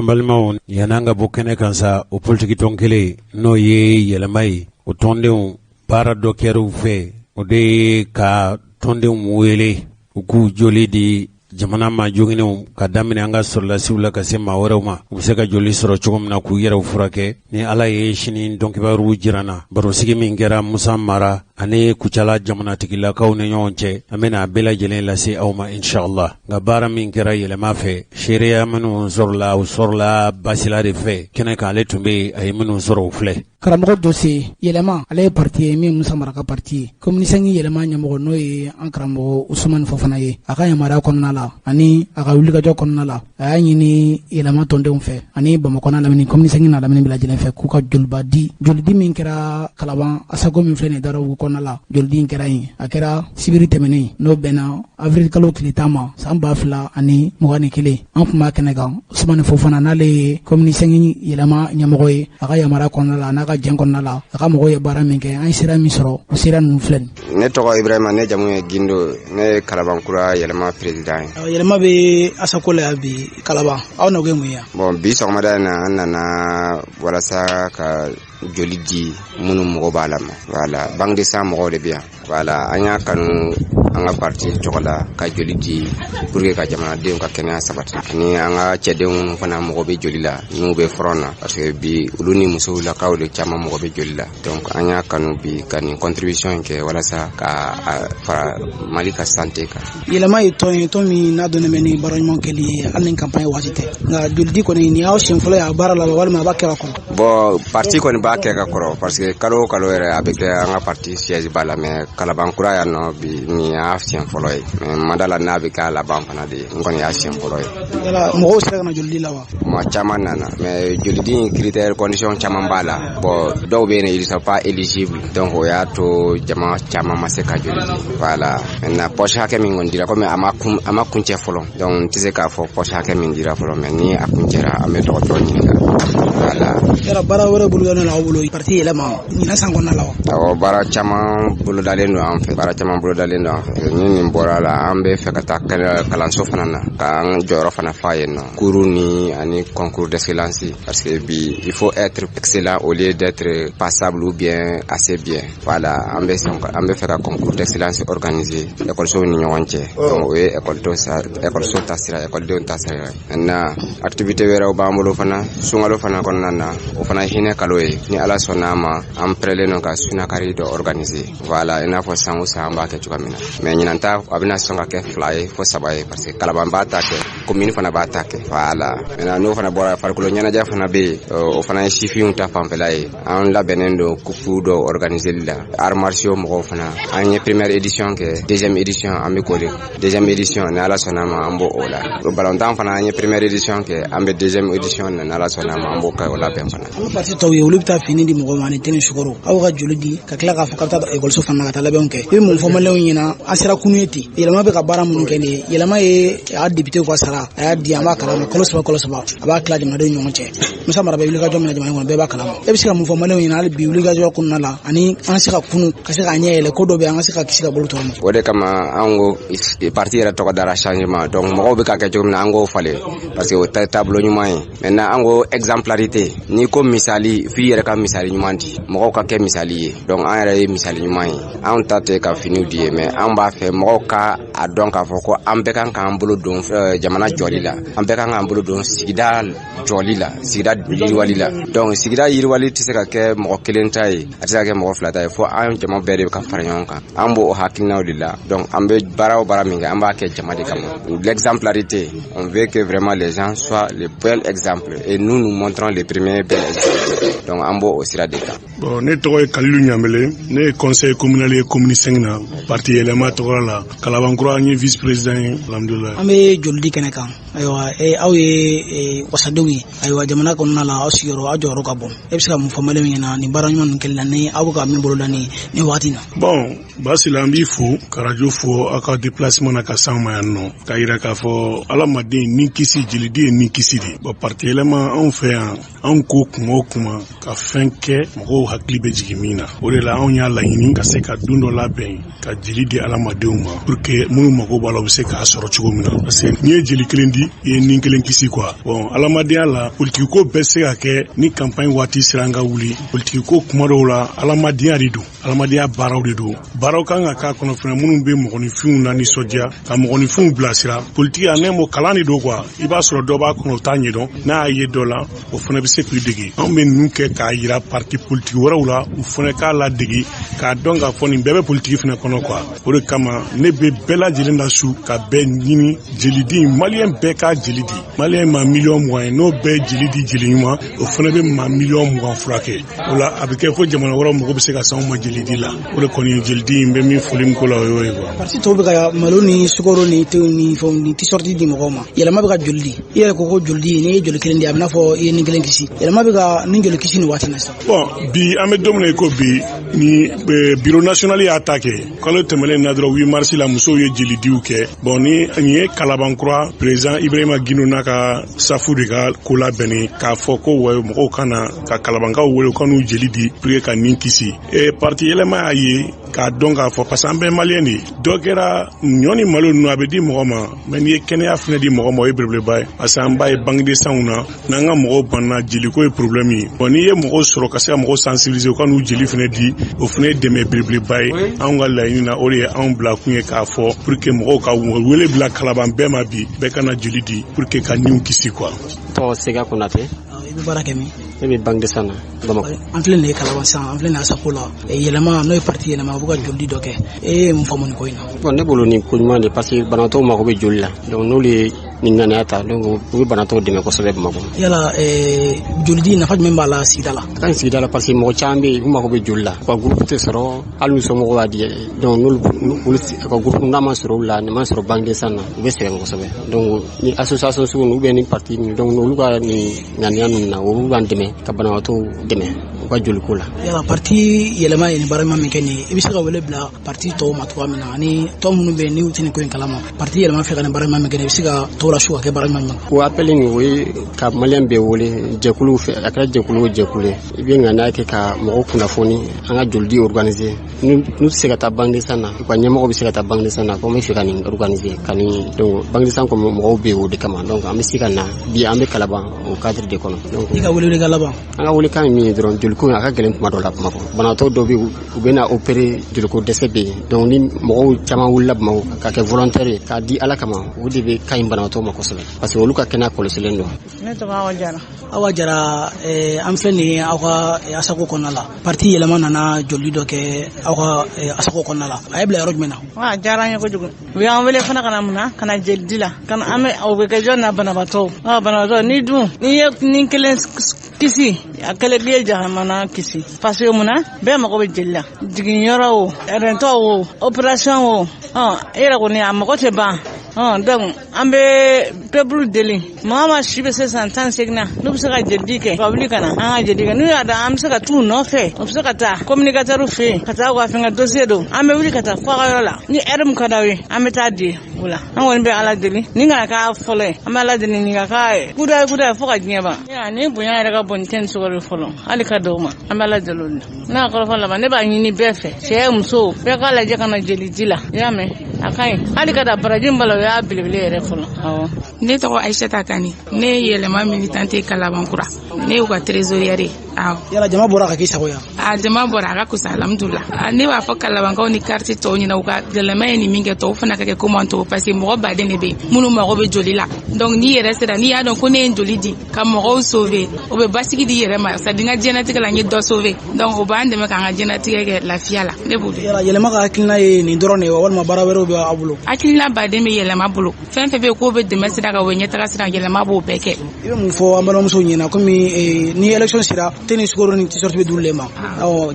Balimaw yananga bokene kansa o politiki tonkele no ye yelamai o tondenw baara dɔ kɛr'u fɛ o de ka tondenw wele u k'u joli di jamana ma joginenw ka daminɛ an ka sɔrɔlasiw la ka se maa wɛrɛw ma u bɛ se ka joli sɔrɔ cogo min na k'u yɛrɛw furakɛ ni ala ye sini dɔnkibaru jiranna barosigi min kɛra Musa Mara ani Kucala jamanatigilakaw ni ɲɔgɔn cɛ an bɛna a bɛɛ lajɛlen lase aw ma inshallah nka baara min kɛra yɛlɛma fɛ seereya minnu sɔrɔla u sɔrɔla basila de fɛ kɛnɛ kan ale tun bɛ a ye minnu sɔrɔ u filɛ karamɔgɔ dɔ se yɛlɛma ale ye parti ye min Musa Mara ka parti ye communisangi yɛlɛma ɲɛmɔgɔ n'o ye an karamɔgɔ Usumani Fofana ye a ka yamaruya kɔnɔna la ani a ka wulikajɔ kɔnɔna la a y'a ɲini yɛlɛma tɔndenw fɛ ani Bamakɔ n'a lamini communisangi n'a lamini bɛɛ lajɛlen fɛ k'u ka jolidi min kɛra Kalaban Asago min filɛ nin Darawu kɔnɔna la jolidi in kɛra yen a kɛra sibiri tɛmɛnen n'o bɛnna avril kalo tile 10 ma san 2021 an tun b'a kɛnɛ kan Usumani Fofana n'ale ye communisangi yɛlɛma ɲɛmɔgɔ ye a ka yamaruya kɔnɔna la n'a ka jɛn kɔnɔna la a ka mɔgɔw ye baara min kɛ an ye sira min sɔrɔ o sira ninnu filɛ ne tɔgɔ Ibrahima ne jamu ye Gindo ne ye Kalabankura yɛlɛma président ye yɛlɛma bɛ Asako la bi Kalaban aw na kɛ mun ye bon bi sɔgɔmada in na an nana walasa ka joli di minnu mɔgɔ b'a la ma voilà banque de sang mɔgɔw de bɛ yan voilà an y'a kanu an ka parti tɔgɔ la ka joli di pour que ka jamanadenw ka kɛnɛya sabati ni an ka cɛdenw fana mɔgɔ bɛ joli la n'u bɛ front na parce que bi olu ni musow lakaw de caman mɔgɔ bɛ joli la donc an y'a kanu bi ka nin contribution in kɛ walasa ka fara Mali ka santé kan yɛlɛma ye tɔn ye tɔn min n'a dɔnnen bɛ ni baaraɲuman kɛli ye hali ni campagne waati tɛ nka joli di kɔni ni y'aw siɲɛ fɔlɔ ye a baara la walima a b'a kɛ ka kɔrɔ bon parti kɔni b'a kɛ ka kɔrɔ parce que kalo yɛrɛ a bɛ kɛ an ka parti siège b'a la mais Kalabankura yan nɔ bi ni y'a siɲɛ fɔlɔ ye mandala n'a bɛ k'a laban fana de n kɔni y'a siɲɛ fɔlɔ ye. Yala mɔgɔw sera ka na joli di la wa? Mɔgɔ caman nana mais joli di critère condition caman b'a la bon dɔw bɛ yen ils sont pas éligibles donc o y'a to jama caman ma se ka joli di voilà maintenant poche hakɛ min kɔni dira komi a ma kuncɛ fɔlɔ donc n tɛ se k'a fɔ poche hakɛ min dira fɔlɔ mais ni a kuncɛra an bɛ dɔgɔtɔrɔ ɲininka voilà. Yala baara wɛrɛ bolodalen don aw bolo parti yɛlɛma ɲinan san kɔnɔna la wa? Awɔ baara caman bolodalen don an fɛ baara caman bolodalen don an fɛ ni nin bɔra la an bɛ fɛ ka taa kalanso fana na k'an jɔyɔrɔ fana fa yen nɔ cours ni ani concours d'excellence parce que bi il faut être excellent au lieu d'être passable ou bien assez bien voilà an bɛ fɛ ka concours d'excellence organiser école ni ɲɔgɔn cɛ donc o ye école ta sira écoledenw ta sira maintenant activité wɛrɛw b'an bolo fana sunkalo fana kɔnɔna na o fana hinɛ kalo ye ni ala sɔnna ma an prêlen don ka sunakari dɔ organiser voilà i n'a fɔ san o san an b'a kɛ cogoya min na mais ɲinan ta a bɛna sɔn ka kɛ 2 ye fo 3 ye parce que Kalaban b'a ta kɛ commune fana b'a ta kɛ voilà maintenant n'o fana bɔra farikolo ɲɛnajɛ fana bɛ yen o fana ye sifinw ta fanfɛla ye an labɛnnen don kupu dɔ organiser la arts martiaux mɔgɔw fana an ye première édition kɛ deuxième édition an bɛ k'o de deuxième édition ni ala sɔnna ma an b'o o la o ballontan fana an ye première édition kɛ an bɛ deuxième édition ni ala sɔnna ma an b'o kɛ o labɛn fana. An ka parti tɔw ye olu bɛ taa fini di mɔgɔw ma ani tennis sukaro aw ka joli di ka tila k'a fɔ k'a bɛ taa ekɔliso fana ka taa labɛnw kɛ i bɛ mun fɔ maliyɛnw ɲɛna an sera kunu ye ten yɛlɛma bɛ ka baara minnu kɛ nin ye yɛlɛma ye a député ka sara a y'a di an b'a kalama kalo saba a b'a tila jamanadenw ni ɲɔgɔn cɛ Musa Mara bɛ wulikajɔ min na jamana kɔnɔ bɛɛ b'a kalama e bɛ se ka mun fɔ maliyɛnw ɲɛna hali bi wulikajɔ kɔnɔna la ani an se ka kunu ka se k'a ɲɛ yɛlɛ ko dɔ bɛ an ka se ka kisi ka bolo tɔɔrɔ ma. O de kama an ko parti yɛrɛ tɔgɔ dara changement donc mɔgɔw bɛ ka kɛ cogo min na an k'o falen parce que o tɛ taabolo ɲuman ye maintenant an ko exemplarité n'i ko misali f'i yɛrɛ ka misali ɲuman di mɔgɔw ka kɛ misali ye donc an yɛrɛ ye misali ɲuman ye anw ta tɛ ka finiw di ye mais an b'a fɛ mɔgɔw ka a dɔn k'a fɔ ko an bɛɛ kan k'an bolo don jamana jɔli la an bɛɛ kan k'an bolo don sigida jɔli la sigida yiriwali la donc sigida yiriwali tɛ se ka kɛ mɔgɔ kelen ta ye a tɛ se ka kɛ mɔgɔ fila ta ye fo an jama bɛɛ de bɛ ka fara ɲɔgɔn kan an b'o hakilinaw de la donc an bɛ baara o baara min kɛ an b'a kɛ jama de kama l'exemplarité on veut que vraiment les gens soient les bels exemples et nous montrons les premiers bels exemples donc an b'o sira de kan. Bon ne tɔgɔ ye Kalilu Ɲamele ne ye conseil communal ye commune 5 na parti yɛlɛma tɔgɔ la Kalabankura an ye vice président ye alhamdulillah. An bɛ joli di kɛnɛ kan ayiwa aw ye wasadenw ye ayiwa jamana kɔnɔna la aw sigiyɔrɔ aw jɔyɔrɔ ka bon e bɛ se ka mun fɔ maliyɛnw ɲɛna nin baara ɲuman ninnu kɛli la ni aw bɛ ka min boloda nin waati na. Bon Basila an b'i fo ka radio fo aw ka déplacement na ka s'anw ma yan nɔ k'a yira k'a fɔ Alamaden ni kisi jelidi ye ni kisi de bon parti yɛlɛma anw fɛ yan anw ko kuma o kuma ka fɛn kɛ mɔgɔw hakili bɛ jigin min na o de la anw y'a laɲini ka se ka don dɔ labɛn ka jeli di Alamadenw ma pour que minnu mago b'a la u bɛ se k'a sɔrɔ cogo min na parce que n'i ye jeli kelen di i ye nin kelen kisi quoi bon Alamadenya la politique ko bɛɛ se ka kɛ ni campagne waati sera an ka wuli politique ko kuma dɔw la Alamadenya de don Alamadenya baaraw de don baaraw kan ka k'a kɔnɔ fana minnu bɛ mɔgɔninfinw la nisɔndiya ka mɔgɔninfinw bilasira politique a ne mo kalan de don quoi i b'a sɔrɔ dɔ b'a kɔnɔ o t'a ɲɛdɔn n'a y'a ye dɔ la o fana bɛ se k'u dege anw bɛ ninnu kɛ k'a yira parti politique wɛrɛw la u fana k'a ladege k'a dɔn k'a fɔ nin bɛɛ bɛ politique fana kɔnɔ quoi o de kama ne bɛ bɛɛ lajɛlen la su ka bɛɛ ɲini jeli di maliyɛn bɛɛ k'a jeli di maliyɛn ma miliyɔn 20 ye n'o bɛɛ jeli di jeli ɲuman o fana bɛ ma miliyɔn 20 furakɛ o la a bɛ kɛ fo jamana wɛrɛw mɔgɔ bɛ se ka s'anw ma jeli di la o de kɔni ye jeli di n bɛ min foli min ko la o y'o ye quoi. Parti tɔw bɛ ka malo ni sukaro ni fɛnw ni t-shirt di mɔgɔw ma yɛlɛma bɛ ka joli di i yɛrɛ ko joli di n'i ye joli kelen di a bɛ n'a fɔ i ye nin kelen kisi yɛlɛma bɛ ka nin joli kisi nin waati na sisan. Bon bi an bɛ don min na i ko bi ni bureau national y'a ta kɛ kalo tɛmɛnen na dɔrɔn 8 mars la musow ye jelidiw kɛ bon ni nin ye Kalabankura président Ibrahima Gino n'a ka safu de ka ko labɛnnen k'a fɔ ko mɔgɔw ka na ka Kalabankaw wele u ka n'u jeli di pour que ka nin kisi parti yɛlɛma y'a ye k'a dɔn k'a fɔ parce que an bɛɛ maliyɛn de ye dɔ kɛra ɲɔ ni malo ninnu a bɛ di mɔgɔ ma mais n'i ye kɛnɛya fana di mɔgɔ ma o ye belebeleba ye parce que an b'a ye bange sanw na n'an ka mɔgɔw banna jeliko ye problème ye bon n'i ye mɔgɔw sɔrɔ ka se ka mɔgɔw sensibiliser u ka n'u jeli fana di o fana ye dɛmɛ belebeleba ye anw ka laɲini na o de ye anw bila kun ye k'a fɔ pour que mɔgɔw ka wele bila Kalaban bɛɛ ma bi bɛɛ kana jeli di pour que ka niw kisi quoi. Tɔgɔ Sega Konate. I bɛ baara kɛ min? ne bɛ Bangdesan na Bamakɔ. An filɛ nin ye Kalaban sisan, an filɛ nin ye Asako la, yɛlɛma n'o ye parti yɛlɛma a bɛ ka joli dɔ kɛ, mun faamu nin ko in na? Bon ne bolo nin ko ɲuman de parce que banabaatɔw mago bɛ joli la, donc n'olu ye nin ŋaniya ta donc u bɛ banabaatɔw dɛmɛ kosɛbɛ Bamakɔ. Yala jolidi nafa jumɛn b'a la sigida la? A ka ɲi sigida la parce que mɔgɔ caman bɛ yen u mago bɛ joli la, ka groupe tɛ sɔrɔ hali n'u somɔgɔw b'a di donc n'olu ka groupe n'a ma sɔrɔ olu la, nin ma sɔrɔ Bangdesan na u bɛ sɛgɛn kosɛbɛ, donc ni association sugu ninnu ou bien ni parti ninnu donc olu ka nin ŋaniya ninnu na olu b'an dɛmɛ ka banabaatɔw dɛmɛ u ka joliko la. Yala parti yɛlɛma ye nin baara min kɛ nin ye, i bɛ se ka wele bila parti tɔw ma cogoya min na ani tɔw minnu bɛ yen n'u tɛ nin ko in kalama, parti yɛlɛma fɛ ka nin baara min kɛ nin i bɛ se ka tɔw la su ka kɛ baara min. O appel nin o ye ka maliyɛn bɛɛ wele jɛkuluw fɛ, a kɛra jɛkulu o jɛkulu ye, i bɛ ŋaniya kɛ ka mɔgɔw kunnafoni an ka jolidi organiser n'u tɛ se ka taa Bangdesan na u ka ɲɛmɔgɔ bɛ se ka taa Bangdesan na ko n bɛ fɛ ka nin organiser ka nin donc Bangdesan kɔmi mɔgɔw bɛ yen o de kama donc an bɛ se ka na bi an bɛ Kalaban o cadre de kɔnɔ. Donc i ka wele ka laban? An ka welekan ye min ye dɔrɔn joliko a ka gɛlɛn tuma dɔ la Bamakɔ, banabaatɔ dɔw bɛ yen u bɛ na opérer joliko dɛsɛ bɛ yen donc ni mɔgɔw caman wulila Bamakɔ ka kɛ volontaire ye k'a di Ala kama o de bɛ ka ɲi banabaatɔ ma kosɛbɛ parce que olu ka kɛnɛya kɔlɔsilen don. Ne tɔgɔ Awa Jara. Awa Jara, an filɛ nin ye aw ka Asako kɔnɔna la, parti yɛlɛma nana joli dɔ kɛ aw ka Asako kɔnɔna la, a ye bila yɔrɔ jumɛn na? A diyara an ye kojugu, u y'an wele fana ka na mun na, ka na jelidi la, ka na an bɛ o bɛ kɛ jɔn na banabaatɔw, banabaatɔ n'i ye ni kelen kisi a kelen b'i ye jahanama kisi parce que mun na bɛɛ mago bɛ jeli la, jiginyɔrɔ o, rɛntɔ o, opération o, e yɛrɛ kɔni a mago tɛ ban. Donc an bɛ peuple deli maa ma si bɛ se san 18 na n'u bɛ se ka jelidi kɛ ka wuli ka na an ka jelidi kɛ n'u y'a dɔn an bɛ se ka t'u nɔfɛ u bɛ se ka taa communicateur fɛ yen ka taa u ka fɛngɛ dossier don an bɛ wuli ka taa fɔ a ka yɔrɔ la ni heure min ka d'aw ye an bɛ taa di o la an kɔni bɛ Ala deli ni kana k'a fɔlɔ ye an bɛ Ala deli nin ka k'a ye kudaye fo ka diɲɛ ban ni bonya yɛrɛ ka bon tɛ nin sɔgɔli fɔlɔ hali ka dɔw ma an bɛ Ala deli o la n'a kɔrɔfɔ laban ne b'a ɲini bɛɛ fɛ cɛ muso bɛɛ k'a lajɛ ka na jelidi la i y'a mɛn a ka ɲi hali ka da baraji bala o y'a belebele yɛrɛ fɔlɔ. Ne tɔgɔ Aïssata Kani, ne ye yɛlɛma militante Kalabankura, ne y'u ka trésorière ye. Yala jama bɔra ka k'i sago ye? Jama bɔra a ka kusa alhamdulillah. Ne b'a fɔ Kalabankaw ni quartier tɔw ɲɛna u ka yɛlɛma ye nin min kɛ tɔw fana ka kɛ comme an tɔw parce que mɔgɔ baden de bɛ yen minnu mago bɛ joli la, donc n'i yɛrɛ sera n'i y'a dɔn ko ne ye joli di ka mɔgɔw sauver o bɛ basigi di yɛrɛ ma c'est à dire n ka diɲɛlatigɛ la n ye dɔ sauver donc o b'an dɛmɛ k'an ka diɲɛlatigɛ kɛ lafiya la ne b'o de. Yala yɛlɛma ka hakilina ye nin dɔrɔn de ye walima baara wɛrɛw bɛ aw bolo? Hakilina baden bɛ yɛlɛma bolo, fɛn fɛn bɛ yen k'o bɛ dɛmɛ sira kan o bɛ ɲɛtaga sira yɛlɛma b'o bɛɛ kɛ. I bɛ mun fɔ an balimamusow ɲɛna komi ni élection sera tɛ ni sukaro ni t-shirt bɛ d'olu le ma,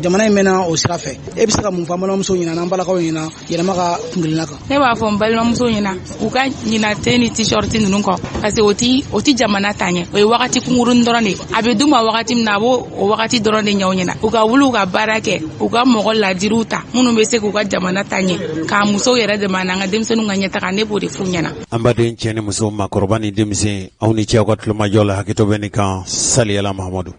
jamana in mɛnna o sira fɛ, e bɛ se ka mun fɔ an balimamusow ɲɛna n'an balakaw ɲɛna yɛlɛma ka kunkilenna kan? Ne b'a fɔ n balimamusow ɲɛna u ka ɲina tɛ ni t-shirt ninnu kɔ parce que o ti jamana ta ɲɛ, o ye wagati kunkurunin dɔrɔn de, a bɛ d'u ma wagati min na a b'o o wagati dɔrɔn de ɲɛ u ɲɛna, u ka wuli u ka baara kɛ u ka mɔgɔ ladiriw ta minnu bɛ se k'u ka jamana ta ɲɛ k'a musow yɛrɛ dɛmɛ n'an ka denmisɛnninw ka ɲɛtaga ne b'o de f'u ɲɛna. An baden cɛ ni muso, maakɔrɔba ni denmisɛn, aw ni cɛ aw ka tulomajɔ la hakɛto bɛ nin kan saliyala Mahamadu.